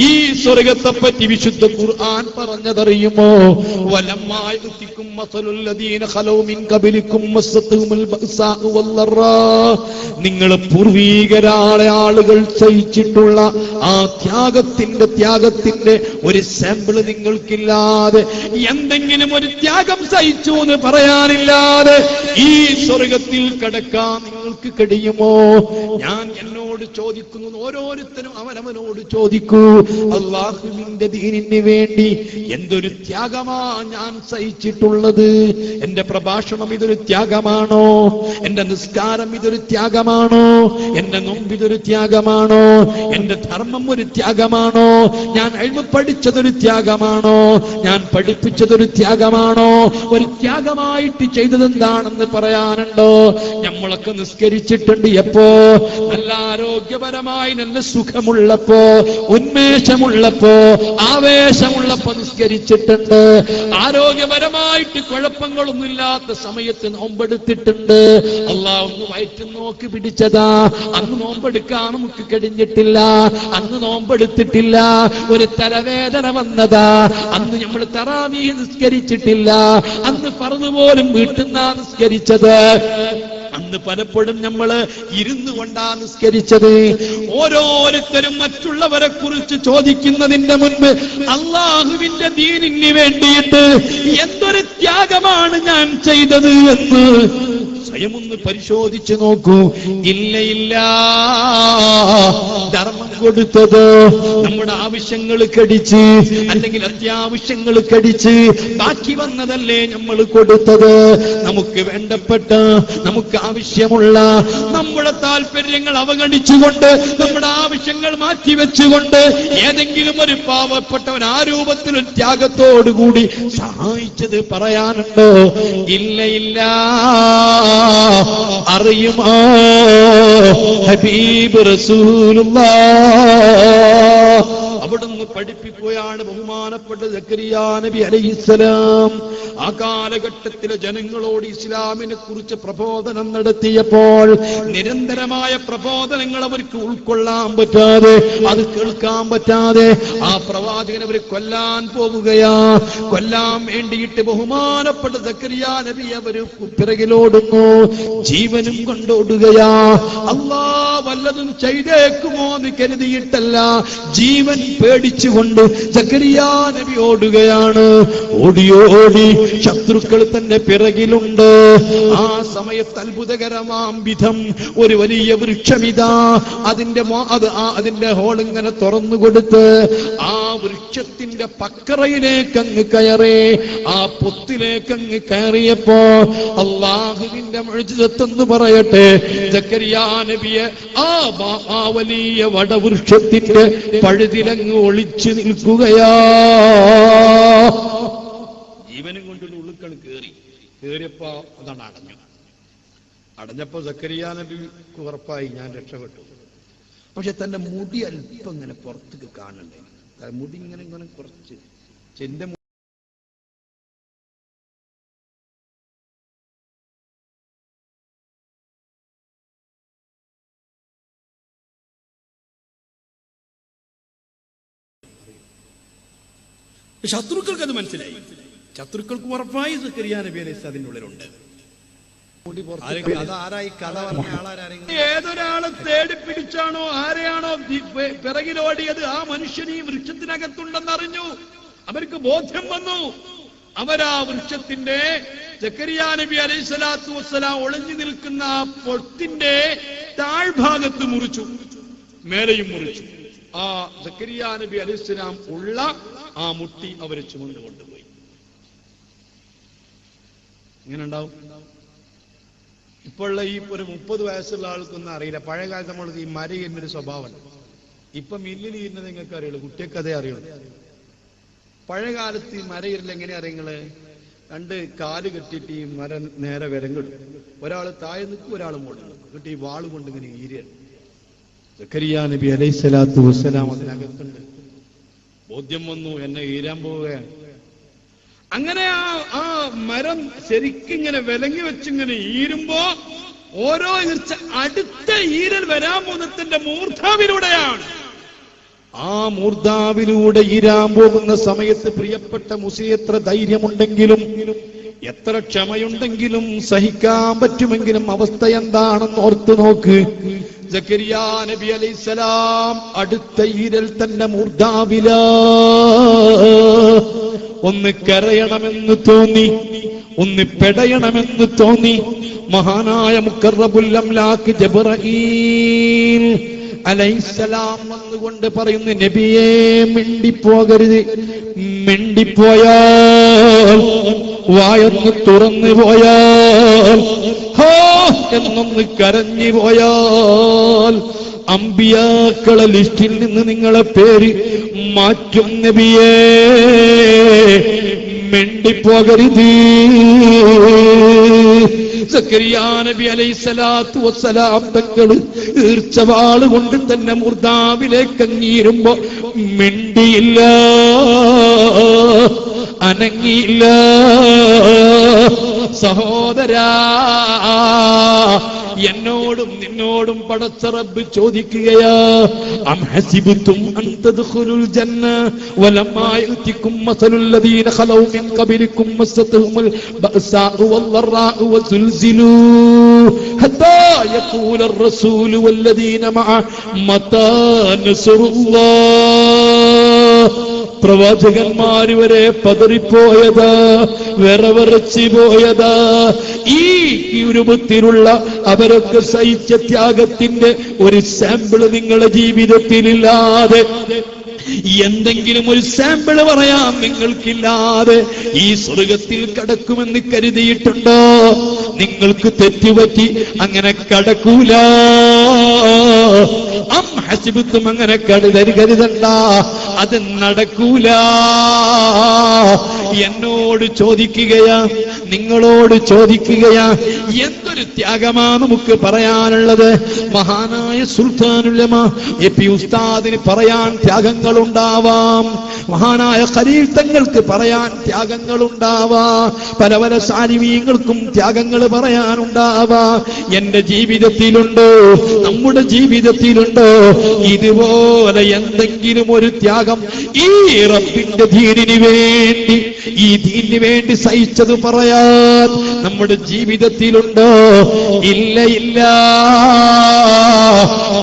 ഈ സ്വർഗത്തെ പറ്റി വിശുദ്ധ ഖുർആൻ പറഞ്ഞതറിയുമോ? വലമ്മായതിക്കും മസലുൽ ലദീന ഖലൗ മിൻ ഖബലിക്കും മസ്സത്തുഹുൽ ബഅസാഉ വല്ലറാ. നിങ്ങൾ പൂർവീകരായ ആളുകൾ സഹിച്ചിട്ടുള്ള ആ ത്യാഗത്തിന്റെ ഒരു സാമ്പിൾ നിങ്ങൾക്കില്ലാതെ, എന്തെങ്കിലും ഒരു ത്യാഗം സഹിച്ചു എന്ന് പറയാനില്ലാതെ ഈ സ്വർഗത്തിൽ കടക്കാൻ നിങ്ങൾക്ക് കഴിയുമോ? ഞാൻ എന്നോട് ചോദിക്കുന്നു, ഓരോരുത്തരും അവനവനോട് ചോദിക്കൂ, അല്ലാഹുവിന്റെ ദീനിന് വേണ്ടി എന്തൊരു ത്യാഗമാ ഞാൻ സഹിച്ചിട്ടുള്ളത്. എന്റെ പ്രഭാഷണം ഇതൊരു ത്യാഗമാണോ? എന്റെ നിസ്കാരം ഇതൊരു ത്യാഗമാണോ? എന്റെ നോമ്പ് ഇതൊരു ത്യാഗമാണോ? എന്റെ ധർമ്മം ഒരു ത്യാഗമാണോ? ഞാൻ ഇൽമു പഠിച്ചതൊരു ത്യാഗമാണോ? ഞാൻ പഠിപ്പിച്ചതൊരു ത്യാഗമാണോ? ഒരു ത്യാഗമായിട്ട് ചെയ്തതെന്താണെന്ന് പറയാനുണ്ടോ? നമ്മളൊക്കെ നിസ്കരിക്കും നിസ്കരിച്ചിട്ടുണ്ട്. എപ്പോ? നല്ല ആരോഗ്യപരമായി നല്ല സുഖമുള്ളപ്പോ, ഉന്മേഷമുള്ളപ്പോ, ആവേശമുള്ളപ്പോ നിസ്കരിച്ചിട്ടുണ്ട്. ആരോഗ്യപരമായിട്ട് കുഴപ്പങ്ങളൊന്നുമില്ലാത്ത സമയത്ത് നോമ്പെടുത്തിട്ടുണ്ട്. അല്ലാഹു ഒന്ന് വയറ്റ് നോക്കി പിടിച്ചതാ, അന്ന് നോമ്പെടുക്കാൻ നമുക്ക് കഴിഞ്ഞിട്ടില്ല, അന്ന് നോമ്പെടുത്തിട്ടില്ല. ഒരു തലവേദന വന്നതാ, അന്ന് നമ്മൾ തറാവീഹ് നിസ്കരിച്ചിട്ടില്ല, അന്ന് ഫർദ് പോലും വീട്ടിൽ നിന്നാ നിസ്കരിച്ചത്, അന്ന് പലപ്പോഴും നമ്മൾ ഇരുന്നു കൊണ്ടാ നിസ്കരിച്ചത്. ഓരോരുത്തരും മറ്റുള്ളവരെ കുറിച്ച് ചോദിക്കുന്നതിന്റെ മുൻപ് അള്ളാഹുവിന്റെ ദീനിന് വേണ്ടിയിട്ട് എന്തൊരു ത്യാഗമാണ് ഞാൻ ചെയ്തത് എന്ന് സ്വയം ഒന്ന് പരിശോധിച്ചു നോക്കൂ. ഇല്ല, ധർമ്മം കൊടുത്തത് നമ്മുടെ ആവശ്യങ്ങൾ കടിച്ച്, അല്ലെങ്കിൽ അത്യാവശ്യങ്ങൾ കടിച്ച് ബാക്കി വന്നതല്ലേ നമ്മൾ കൊടുത്തത്. നമുക്ക് വേണ്ടപ്പെട്ട, നമുക്ക് ആവശ്യമുള്ള നമ്മുടെ താല്പര്യങ്ങൾ അവഗണിച്ചുകൊണ്ട്, നമ്മുടെ ആവശ്യങ്ങൾ മാറ്റിവെച്ചുകൊണ്ട് ഏതെങ്കിലും ഒരു പാവപ്പെട്ടവൻ ആ രൂപത്തിൽ ത്യാഗത്തോടുകൂടി സഹായിച്ചത് പറയാനുണ്ടോ? ഇല്ല. അറിയുമോ ഹബീബ് റസൂലുള്ളാഹ് അവിടുന്ന് പഠിപ്പിക്കുകയാണ്. ബഹുമാനപ്പെട്ട സക്കരിയാ നബി അലൈഹിസ്സലാം ആ കാലഘട്ടത്തിലെ ജനങ്ങളോട് ഇസ്ലാമിനെ കുറിച്ച് പ്രബോധനം നടത്തിയപ്പോൾ നിരന്തരമായ പ്രബോധനങ്ങൾ അവർക്ക് ഉൾക്കൊള്ളാൻ പറ്റാതെ, അത് കേൾക്കാൻ പറ്റാതെ ആ പ്രവാചകൻ അവർ കൊല്ലാൻ പോവുകയാ. കൊല്ലാൻ വേണ്ടിയിട്ട് ബഹുമാനപ്പെട്ട സക്കരിയാ നബി അവര് പിറകിലോടുന്നു, ജീവനും കൊണ്ടോടുകയാ. അല്ലാഹ് വല്ലതും ചെയ്തേക്കുമോ എന്ന് കരുതിയിട്ടല്ല, ജീവൻ പേടിച്ചുകൊണ്ട് സക്കരിയാ നബി ഓടുകയാണ്. ഓടി ശത്രുക്കൾ തന്നെ പിറകിലുണ്ട്. ആ സമയത്ത് അത്ഭുതകരമാം വിധം ഒരു വലിയ വൃക്ഷമിതാ, അതിന്റെ ഹോളിങ്ങനെ തുറന്നുകൊടുത്ത് ആ വൃക്ഷത്തിന്റെ പക്കറയിലേക്ക് അങ്ങ് കയറി, ആ പൊത്തിലേക്ക് അങ്ങ് കയറിയപ്പോ അല്ലാഹുവിന്റെ മുഅ്ജിസത്തെന്ന് പറയട്ടെ, സക്കരിയാ നബിയെ ആ വലിയ വടവൃക്ഷത്തിന്റെ പഴുതിലങ്ങ് ഒളിച്ചു നിൽക്കുകയാ. ജീവനും കൊണ്ടുള്ള ഉള്ളുക്കൾ കേറിയപ്പോ അതാണ് അടഞ്ഞപ്പോ സക്കരിയാ നബിക്ക് ഉറപ്പായി ഞാൻ രക്ഷപ്പെട്ടു. പക്ഷെ തന്റെ മുടി അല്പം ഇങ്ങനെ പുറത്തേക്ക് കാണണ്ടേ, മുടി ഇങ്ങനെ കുറച്ച് ചെന്റെ ശത്രുക്കൾക്ക് അത് മനസ്സിലായി. ശത്രുക്കൾക്ക് ഉറപ്പായി സക്കരിയാ നബി അലൈഹി അതിന്റെ ഉള്ളിലുണ്ട്. ഏതൊരാളെ തേടി പിടിച്ചാണോ ആരെയാണോ പിറകിലോടിയത് ആ മനുഷ്യൻ ഈ വൃക്ഷത്തിനകത്തുണ്ടെന്ന് അറിഞ്ഞു. അവർക്ക് ബോധ്യം വന്നു. അവരാ വൃക്ഷത്തിന്റെ സക്കരിയാ നബി അലൈഹി സ്വലാത്തു വസ്സലാം ഒളിഞ്ഞു നിൽക്കുന്ന ആ പൊത്തിന്റെ താഴ്ഭാഗത്ത് മുറിച്ചു, മേലെയും മുറിച്ചു. ആ സക്കരിയാ നബി അലൈഹി സ്വലാം ഉള്ള ആ മുട്ടി അവരെ ചുമന്നു കൊണ്ടുപോയി. ഇങ്ങനെ ഉണ്ടാവും. ഇപ്പോഴുള്ള ഈ ഒരു 30 വയസ്സുള്ള ആൾക്കൊന്നും അറിയില്ല. പഴയ കാലത്ത് നമ്മൾ ഈ മരയിരുന്നൊരു സ്വഭാവം, ഇപ്പൊ മില്ലിൽ ഇരുന്നത് നിങ്ങൾക്ക് അറിയുള്ളൂ, കുട്ടിയൊക്കെ അതേ അറിയുള്ളൂ. പഴയ കാലത്ത് ഈ മരയിരുന്ന് എങ്ങനെ അറിയങ്ങള്? 2 കാല് കെട്ടിയിട്ട് ഈ മരം നേരെ വിരങ്ങിടും. ഒരാള് താഴെ നിൽക്കും, ഒരാൾ മുകളിൽ നിൽക്കും. എന്നിട്ട് ഈ വാള് കൊണ്ട് ഇങ്ങനെ ഈരിയാണ്. സക്കരിയാ നബി അലൈഹി സ്വലാത്തു വസ്സലാം അതിനകത്തുണ്ട്. ബോധ്യം വന്നു, എന്നെ ഈരാൻ പോവുകയാണ്. അങ്ങനെ ആ മരം ശരിക്കിങ്ങനെ വിലങ്ങി വെച്ചിങ്ങനെ ഈരുമ്പോ ഓരോ ഈർച്ച അടുത്ത ഈരൽ വരാൻ പോകുന്നതിന്റെ മൂർധാവിലൂടെയാണ്. ആ മൂർധാവിലൂടെ ഈരാൻ പോകുന്ന സമയത്ത് പ്രിയപ്പെട്ട മുസ്ലിം എത്ര ധൈര്യമുണ്ടെങ്കിലും, എത്ര ക്ഷമയുണ്ടെങ്കിലും, സഹിക്കാൻ പറ്റുമെങ്കിലും അവസ്ഥ എന്താണെന്ന് ഓർത്തു നോക്ക്. സക്കരിയാ നബി അലൈഹിസ്സലാം അടുത്ത ഈരൽ തന്നെ മൂർധാവില. ഒന്ന് കരയണമെന്ന് തോന്നി, ഒന്ന് പെടയണമെന്ന് തോന്നി. മഹാനായ മുഖറബുൽ അംലാക്ക് ജിബ്രീൽ അലൈഹിസ്സലാം വന്നുകൊണ്ട് പറയുന്നു, നബിയേ മിണ്ടിപ്പോകരുത്, മിണ്ടിപ്പോയാൽ വായൊന്ന് തുറന്നു പോയാൽ, ഹോ എന്നൊന്ന് കരഞ്ഞു പോയാൽ അമ്പിയാക്കളെ ലിസ്റ്റിൽ നിന്ന് നിങ്ങളെ പേര് മാറ്റും നബിയേ, മിണ്ടിപ്പോകരുത്. സക്കരിയാ നബി അലൈഹിസ്സലാത്തു വസ്സലാം തങ്ങൾ ഈർച്ചവാള് കൊണ്ട് തന്നെ മുർദാവിലേക്ക് അങ്ങീരുമ്പോ മിണ്ടിയില്ല, അനങ്ങിയില്ല. സഹോദരാ, എന്നോടും നിന്നോടും പടച്ച റബ്ബ് ചോദിക്കുകയാ, അം ഹസിബതും അൻ തദ്ഖുലുൽ ജന്ന വലമ്മാ യഅതികും മസലുൽ ലദീന ഖലൗ മിൻ ഖബലികും മസ്സതുഹുൽ ബഅസാഉ വദ്ദറാഉ വസുൽസിലൂ ഹത്താ യഖൂലർ റസൂലു വല്ലദീന മഅ മതാ നസ്റുല്ലാഹ്. പ്രവാചകന്മാര് വരെ പതറിപ്പോയതാ, വിറവിറച്ചു പോയതാ. ഈ രൂപത്തിലുള്ള അവരൊക്കെ സഹിച്ച ത്യാഗത്തിന്റെ ഒരു സാമ്പിള് നിങ്ങളുടെ ജീവിതത്തിലില്ലാതെ, എന്തെങ്കിലും ഒരു സാമ്പിള് പറയാം നിങ്ങൾക്കില്ലാതെ ഈ സ്വർഗത്തിൽ കടക്കുമെന്ന് കരുതിയിട്ടുണ്ടോ? നിങ്ങൾക്ക് തെറ്റുപറ്റി, അങ്ങനെ കടക്കൂല. അം ഹസിബത്തും, അങ്ങനെ കരുതണ്ട, അത് നടക്കൂല. എന്നോട് ചോദിക്കുകയാ, നിങ്ങളോട് ചോദിക്കുകയാ, എന്തൊരു ത്യാഗമാ നമുക്ക് പറയാനുള്ളത്? മഹാനായ സുൽത്താനുലമാ എപി ഉസ്താദിന് പറയാൻ ത്യാഗങ്ങളുണ്ടാവാം, മഹാനായ ഖലീൽ തങ്ങൾക്ക് പറയാൻ ത്യാഗങ്ങളുണ്ടാവാം, പല പല സാലിമീങ്ങൾക്കും ത്യാഗങ്ങൾ പറയാനുണ്ടാവാം. എന്റെ ജീവിതത്തിലുണ്ടോ, നമ്മുടെ ജീവിതത്തിലുണ്ടോ ഇതുപോലെ എന്തെങ്കിലും ഒരു ത്യാഗം ഈ റബ്ബിന്റെ ദീനിന് വേണ്ടി, ഈ ദീനിന് വേണ്ടി സഹിച്ചത് പറയാൻ നമ്മുടെ ജീവിതത്തിലുണ്ടോ? ഇല്ല, ഇല്ല.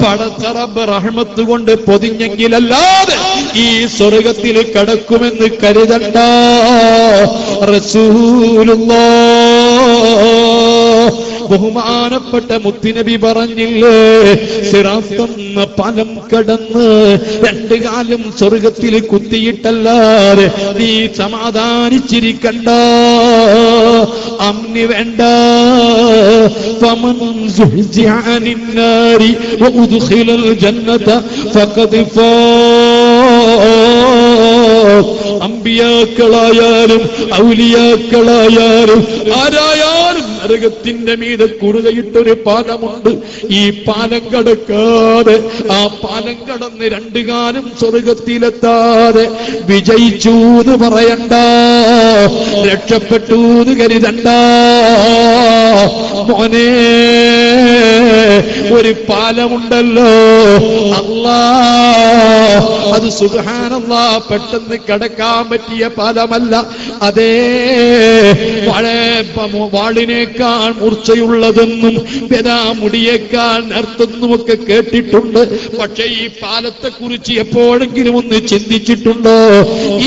പടച്ച റബ്ബ് റഹ്മത്ത് കൊണ്ട് പൊതിഞ്ഞെങ്കിലല്ലാതെ ഈ സ്വർഗത്തിൽ കടക്കുമെന്ന് കരുതണ്ട. റസൂലുള്ളാഹ് ബഹുമാനപ്പെട്ട മുത്തുനബി പറഞ്ഞില്ലേ, സിറാത്തെന്ന പാലം കടന്ന് രണ്ടു കാലം സ്വർഗത്തിൽ കുത്തിയിട്ടല്ലാതെ നീ സമാധാനിച്ചിരിക്കണ്ട, അമ്നി വേണ്ട. ഫമൻ സുഹ്സിഅ അനിൻ നാരി വഉദ്ഖിലൽ ജന്നത ഫഖദ് ഫാസ്. അമ്പിയാക്കളായാലും ഔലിയാക്കളായാലും ആരായാലും നരകത്തിന്റെ മീതെ കുറുകയിട്ടൊരു പാലമുണ്ട്. ഈ പാലം കടക്കാതെ, ആ പാലം കടന്ന് രണ്ടു കാലം സ്വർഗത്തിലെത്താതെ വിജയിച്ചൂന്ന് പറയണ്ട, രക്ഷപ്പെട്ടൂന്ന് കരുതണ്ട. മോനെ, ഒരു പാലമുണ്ടല്ലോ, അല്ലാഹ്, അത് സുബ്ഹാനല്ലാഹ് പെട്ടെന്ന് കടക്കാൻ പറ്റിയ പാലമല്ല. അതേ വാളിനേക്കാൾ മൂർച്ചയുള്ളതെന്നും മുടിയേക്കാൾ നേർത്തെന്നുമൊക്കെ കേട്ടിട്ടുണ്ട്. പക്ഷെ ഈ പാലത്തെ കുറിച്ച് എപ്പോഴെങ്കിലും ഒന്ന് ചിന്തിച്ചിട്ടുണ്ടോ?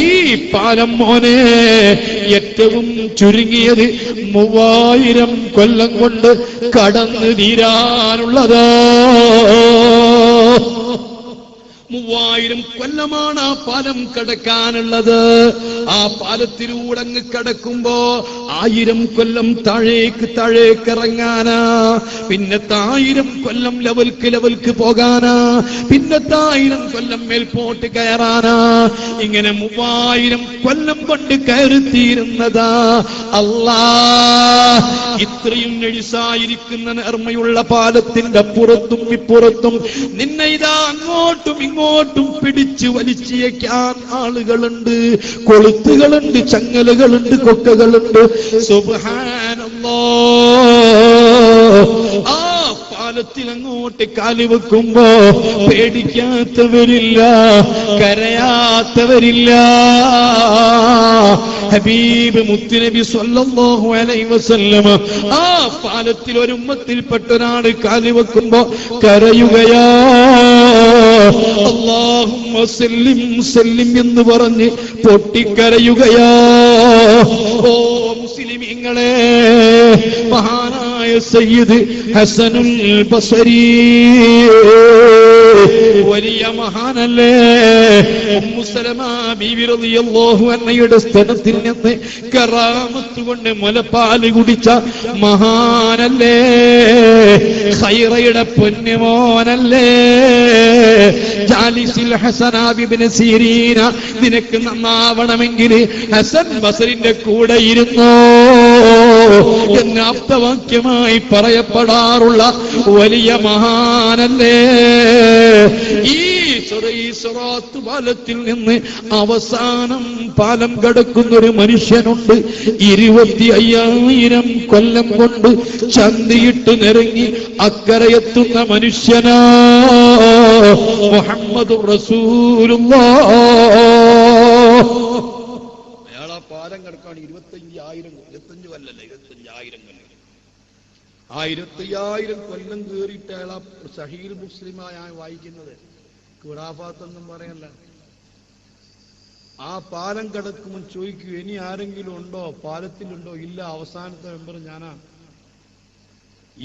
ഈ പാലം മോനെ ഏറ്റവും ചുരുങ്ങിയത് 3000 കൊല്ലം കൊണ്ട് കടന്നു തീരാനുള്ളതോ? 3000 കൊല്ലമാണ് ആ പാലം കടക്കാനുള്ളത്. ആ പാലത്തിലൂടെ അങ്ങ് കടക്കുമ്പോ 1000 കൊല്ലം താഴേക്ക് ഇറങ്ങാനാ, പിന്നത്തെ 1000 കൊല്ലം ലെവൽക്ക് പോകാനാ, പിന്നത്തെ 1000 കൊല്ലം മേൽപോട്ട് കയറാനാ. ഇങ്ങനെ 3000 കൊല്ലം കൊണ്ട് കയറിത്തീരുന്നതാ. അല്ലാ, ഇത്രയും നെഴിസായിരിക്കുന്ന നേർമ്മയുള്ള പാലത്തിന്റെ അപ്പുറത്തും ഇപ്പുറത്തും നിന്നെ ഇതാ അങ്ങോട്ടും ഇങ്ങോട്ടും പിടിച്ചു വലിച്ചേക്കാൻ ആളുകളുണ്ട്, കൊളുത്തുകളുണ്ട്, ചങ്ങലകളുണ്ട്, കൊക്കകളുണ്ട്. സുബ്ഹാനല്ലാഹ്. ആ പാലത്തിൽ അങ്ങോട്ട് കാല് വെക്കുമ്പോ പേടിക്കാത്തവരില്ല, കരയാത്തവരില്ല. ഹബീബ് മുത്തുനബി സ്വല്ലല്ലാഹു അലൈഹി വസല്ലം ആ പാലത്തിൽ ഒരു ഉമ്മത്തിൽപ്പെട്ട ഒരാൾ കാല് വെക്കുമ്പോ കരയുകയാ. അല്ലാഹുമ്മ സല്ലിം സല്ലിം എന്ന് പറഞ്ഞ് പൊട്ടിക്കരയുകയാ. ഓ മുസ്ലിമീങ്ങളെ, മഹാനായ സയ്യിദ് ഹസനുൽ ബസരി വലിയ മഹാനല്ലേ, ഉമ്മു സലമ ബീവി റളിയല്ലാഹു അൻഹയുടെ സ്ഥലത്തിൽ നിന്ന് കറാമത്ത് കൊണ്ട് മുലപ്പാല് കുടിച്ച മഹാനല്ലേ, ഖൈറയുടെ പൊന്നുമോനല്ലേ. ജാലിസിൽ ഹസന ഇബ്നു സിരീന, നിനക്ക് നന്നാവണമെങ്കിൽ ഹസൻ ബസറിന്റെ കൂടെ ഇരുന്നോ. എന്ന് ആപ്തവാക്യമായി പറയപ്പെടാറുള്ള വലിയ മഹാനല്ലേ. ഈ സിറാത്ത് പാലത്തിൽ നിന്ന് അവസാനം പാലം കടക്കുന്നൊരു മനുഷ്യനുണ്ട്. 25,000 കൊല്ലം കൊണ്ട് ചന്തിയിട്ട് നിറങ്ങി അക്കരയെത്തുന്ന മനുഷ്യനാ മുഹമ്മദുർ റസൂലുള്ളാഹ്. അയാൾ ആ പാലം കടക്കാണ് 25,000 കൊല്ലല്ല 25,000 കൊല്ലം. ആ 25,000 കൊല്ലം കയറിയിട്ട് അയാൾ സഹീഹ് മുസ്ലിമായ വായിക്കുന്നത് ഖുറാഫാത്തൊന്നും പറയല്ല. ആ പാലം കടക്കുമ്പോൾ ചോദിക്കൂ, ഇനി ആരെങ്കിലും ഉണ്ടോ പാലത്തിലുണ്ടോ? ഇല്ല, അവസാനത്തെ മെമ്പർ ഞാനാ.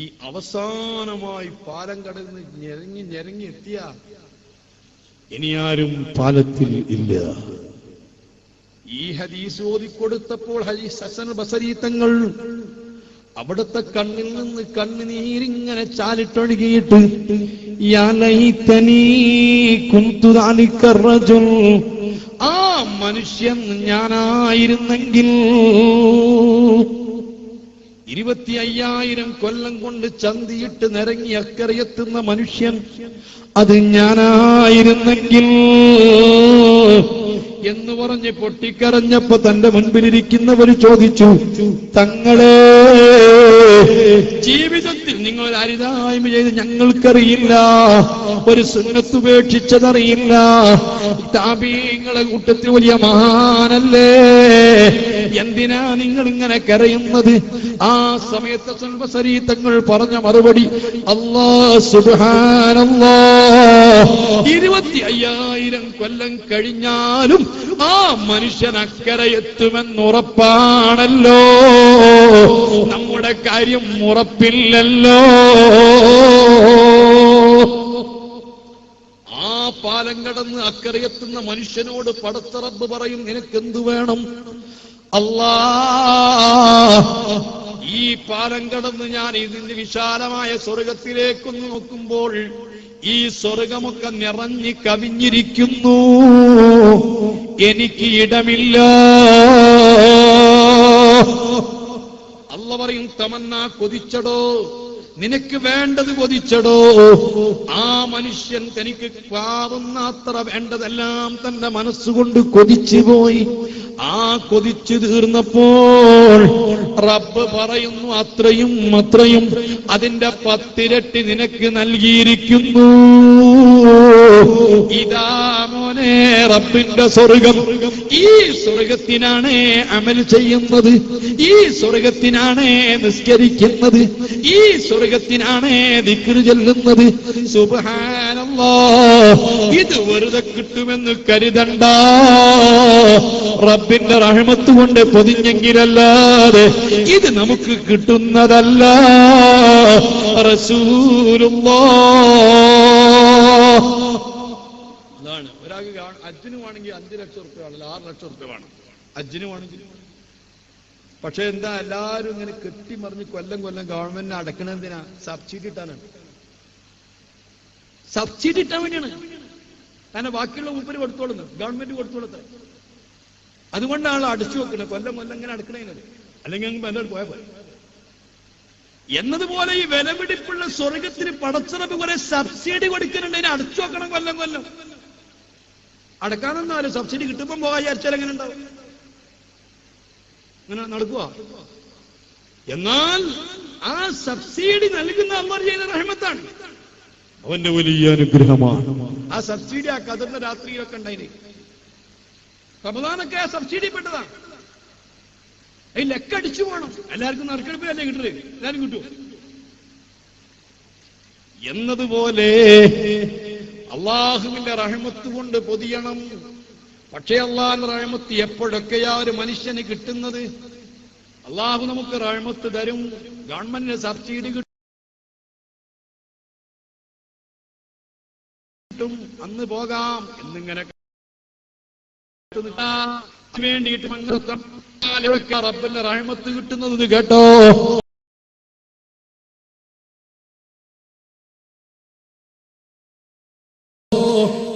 ഈ അവസാനമായി പാലം കടന്ന് ഞെരങ്ങി എത്തിയ ഇനി ആരും പാലത്തിൽ ഇല്ല. ഈ ഹദീസ് ഓതിക്കൊടുത്തപ്പോൾ ഹസൻ ബസരി തങ്ങൾ അവിടുത്തെ കണ്ണിൽ നിന്ന് കണ്ണുനീരിങ്ങനെ ചാലിട്ടൊഴുകിയിട്ട് യാ ലൈതനീ കുന്തു ദാലിക റജുൽ, ആ മനുഷ്യൻ ഞാനായിരുന്നെങ്കിൽ. 25,000 കൊല്ലം കൊണ്ട് ചന്തിയിട്ട് നിരങ്ങി അക്കരയെത്തുന്ന മനുഷ്യൻ അത് ഞാനായിരുന്നെങ്കിൽ എന്ന് പറഞ്ഞ് പൊട്ടിക്കരഞ്ഞപ്പോ തന്റെ മുൻപിലിരിക്കുന്നവർ ചോദിച്ചു, തങ്ങളെ ജീവിതത്തിൽ നിങ്ങൾ അരുതായ്മ ചെയ്ത് ഞങ്ങൾക്കറിയില്ല, ഒരു സുന്നത്ത് ഉപേക്ഷിച്ചതറിയില്ല, താബീങ്ങളെ കൂട്ടത്തിൽ വലിയ മഹാനല്ലേ, എന്തിനാ നിങ്ങൾ ഇങ്ങനെ കരയുന്നത്? ആ സമയത്ത് സൽബസരി തങ്ങൾ പറഞ്ഞ മറുപടി, അല്ലാഹ് സുബ്ഹാനല്ലാഹ്, 25,000 കൊല്ലം കഴിഞ്ഞാലും ആ മനുഷ്യൻ അക്കരയെത്തുമെന്നുറപ്പാണല്ലോ, നമ്മുടെ കാര്യം ഉറപ്പില്ലല്ലോ. ആ പാലം കടന്ന് അക്കരയെത്തുന്ന മനുഷ്യനോട് പടച്ച റബ്ബ് പറയും, നിനക്കെന്തു വേണം? അല്ലാഹ്, ഈ പാലം കടന്ന് ഞാൻ ഇതിന്റെ വിശാലമായ സ്വർഗത്തിലേക്കൊന്ന് നോക്കുമ്പോൾ ഈ സ്വർഗമൊക്കെ നിറഞ്ഞു കവിഞ്ഞിരിക്കുന്നു, എനിക്ക് ഇടമില്ല. അല്ലാഹ് പറയും, തമന്ന കൊതിച്ചടോ, നിനക്ക് വേണ്ടത് കൊതിച്ചടോ. ആ മനുഷ്യൻ തനിക്ക് പാവുന്ന അത്ര വേണ്ടതെല്ലാം തന്റെ മനസ്സുകൊണ്ട് കൊതിച്ചു പോയി. ആ കൊതിച്ചു തീർന്നപ്പോൾ റബ്ബ് പറയുന്നു, അത്രയും അതിന്റെ 10 ഇരട്ടി നിനക്ക് നൽകിയിരിക്കുന്നു. ഇതാ മോനെ റബ്ബിന്റെ സ്വർഗം. ഈ സ്വർഗത്തിനാണ് അമൽ ചെയ്യുന്നത്, ഈ സ്വർഗത്തിനാണ് നിസ്കരിക്കുന്നത്, ഈ സ്വർഗത്തിനാണ് ദിക്ർ ചൊല്ലുന്നത്. സുബ്ഹാനല്ലാഹ്, ഇത് വെറുതെ കിട്ടുമെന്ന് കരുതണ്ട. റബ്ബിന്റെ റഹ്മത്ത് കൊണ്ട് പൊതിഞ്ഞെങ്കിലല്ലാതെ ഇത് നമുക്ക് കിട്ടുന്നതല്ല. റസൂലുള്ളാഹ്. അതാണ് ഒരാൾക്ക് ഹജ്ജിന് വേണമെങ്കിൽ 5 ലക്ഷം റുപ്യ വേണം, 6 ലക്ഷം റുപ്യ വേണം ഹജ്ജിന് വേണമെങ്കിൽ. പക്ഷെ എന്താ എല്ലാരും ഇങ്ങനെ കെട്ടിമറിഞ്ഞ് കൊല്ലം ഗവൺമെന്റിനെ അടക്കണെന്തിനാ? സബ്സിഡി ഇട്ടാണ്. സബ്സിഡി ഇട്ടാൻ വേണ്ടിയാണ്. കാരണം ബാക്കിയുള്ള മൂപ്പര് കൊടുത്തോളുന്നത്, ഗവൺമെന്റ് കൊടുത്തോളത്തെ. അതുകൊണ്ടാണ് അടിച്ചു വെക്കുന്നത്, കൊല്ലം ഇങ്ങനെ അടക്കണേന്നത്. അല്ലെങ്കിൽ എന്നോട് പോയാൽ പോലെ എന്നതുപോലെ ഈ വിലപിടിപ്പുള്ള സ്വർഗത്തിന് പടച്ചിറപ്പ് കുറെ സബ്സിഡി കൊടുക്കുന്നുണ്ട്. അതിന് അടച്ചു വെക്കണം കൊല്ലം. അടക്കാനെന്നാലും സബ്സിഡി കിട്ടുമ്പോൾ പോകാൻ വിചാരിച്ചാൽ എങ്ങനെ ഉണ്ടാവും? അങ്ങനെ നടക്കുക. എന്നാൽ ആ സബ്സിഡി നൽകുന്ന അല്ലാഹ് ചെയ്യുന്ന റഹ്മത്താണ്, അവന്റെ വലിയ അനുഗ്രഹമാണ്. ആ സബ്സിഡി ആ കതിർന്ന രാത്രിയിലൊക്കെ ഉണ്ടായിന്. റമദാനൊക്കെ ആ സബ്സിഡി പെട്ടതാണ്. ഈ ലെക്കടിച്ചു പോകണം. എല്ലാവർക്കും നറുക്കെടുപ്പിലല്ലേ കിട്ടരുത്, എല്ലാവരും കിട്ടും എന്നതുപോലെ അള്ളാഹുവിന്റെ റഹ്മത്ത് കൊണ്ട് പൊതിയണം. പക്ഷേ അള്ളാഹുവിന്റെ റഹ്മത്ത് എപ്പോഴൊക്കെയാ ഒരു മനുഷ്യന് കിട്ടുന്നത്? അള്ളാഹു നമുക്ക് റഹ്മത്ത് തരും, ഗവൺമെന്റിന് സബ്സിഡി കിട്ടും, അന്ന് പോകാം എന്നിങ്ങനെ വേണ്ടിയിട്ട് റബ്ബിന്റെ റഹ്മത്ത് കിട്ടുന്നത് കേട്ടോ.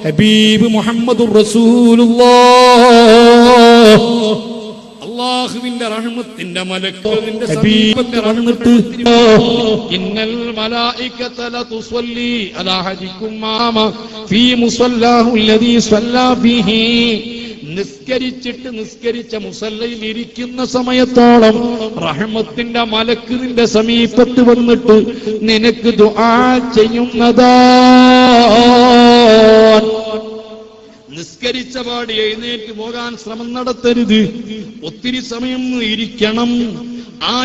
ഹബീബ് മുഹമ്മദുർ റസൂലുള്ളാഹ്. അല്ലാഹുവിന്റെ റഹ്മത്തിന്റെ മലക്ക് നിന്റെ സമീപത്ത് വന്നിട്ട് ഇന്നൽ മലായികത ലതുസല്ലി അലാ അഹദികും മാമ ഫീ മുസല്ലാഹു അല്ലദീ സല്ലാ ഫീഹി നിസ്കരിച്ച മുസല്ലയിൽ ഇരിക്കുന്ന സമയത്തോളം റഹ്മത്തിന്റെ മലക്ക് നിന്റെ സമീപത്ത് വന്നിട്ട് നിനക്ക് ദുആ ചെയ്യുന്നതാ. നിസ്കരിച്ച പാടി എഴുന്നേറ്റ് പോകാൻ ശ്രമം നടത്തരുത്. ഒത്തിരി സമയം ഇരിക്കണം. ആ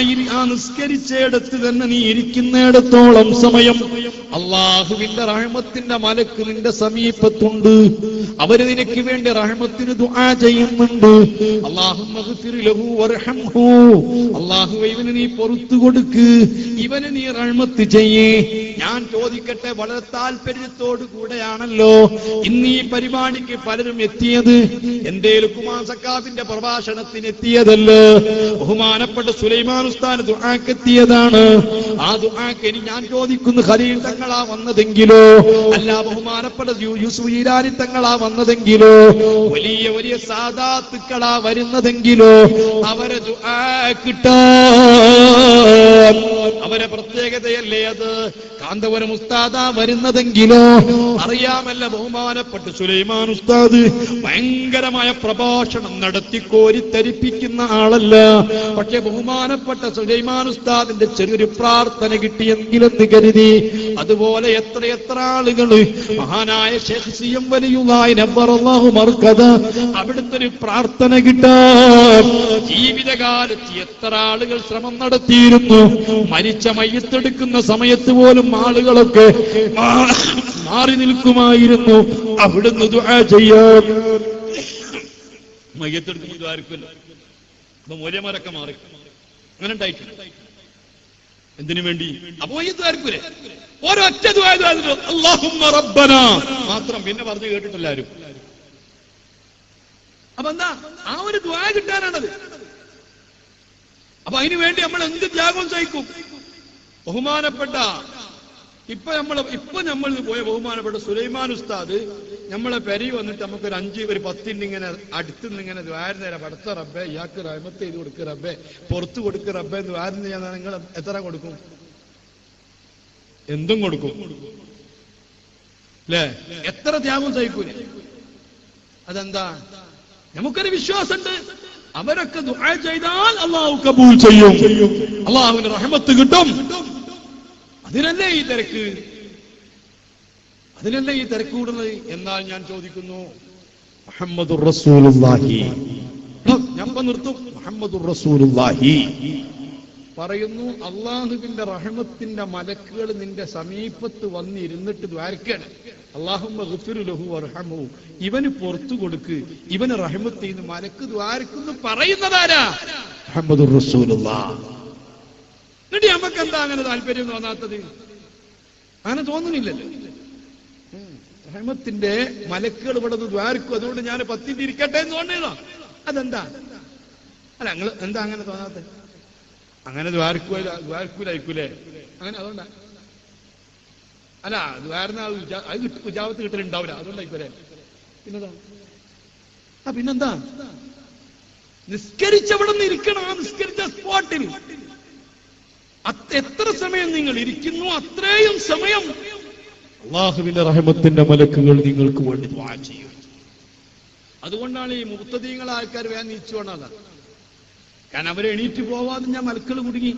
നിസ്കരിച്ചയിടത്ത് തന്നെ നീ ഇരിക്കുന്നിടത്തോളം സമയം അല്ലാഹുവിന്റെ റഹ്മത്തിന്റെ മലക്ക് നിന്റെ സമീപത്തുണ്ട്. അവര് നിനക്ക് വേണ്ടി റഹ്മത്തിന് ദുആ ചെയ്യുന്നുണ്ട്. അല്ലാഹുമ്മ ഗ്ഫിർ ലഹു വർഹംഹു, അല്ലാഹുവേ ഇവന് നീ പൊറുത്തു കൊടുക്ക്, ഇവന് നീ റഹ്മത്ത് ചെയ്യേ. ഞാൻ ചോദിക്കട്ടെ, വളരെ താല്പര്യത്തോടു കൂടെയാണല്ലോ ഇന്ന് ഈ പരിപാടിക്ക് പലരും എത്തിയത്. എന്റെ ലുക്മാൻ സക്കാഫിന്റെ പ്രഭാഷണത്തിന് എത്തിയതല്ലോ. ബഹുമാനപ്പെട്ട സുലൈമാൻ ഉസ്താദ് ദുആക്ക് എത്തിയതാണ്. ആ ദുആക്ക് ഇനി ഞാൻ ചോദിക്കുന്നു, ഖലീൽ തങ്ങളാ വന്നതെങ്കിലോ, അല്ല ബഹുമാനപ്പെട്ട യൂസുഫ് ഈരാനി തങ്ങളാ വന്നതെങ്കിലോ, വലിയ വലിയ സാദാത്തുക്കളാ വരുന്നതെങ്കിലോ അവരെ ദുആ കിട്ടാൻ അവരെ പ്രത്യേകതയല്ലേ അത്. കാന്തപുരം ഉസ്താദാ വരുന്നതെങ്കിലോ അറിയാമല്ല, ബഹുമാനപ്പെട്ട സുലൈമാൻ ഉസ്താദ് ഭയങ്കരമായ പ്രഭാഷണം നടത്തി കോരിത്തരിപ്പിക്കുന്ന ആളല്ല. പക്ഷെ ബഹുമാനപ്പെട്ട സുലൈമാൻ ഉസ്താദിന്റെ ചെറിയൊരു പ്രാർത്ഥന കിട്ടിയെങ്കിലെന്ന് കരുതി. അതുപോലെ എത്രയെത്ര ആളുകൾ മഹാനായ ശൈഖ് സിഎം വലിയുള്ളാഹി നബ്ബറല്ലാഹു മർകദ അവിടുത്തെ ഒരു പ്രാർത്ഥന കിട്ടാൻ ജീവിതകാലത്ത് എത്ര ആളുകൾ ശ്രമം നടത്തിയിരുന്നു. മരിച്ച മയ്യത്തെടുക്കുന്ന സമയത്ത് പോലും ആളുകളൊക്കെ മാറി നിൽക്കുമായിരുന്നു അവിടുന്ന് ദുആ ചെയ്യാൻ. മയ്യത്തെടുക്കുന്നത് ആർക്കുമല്ല, അപ്പൊ മൂല്യമാരൊക്കെ മാറി അങ്ങനെ ഉണ്ടായിട്ടില്ല. എന്തിനു വേണ്ടി? അപ്പോ മയ്യത്തുകാർക്കൂലെ ഒരൊറ്റ ദുആ അല്ലാഹുമ്മ റബ്ബന മാത്രം, പിന്നെ പറഞ്ഞു കേട്ടിട്ടില്ല ആരും. അപ്പൊ എന്താ ആ ഒരു ദുആ കിട്ടാനാണത്. അപ്പൊ അതിനു വേണ്ടി നമ്മൾ എന്ത് ത്യാഗം സഹിക്കും. ബഹുമാനപ്പെട്ട ഇപ്പൊ നമ്മൾ പോയ ബഹുമാനപ്പെട്ട സുലൈമാൻ ഉസ്താദ് നമ്മളെ പെരി വന്നിട്ട് നമുക്കൊരു 5-10 ഇങ്ങനെ അടുത്തുനിന്ന് ഇങ്ങനെ ദ്വാരം പടത്ത റബ്ബെ ഇയാൾക്ക് റഹ്മത്ത് ചെയ്ത് കൊടുക്കുക റബ്ബെ, പുറത്തു കൊടുക്കുക റബ്ബെ എന്ന് ദ്വാരം ചെയ്യാൻ നിങ്ങൾ എത്ര കൊടുക്കും? എന്തും കൊടുക്കും അല്ലേ? എത്ര ത്യാഗം സഹിക്കൂലേ? അതെന്താ? നമുക്കൊരു വിശ്വാസമുണ്ട്, അവരൊക്കെ ദുആ ചെയ്താൽ അല്ലാഹു കബൂൽ ചെയ്യും, അല്ലാഹുവിന്റെ റഹ്മത്ത് കിട്ടും. അതിനല്ലേ ഈ തിരക്ക്, അതിനല്ലേ ഈ തിരക്ക് കൂടുന്നത്. എന്നാൽ ഞാൻ ചോദിക്കുന്നു, മുഹമ്മദുർ റസൂലുള്ളാഹി, ഞാൻ നിർത്തും, മുഹമ്മദുർ റസൂലുള്ളാഹി പറയുന്നു, അള്ളാഹുവിന്റെ റഹ്മത്തിന്റെ മലക്കുകൾ നിന്റെ സമീപത്ത് വന്നിരുന്നിട്ട് ദ്വാരക്കാണ്. അല്ലാഹുമ്മ ഗ്ഫിർ ലഹു വർഹംഹു, ഇവന് പുറത്തു കൊടുക്ക്, ഇവന് റഹ്മത്ത് ചെയ്യുന്ന മലക്ക് ദ്വാരക്കുന്നു പറയുന്നതാരാ? മുഹമ്മദുർ റസൂലുള്ളാഹ്. എന്നിട്ട് നമുക്ക് എന്താ അങ്ങനെ താല്പര്യം തോന്നാത്തത്? അങ്ങനെ തോന്നുന്നില്ലല്ലോ. റഹ്മത്തിന്റെ മലക്കുകൾ ഇവിടെ ദ്വാരക്കും, അതുകൊണ്ട് ഞാൻ 10 ഇരിക്കട്ടെ എന്ന് തോന്നിയതാ. അതെന്താ? അല്ല നിങ്ങൾ എന്താ അങ്ങനെ തോന്നാത്തത്? അങ്ങനെ ദ്വാരക്കൂലായിക്കൂലേ? അങ്ങനെ അതുകൊണ്ടാ അല്ല ദ്വാരന അത് ഉജാവത്ത് കിട്ടലുണ്ടാവില്ല, അതുകൊണ്ടായിക്കൂലേ? പിന്നെന്താ? നിസ്കരിച്ചവിടെ നിന്ന് ഇരിക്കണം. ആ നിസ്കരിച്ച സ്പോട്ടിൽ എത്ര സമയം നിങ്ങൾ ഇരിക്കുന്നു അത്രയും സമയം അല്ലാഹുവിന്റെ റഹ്മത്തിന്റെ മലക്കുകൾ നിങ്ങൾക്ക് വേണ്ടി ദുആ ചെയ്യും. അതുകൊണ്ടാണ് ഈ മുഖ്തദീങ്ങളെ ആൾക്കാർ വേഗം നീച്ചുകൊണ്ടാണ്. കാരണം അവരെ എണീറ്റ് പോവാതെ ഞാൻ മലക്കുകൾ കുടുങ്ങി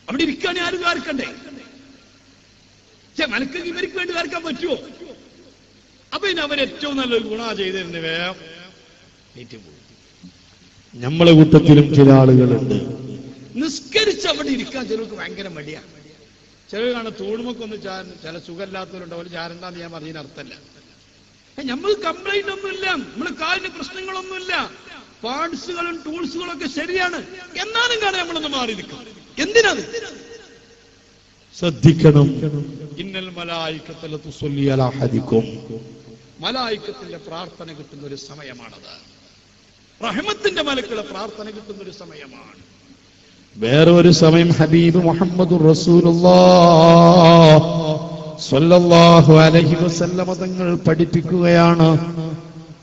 അവിടെ ഇരിക്കാണ്. ആരും കാർക്കണ്ടേ? മലക്ക് ഇവർക്ക് വേണ്ടി കാർക്കാൻ പറ്റുമോ? അപ്പൊ ഇനി അവരേറ്റവും നല്ലൊരു ഗുണ ചെയ്തിരുന്നു, വേഗം നീറ്റ് പോകും. നമ്മളെ കൂട്ടത്തിലും ചില ആളുകളുണ്ട് നിസ്കരിച്ച് അവിടെ ഇരിക്കാൻ ചിലർക്ക് ഭയങ്കര മടിയാണ്. ചിലർ കാണാൻ തൂണുമൊക്കൊന്ന് ചില സുഖമില്ലാത്തവരുണ്ട്, അവർ ചാരണ്ടാന്ന് ഞാൻ പറഞ്ഞതിന് അർത്ഥമല്ല. നമ്മൾ കംപ്ലൈന്റ് ഒന്നുമില്ല, നമ്മളെ കാലിന് പ്രശ്നങ്ങളൊന്നുമില്ല, പാർട്സുകളും ടൂൾസുകളും ഒക്കെ ശരിയാണ്. എന്നാലും കാണാൻ നമ്മളൊന്ന് മാറി നിൽക്കും. എന്തിനാണ്? ശ്രദ്ധിക്കണം. ഇന്നൽ മലായികത ലതുസല്ലി അലാ അഹദികും, മലായികത്തിന്റെ പ്രാർത്ഥന കിട്ടുന്ന ഒരു സമയമാണത്. റഹ്മത്തിന്റെ മലക്കുകളുടെ പ്രാർത്ഥന കിട്ടുന്ന ഒരു സമയമാണ്. വേറെ ഒരു സമയം ഹബീബ് മുഹമ്മദുർ റസൂലുള്ളാഹ് സ്വല്ലല്ലാഹു അലൈഹി വസല്ലം തങ്ങൾ പഠിപ്പിക്കുകയാണ്,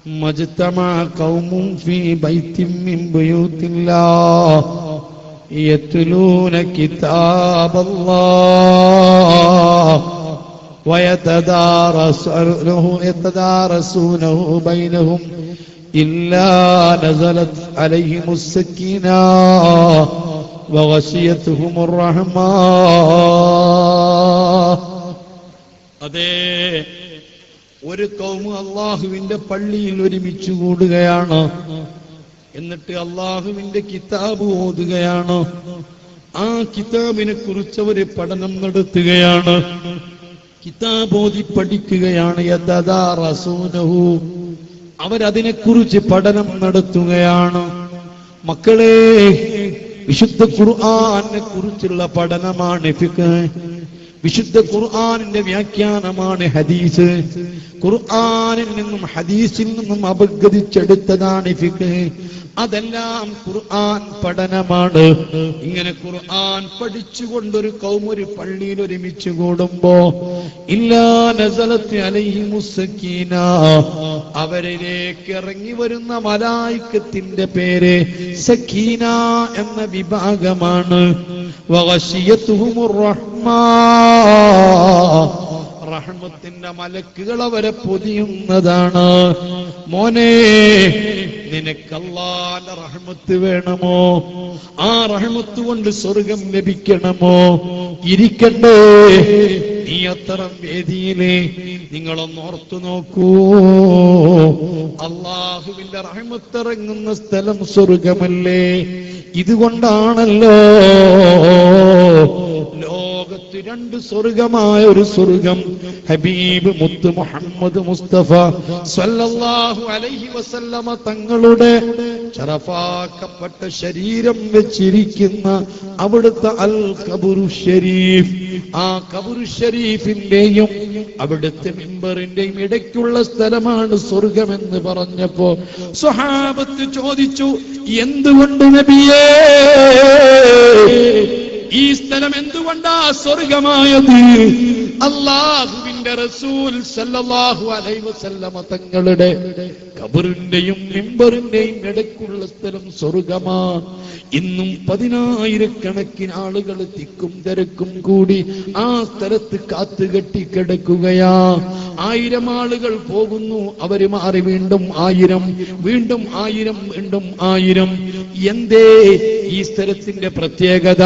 മജ്തമഅ ഖൗമുൻ ഫീ ബൈത്തിൻ മിൻ ബുയൂത്തില്ലാഹ് യത്ലൂന കിതാബല്ലാഹ് വയതദാറസൂനഹു ബൈനഹും ഇല്ലാ നസലത് അലൈഹിമുസ് സക്കീനാ വഗശിയതുഹുമുർ റഹ്മാ. അതേ, ഒരു ഖൗമ് അല്ലാഹുവിന്റെ പള്ളിയിൽ ഒരുമിച്ച് കൂടുകയാണ്. എന്നിട്ട് അല്ലാഹുവിന്റെ കിതാബ് ഓതുകയാണ്. ആ കിതാബിനെ കുറിച്ച് അവര് പഠനം നടത്തുകയാണ്. കിതാബ് ഓതി പഠിക്കുകയാണ്. യതദാറസൂനഹു, അവരതിനെക്കുറിച്ച് പഠനം നടത്തുകയാണ്. മക്കളെ, വിശുദ്ധ ഖുർആനെ കുറിച്ചുള്ള പഠനമാണ് ഫിഖ്. വിശുദ്ധ ഖുർആനിന്റെ വ്യാഖ്യാനമാണ് ഹദീസ്. ഖുർആനിൽ നിന്നും ഹദീസിൽ നിന്നും അപഗ്രഥിച്ചെടുത്തതാണ് ഫിഖ്. അതെല്ലാം ഖുർആൻ പഠനമാണ്. ഇങ്ങനെ ഖുർആൻ പഠിച്ചുകൊണ്ടൊരു ഖൗം ഒരു പള്ളിയിൽ ഒരുമിച്ച് കൂടുമ്പോ ഇല്ലാ നസലത്ത് അലൈഹിമുസ് സക്കീന, അവരിലേക്ക് ഇറങ്ങി വരുന്ന മലായികത്തിന്റെ പേര് സക്കീന എന്ന വിഭാഗമാണ്. വഗശിയതുഹുമുർ റഹ്മാ, റഹ്മത്തിന്റെ മലക്കുകൾ അവരെ പൊതിയുന്നതാണ്. മോനെ, നിനക്ക് അല്ലാഹുവിന്റെ റഹ്മത്ത് വേണമോ? ആ റഹ്മത്ത് കൊണ്ട് സ്വർഗം ലഭിക്കണമോ? ഇരിക്കണ്ടേ നീ അത്തരം വേദിയിലെ? നിങ്ങളൊന്ന് ഓർത്തു നോക്കൂ, അല്ലാഹുവിന്റെ റഹ്മത്ത് ഇറങ്ങുന്ന സ്ഥലം സ്വർഗമല്ലേ? ഇതുകൊണ്ടാണല്ലോ ലോകത്ത് രണ്ട് സ്വർഗമായ ഒരു സ്വർഗം ഹബീബ് മുത്ത് മുഹമ്മദ് മുസ്തഫ സ്വല്ലല്ലാഹു അലൈഹി വസല്ലമ തങ്ങളുടെ ശറഫാക്കപ്പെട്ട ശരീരം വെച്ചിരിക്കുന്ന അവിടുത്തെ അൽ ഖബറു ഷരീഫ്, ആ ഖബറു ഷരീഫിന്റെയും അവിടുത്തെ മിമ്പറിന്റെയും ഇടയ്ക്കുള്ള സ്ഥലമാണ് സ്വർഗമെന്ന് പറഞ്ഞപ്പോ സ്വഹാബത്ത് ചോദിച്ചു, എന്തുകൊണ്ട് നബിയേ ഈ സ്ഥലം എന്തുകൊണ്ടാ സ്വർഗമായത്? അല്ലാഹുവിന്റെ റസൂൽ സല്ലല്ലാഹു അലൈഹി വസല്ലമ തങ്ങളുടെ ഖബറിന്റെയും മിമ്പറിന്റെയും ഇടയ്ക്കുള്ള സ്ഥലം സ്വർഗമാണ്. ഇന്നും 10,000 ആളുകൾ തിക്കും തിരക്കും കൂടി ആ സ്ഥലത്ത് കാത്തുകെട്ടിക്കിടക്കുകയാ. 1000 ആളുകൾ പോകുന്നു, അവര് മാറി വീണ്ടും 1000, വീണ്ടും 1000, വീണ്ടും 1000. എന്തേ ഈ സ്ഥലത്തിന്റെ പ്രത്യേകത?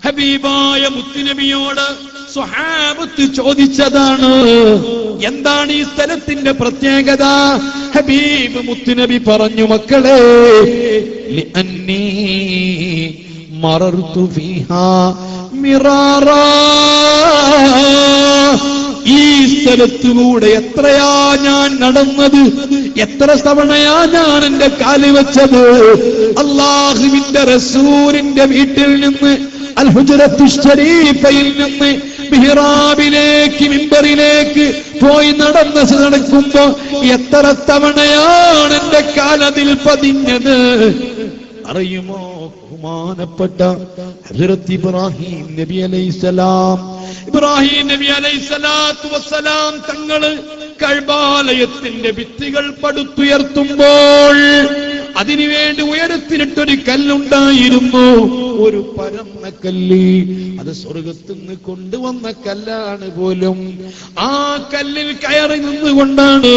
ഹബീബായ മുത്തുനബിയോട് സ്വഹാബത്ത് ചോദിച്ചതാണ്, എന്താണ് ഈ സ്ഥലത്തിന്റെ പ്രത്യേകത? ഹബീബ് മുത്തുനബി പറഞ്ഞു, മക്കളെ, ലിഅന്നീ മറർതു ഫീഹാ മിറാറാ, ഈ സ്ഥലത്തുകൂടെ എത്രയാ ഞാൻ നടന്നത്, എത്ര തവണയാ ഞാൻ എന്റെ കാല് വെച്ചത്. അല്ലാഹുവിന്റെ റസൂലിന്റെ വീട്ടിൽ നിന്ന് അൽ ഹുജ്റത്തു ശരീഫയിൽ നിന്ന് മിഹ്റാബിലേക്ക് മിമ്പറിലേക്ക് പോയി നടക്കുമ്പോ എത്ര തവണയാണ് എന്റെ കാലതിൽ പതിഞ്ഞത് അറിയുമോ? ബഹുമാനപ്പെട്ട ഹസ്രത്ത് ഇബ്രാഹിം നബി അലൈഹിസ്സലാം, ഇബ്രാഹിം നബി അലൈഹിസ്സലാത്തു വസ്സലാം തങ്ങള് കഅബാലയത്തിന്റെ ഭിത്തികൾ പടുത്തുയർത്തുമ്പോൾ അതിനുവേണ്ടി ഉയരത്തിനിട്ടൊരു കല്ലുണ്ടായിരുന്നു, ഒരു പരന്ന കല്ല്. അത് സ്വർഗത്തു നിന്ന് കൊണ്ടുവന്ന കല്ലാണ് പോലും. ആ കല്ലിൽ കയറി നിന്നുകൊണ്ടാണ്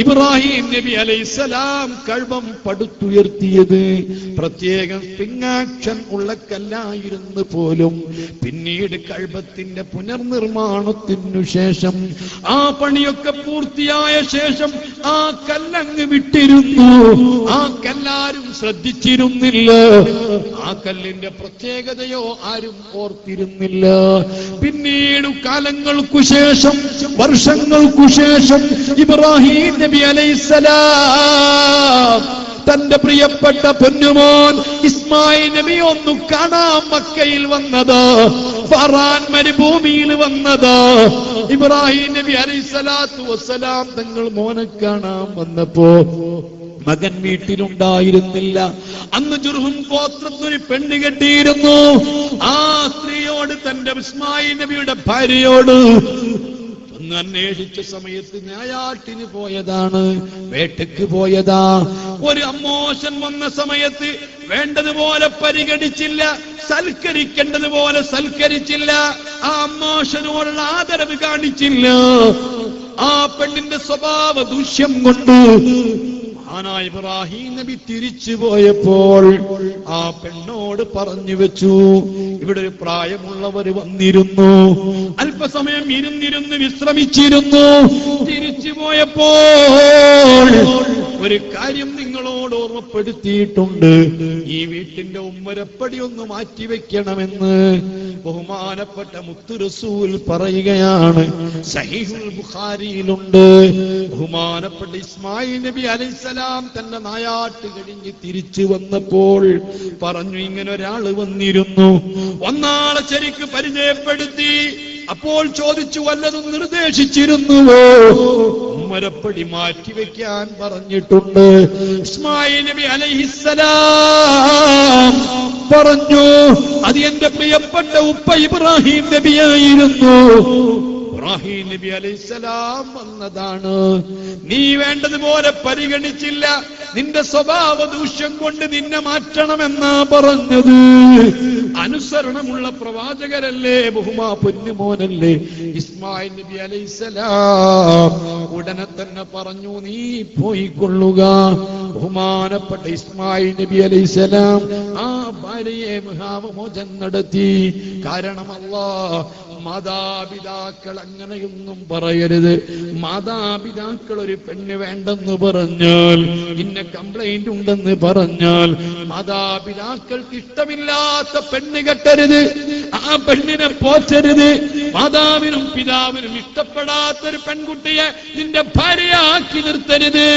ഇബ്രാഹിം നബി അലൈഹിസ്സലാം കഅബം പടുത്തുയർത്തിയത്. പ്രത്യേകം പിങ്ങാക്ഷൻ ഉള്ള കല്ലായിരുന്നു പോലും. പിന്നീട് കഅബത്തിന്റെ പുനർനിർമ്മാണത്തിനു ശേഷം, ആ പണിയൊക്കെ പൂർത്തിയായ ശേഷം ആ കല്ലങ്ങ് വിട്ടിരുന്നു. ആ കല്ലാരും ശ്രദ്ധിച്ചിരുന്നില്ല. ആ കല്ലിന്റെ പ്രത്യേകതയോ ആരും ഓർത്തിരുന്നില്ല. പിന്നീട് കാലങ്ങൾക്കു ശേഷം, വർഷങ്ങൾക്കു ശേഷം ഇബ്രാഹിം നബി അലൈഹിസ്സലാം തന്റെ പ്രിയപ്പെട്ട പൊന്നുമോൻ ഇസ്മായിൽ നബി ഒന്ന് കാണാൻ മക്കയിൽ വന്നത്, ഫറാൻ മരുഭൂമിയിൽ വന്നത്. ഇബ്രാഹിം നബി അലൈഹിസ്സലാത്തു വസ്സലാം തങ്ങൾ മോനെ കാണാൻ വന്നപ്പോ മകൻ വീട്ടിലുണ്ടായിരുന്നില്ല. അന്ന് ജുർഹും ഗോത്രത്തിനൊരു പെണ്ണ് കെട്ടിയിരുന്നു. ആ സ്ത്രീയോട്, തന്റെ ഇസ്മായിൽ നബിയുടെ ഭാര്യയോട് എന്ന് അന്വേഷിച്ച സമയത്ത് നായാട്ടിന് പോയതാണ്, വേട്ടയ്ക്ക് പോയതാ. ഒരു അമ്മോശൻ വന്ന സമയത്ത് വേണ്ടതുപോലെ പരിഗണിച്ചില്ല, സൽക്കരിക്കേണ്ടതുപോലെ സൽക്കരിച്ചില്ല, ആ അമ്മോശനോടുള്ള ആദരവ് കാണിച്ചില്ല. ആ പെണ്ണിന്റെ സ്വഭാവ ദൂഷ്യം കൊണ്ട് മഹാനായ ഇബ്രാഹിം നബി തിരിച്ചു പോയപ്പോൾ ആ പെണ്ണോട് പറഞ്ഞു വെച്ചു, ഇവിടെ ഒരു പ്രായമുള്ളവർ വന്നിരുന്നു, അല്പസമയം ഇരുന്നിരുന്ന് വിശ്രമിച്ചിരുന്നു. തിരിച്ചു പോയപ്പോൾ ഒരു കാര്യം നിങ്ങളോട് ഓർമ്മപ്പെടുത്തിയിട്ടുണ്ട്, ഈ വീട്ടിന്റെ ഉമ്മരപ്പടി ഒന്ന് മാറ്റിവെക്കണമെന്ന് ബഹുമാനപ്പെട്ട മുത്തു റസൂൽ പറയുകയാണ്. സഹീഹുൽ ബുഖാരിയിലുണ്ട്. ബഹുമാനപ്പെട്ട ഇസ്മായിൽ നബി അലൈഹിസ്സലാം തന്റെ നായാട്ട് കഴിഞ്ഞ് തിരിച്ചു വന്നപ്പോൾ പറഞ്ഞു, ഇങ്ങനെ ഒരാള് വന്നിരുന്നു, ഒന്നാളെ ശരിക്ക് പരിചയപ്പെടുത്തി. അപ്പോൾ ചോദിച്ചു, വല്ലതും നിർദ്ദേശിച്ചിരുന്നുവോ? ഉമ്മരപ്പടി മാറ്റിവെക്കാൻ പറഞ്ഞിട്ടുണ്ട്. ഇസ്മായിൽ നബി അലൈഹിസ്സലാം പറഞ്ഞു, അത് എന്റെ പ്രിയപ്പെട്ട ഉപ്പ ഇബ്രാഹിം നബിയായിരുന്നു. ഇബ്രാഹിം നബി അലൈഹിസ്സലാം വന്നതാണ്, നീ വേണ്ടതുപോലെ പരിഗണിച്ചില്ല, നിന്റെ സ്വഭാവ ദൂഷ്യം കൊണ്ട് നിന്നെ മാറ്റണമെന്നാ പറഞ്ഞത്. അനുസരണമുള്ള പ്രവാചകരല്ലേ, പൊന്നുമോനല്ലേ ഇസ്മായിൽ നബി അലൈഹിസ്സലാം. ഉടനെ തന്നെ പറഞ്ഞു, നീ പോയിക്കൊള്ളുക. ബഹുമാനപ്പെട്ട ഇസ്മായിൽ നബി അലൈഹിസ്സലാം ആ ഭാര്യയെ വിവാഹമോചനം നടത്തി. കാരണം മാതാപിതാക്കൾ അങ്ങനെയൊന്നും പറയരുത്. മാതാപിതാക്കൾ ഒരു പെണ്ണ് വേണ്ടെന്ന് പറഞ്ഞാൽ, ഇന്ന കംപ്ലൈന്റ് ഉണ്ടെന്ന് പറഞ്ഞാൽ, മാതാപിതാക്കൾക്ക് ഇഷ്ടമില്ലാത്ത പെണ്ണ് കെട്ടരുത്, ആ പെണ്ണിനെ പോറ്റരുത്. മാതാവിനും പിതാവിനും ഇഷ്ടപ്പെടാത്തൊരു പെൺകുട്ടിയെ നിന്റെ ഭാര്യയാക്കി നിർത്തരുത്.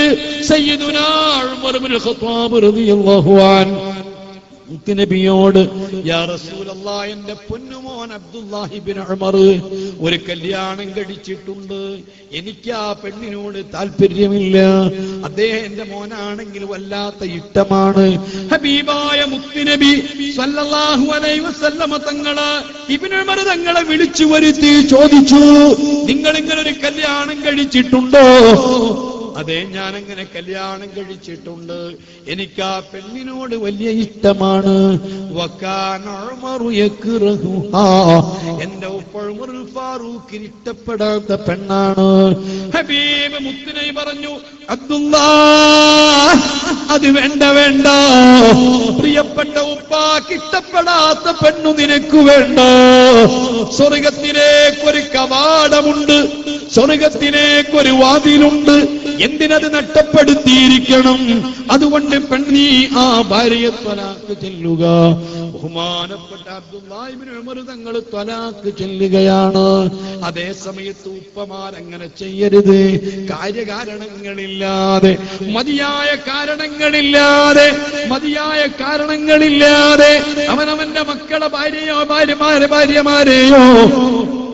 സയ്യിദുനാ ഉമർ ഇബ്നുൽ ഖത്താബ് റളിയല്ലാഹു അൻഹു നബിയോട്, യാ റസൂലല്ലാഹ്, എന്റെ പൊന്നുമോൻ അബ്ദുല്ലാഹി ഇബ്നു ഉമർ ഒരു കല്യാണം കഴിച്ചിട്ടുണ്ട്, എനിക്ക് ആ പെണ്ണിനോട് താല്പര്യമില്ല, അദ്ദേഹം എന്റെ മോനാണെങ്കിൽ വല്ലാത്ത ഇഷ്ടമാണ്. ഹബീബായ മുത്തുനബി സല്ലല്ലാഹു അലൈഹി വസല്ലമ തങ്ങള് ഇബ്നു ഉമർ തങ്ങളെ വിളിച്ചു വരുത്തി ചോദിച്ചു, നിങ്ങൾ ഇങ്ങനെ ഒരു കല്യാണം കഴിച്ചിട്ടുണ്ടോ? അതെ, ഞാനങ്ങനെ കല്യാണം കഴിച്ചിട്ടുണ്ട്, എനിക്ക് ആ പെണ്ണിനോട് വലിയ ഇഷ്ടമാണ്. എന്റെ ഉപ്പ ഉമറുൽ ഫാറൂഖിന് ഇഷ്ടപ്പെടാത്ത പെണ്ണാണ്. ഹബീബ് മുത്തുനബി പറഞ്ഞു, അബ്ദുല്ലാഹ്, അത് വേണ്ട വേണ്ട, പ്രിയപ്പെട്ട ഉപ്പാക്ക് ഇഷ്ടപ്പെടാത്ത പെണ്ണു നിനക്ക് വേണ്ട. സ്വർഗത്തിലേക്കൊരു കവാടമുണ്ട്, സ്വർഗത്തിലേക്കൊരു വാതിലുണ്ട്, എന്തിനത് നഷ്ടപ്പെടുത്തിയിരിക്കണം? അതുകൊണ്ട് പെണ്ണീ ആ ഭാര്യയെ ത്വലാഖ് ചെല്ലുക. ബഹുമാനപ്പെട്ട അബ്ദുല്ലാഹി ഇബ്നു ഉമർ തങ്ങൾ ത്വലാഖ് ചെല്ലുകയാണ്. അതേ സമയത്ത് ഉപ്പമാരങ്ങനെ ചെയ്യരുത്. കാര്യകാരണങ്ങളില്ലാതെ, മതിയായ കാരണങ്ങളില്ലാതെ അവനവന്റെ മക്കളെ ഭാര്യമാരെയോ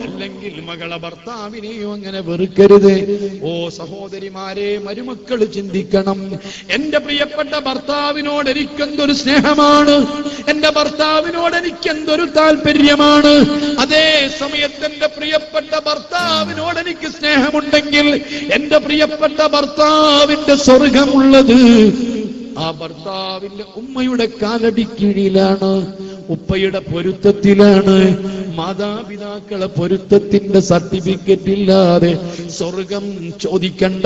അല്ലെങ്കിൽ മകളെ ഭർത്താവിനെയോ അങ്ങനെ വെറുക്കരുത്. ഓ സഹോദരിമാരെ, മരുമക്കൾ ചിന്തിക്കണം, എന്റെ പ്രിയപ്പെട്ട ഭർത്താവിനോട് എനിക്കെന്തൊരു സ്നേഹമാണ്, എന്റെ ഭർത്താവിനോട് എനിക്കെന്തൊരു താല്പര്യമാണ്. അതേ സമയത്ത് എന്റെ പ്രിയപ്പെട്ട ഭർത്താവിനോട് എനിക്ക് സ്നേഹമുണ്ടെങ്കിൽ എന്റെ പ്രിയപ്പെട്ട ഭർത്താവിന്റെ സ്വർഗമുള്ളത് ആ ഭർത്താവിന്റെ ഉമ്മയുടെ കാലടിക്കീഴിലാണ്, ഉപ്പയുടെ പൊരുത്തത്തിലാണ്. മാതാപിതാക്കളെ പൊരുത്തത്തിന്റെ സർട്ടിഫിക്കറ്റ് ഇല്ലാതെ സ്വർഗം ചോദിക്കണ്ട.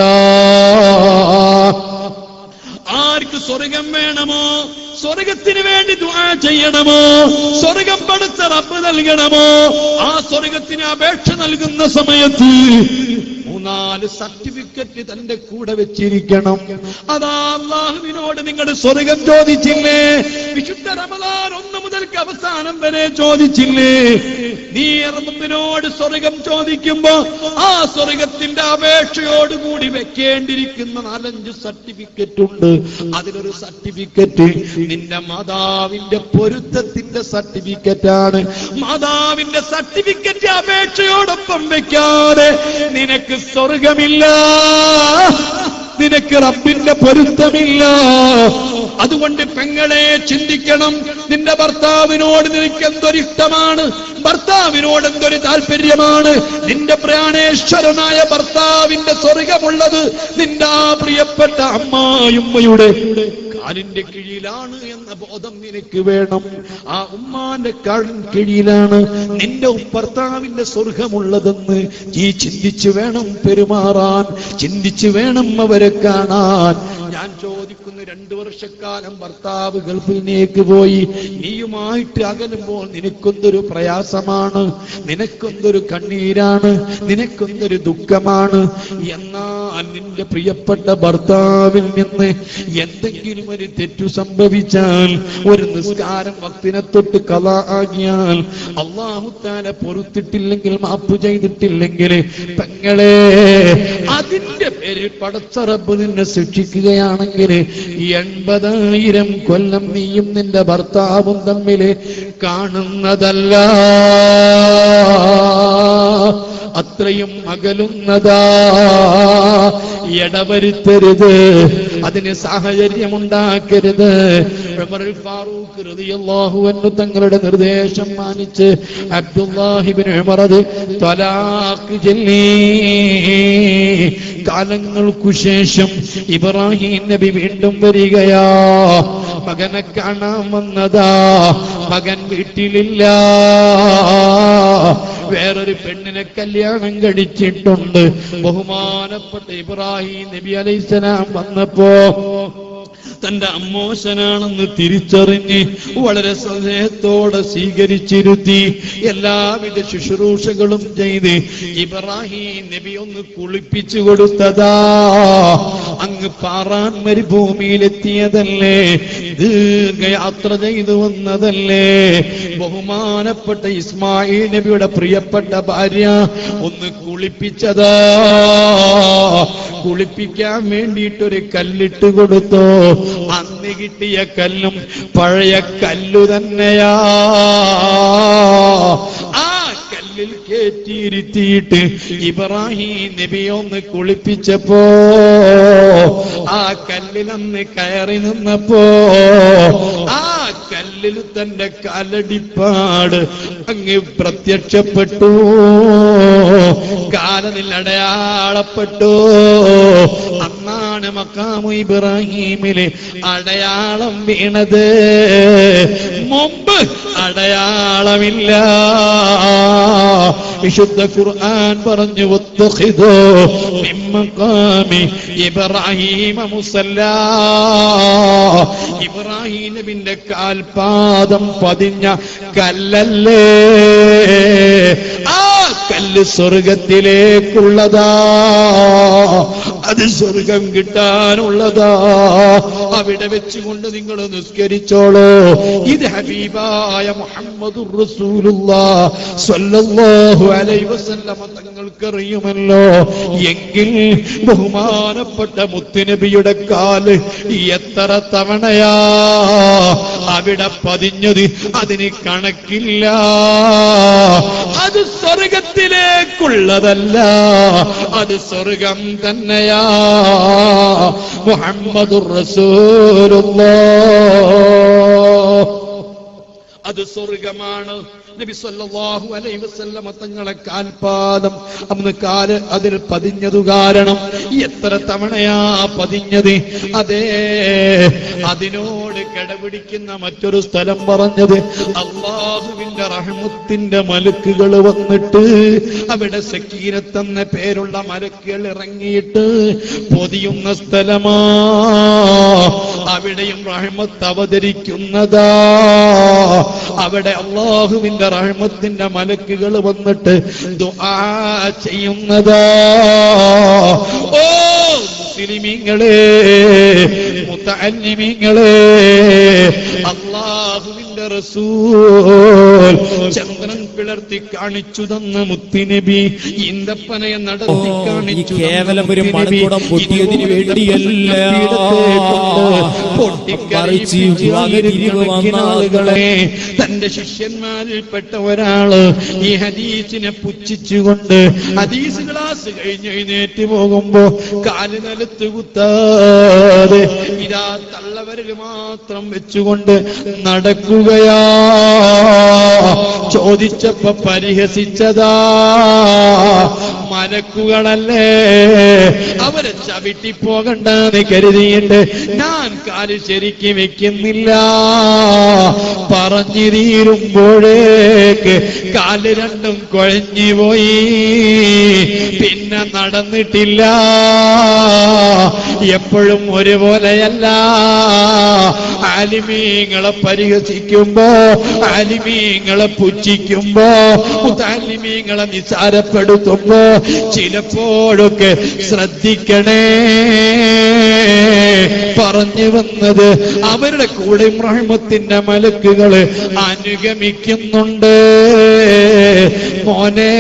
ആർക്ക് സ്വർഗം വേണമോ, സ്വർഗത്തിന് വേണ്ടി ദുആ ചെയ്യണമോ, സ്വർഗം പടുത്ത റബ്ബ് നൽകണമോ, ആ സ്വർഗത്തിന് അപേക്ഷ നൽകുന്ന സമയത്ത് 3-4 സർട്ടിഫിക്കറ്റ് തന്റെ കൂടെ വെച്ചിരിക്കണം. അതാ അല്ലാഹുവിനോട് നിങ്ങൾ സ്വർഗം ചോദിച്ചില്ലേ? വിശുദ്ധ റമദാൻ 1 മുതൽക്ക് അവസാനം വരെ ചോദിച്ചില്ലേ? നീ റബ്ബിനോട് സ്വർഗം ചോദിക്കുമ്പോ ആ സ്വർഗത്തിന്റെ അപേക്ഷയോടുകൂടി വെക്കേണ്ടിയിരിക്കുന്ന 4-5 സർട്ടിഫിക്കറ്റ് ഉണ്ട്. അതിലൊരു സർട്ടിഫിക്കറ്റ് നിന്റെ മാതാവിന്റെ പൊരുത്തത്തിന്റെ സർട്ടിഫിക്കറ്റാണ്. മാതാവിന്റെ സർട്ടിഫിക്കറ്റ് അപേക്ഷയോടൊപ്പം വെക്കാതെ നിനക്ക് സ്വർഗമില്ല, നിനക്ക് റബ്ബിന്റെ പൊരുത്തമില്ല. അതുകൊണ്ട് പെങ്ങളെ ചിന്തിക്കണം, നിന്റെ ഭർത്താവിനോട് നിനക്ക് എന്തൊരിഷ്ടമാണ്, ഭർത്താവിനോട് എന്തൊരു താല്പര്യമാണ്. നിന്റെ പ്രാണേശ്വരനായ ഭർത്താവിന്റെ സ്വർഗമുള്ളത് നിന്റെ ആ പ്രിയപ്പെട്ട അമ്മായിമ്മയുടെ കാലിന്റെ കീഴിലാണ് എന്ന ബോധം നിനക്ക് വേണം. ആ ഉമ്മാന്റെ കാലിൻ കീഴിലാണ് നിന്റെ ഭർത്താവിന്റെ സ്വർഗമുള്ളതെന്ന് നീ ചിന്തിച്ചു വേണം പെരുമാറാൻ, ചിന്തിച്ചു വേണം അവരെ കാണാൻ. ഞാൻ ചോദിക്കുന്നു, 2 വർഷക്കാലം ഭർത്താവ് ഗൾഫിലേക്ക് പോയി, നീയുമായിട്ട് അകലുമ്പോൾ നിനക്കൊന്തൊരു പ്രയാസമാണ്, നിനക്കൊന്തൊരു കണ്ണീരാണ്, നിനക്കൊന്തൊരു ദുഃഖമാണ്. എന്നാൽ നിന്റെ പ്രിയപ്പെട്ട ഭർത്താവിൽ നിന്ന് എന്തെങ്കിലും ഒരു തെറ്റു സംഭവിച്ചാൽ, ഒരു നിസ്കാരം വക്തിനെ തൊട്ട് ഖളാ ആകിയാൽ, അല്ലാഹു തആല പൊറുത്തിട്ടില്ലെങ്കിൽ, മാപ്പ് ചെയ്തിട്ടില്ലെങ്കിൽ, പെങ്ങളെ അതിന്റെ പേരിൽ പടച്ച റബ്ബ് നിന്നെ ശിക്ഷിക്കുകയാണെങ്കിൽ 80,000 കൊല്ലം നീയും നിന്റെ ഭർത്താവും തമ്മിൽ കാണുന്നതല്ല, അത്രയും അകലുന്നതാ. ഇടവരുത്തരുത്, അതിന് സാഹചര്യമുണ്ടാക്കരുത്. ഉമറുൽ ഫാറൂഖ് റളിയല്ലാഹു അൻഹു തങ്ങളുടെ നിർദ്ദേശം മാനിച്ച് അബ്ദുല്ലാഹി ഇബ്നു ഉമർ തലാഖ് ചൊല്ലി. കാലങ്ങൾക്കു ശേഷം ഇബ്രാഹിം നബി വീണ്ടും വരികയാ, മകനെ കാണാൻ വന്നതാ. മകൻ വീട്ടിലില്ല, വേറൊരു പെണ്ണിനെ കല്യാണം കഴിച്ചിട്ടുണ്ട്. ബഹുമാനപ്പെട്ട ഇബ്രാഹിം നബി അലൈഹിസ്സലാം വന്നപ്പോ തന്റെ അമ്മോശനാണെന്ന് തിരിച്ചറിഞ്ഞ് വളരെ സ്നേഹത്തോടെ സ്വീകരിച്ചിരുത്തി, എല്ലാവിധ ശുശ്രൂഷകളും ചെയ്ത് ഇബ്രാഹിം നബി ഒന്ന് കുളിപ്പിച്ചു കൊടുത്തതാ. അങ്ങ് പാറാൻ മരുഭൂമിയിലെത്തിയതല്ലേ, ദീർഘയാത്ര ചെയ്തു വന്നതല്ലേ. ബഹുമാനപ്പെട്ട ഇസ്മായിൽ നബിയുടെ പ്രിയപ്പെട്ട ഭാര്യ ഒന്ന് കുളിപ്പിച്ചതാ. കുളിപ്പിക്കാൻ വേണ്ടിയിട്ടൊരു കല്ലിട്ട് കൊടുത്തോ. അന്ന് കിട്ടിയ കല്ലും പഴയ കല്ലു തന്നെയാ. ആ കല്ലിൽ കേറ്റിയിരുത്തിയിട്ട് ഇബ്രാഹിം നബി ഒന്ന് കുളിപ്പിച്ചപ്പോ, ആ കല്ലിലന്ന് കയറി നിന്നപ്പോ, ആ കല്ലിൽ തന്റെ കാലടിപ്പാട് അങ്ങ് പ്രത്യക്ഷപ്പെട്ടു, കാലനിൽ അടയാളപ്പെട്ടു. അന്നാണ് മഖാമു ഇബ്രാഹിമിലെ അടയാളം വീണത്. മുമ്പ് അടയാളമില്ല. വിശുദ്ധ ഖുർആൻ പറഞ്ഞു, വത്തഖിദൂ മിൻ മഖാമി ഇബ്രാഹിമ മുസല്ലാ. ഇബ്രാഹിം നബിയുടെ കാൽപാദം പതിഞ്ഞ കല്ലല്ലേ, ആ കല്ല് സ്വർഗത്തിലേക്കുള്ളതാ, അത് സ്വർഗം കിട്ടാനുള്ളതാ. അവിടെ വെച്ചുകൊണ്ട് നിങ്ങൾ നിസ്കരിച്ചോളൂ. ഇത് ഹബീബായ മുഹമ്മദുർ റസൂലുള്ളാഹ് സ്വല്ലല്ലാഹു അലൈഹി വസല്ലം തങ്ങൾക്കറിയുമല്ലോ. എങ്കിൽ ബഹുമാനപ്പെട്ട മുത്തുനബിയുടെ കാല് എത്ര തവണയാ അവിടെ പതിഞ്ഞത്, അതിന് കണക്കില്ല. അത് സ്വർഗത്തിലേക്കുള്ളതല്ല, അത് സ്വർഗം തന്നെയാ. മുഹമ്മദുർ റസൂലുള്ളാഹ്, അത് സ്വർഗമാണ്. നബി സല്ലല്ലാഹു അലൈഹി വസല്ലം തങ്ങളെ കാൽപാദം അന്ന് കാല് അതിൽ പതിഞ്ഞതു കാരണം എത്ര തവണയാ പതിഞ്ഞത്. അതേ, അതിനോട് കിടപിടിക്കുന്ന മറ്റൊരു സ്ഥലം പറഞ്ഞത്, അല്ലാഹുവിന്റെ റഹ്മത്തിന്റെ മലക്കുകൾ വന്നിട്ട് അവിടെ സക്കീനത്ത് എന്ന പേരുള്ള മലക്കുകൾ ഇറങ്ങിയിട്ട് പൊതിയുന്ന സ്ഥലമാ. അവിടെയും റഹ്മത്ത് അവതരിക്കുന്നതാ. അവിടെ അല്ലാഹുവിന്റെ റഹ്മത്തിന്റെ മലക്കുകൾ വന്നിട്ട് ദുആ ചെയ്യുന്നതാ. ഓ മുസ്ലിമീങ്ങളെ, മുതഅല്ലിമീങ്ങളെ, അല്ലാഹുവിന്റെ റസൂൽ ചന്ദ്രൻ പിളർത്തി കാണിച്ചു തന്ന മുത്തുനബി ഈന്തപ്പനയെ നടത്തി കാണിച്ചു. കേവലം ഒരു മൺകുടം പൊട്ടിയതിന് വേണ്ടിയല്ല, ആളുകളെ തന്റെ ശിഷ്യന്മാരിൽപ്പെട്ട ഒരാള് ഈ ഹദീസിനെ പുച്ഛിച്ചുകൊണ്ട് ഹദീസ് ക്ലാസ് കഴിഞ്ഞ് എഴുന്നേറ്റ് പോകുമ്പോ കാല് നിലത്ത് കുത്താതെ ഇതാ തള്ളവരിൽ മാത്രം വെച്ചുകൊണ്ട് നടക്കുകയാ. ചോദിച്ചപ്പോ പരിഹസിച്ചതാ മലക്കുകളല്ലേ, അവരെ ചവിട്ടിപ്പോകണ്ടെന്ന് കരുതിയിട്ട് ഞാൻ കാല് ശരിക്ക് വെക്കുന്നില്ല. പറഞ്ഞു തീരുമ്പോഴേക്ക് കാല് രണ്ടും കുഴഞ്ഞു പോയി, പിന്നെ നടന്നിട്ടില്ല. എപ്പോഴും ഒരുപോലെയല്ല. ആലിമീങ്ങളെ പരിഹസിക്കുമ്പോ, ആലിമീങ്ങളെ പുച്ഛിക്കുമ്പോ, മുതഅല്ലിമീങ്ങളെ നിസാരപ്പെടുത്തുമ്പോ ചിലപ്പോഴൊക്കെ ശ്രദ്ധിക്കണേ. പറഞ്ഞു വന്നത് അവരുടെ കൂടെ റഹ്മത്തിന്റെ മലക്കുകള് അനുഗമിക്കുന്നുണ്ട്. മോനെ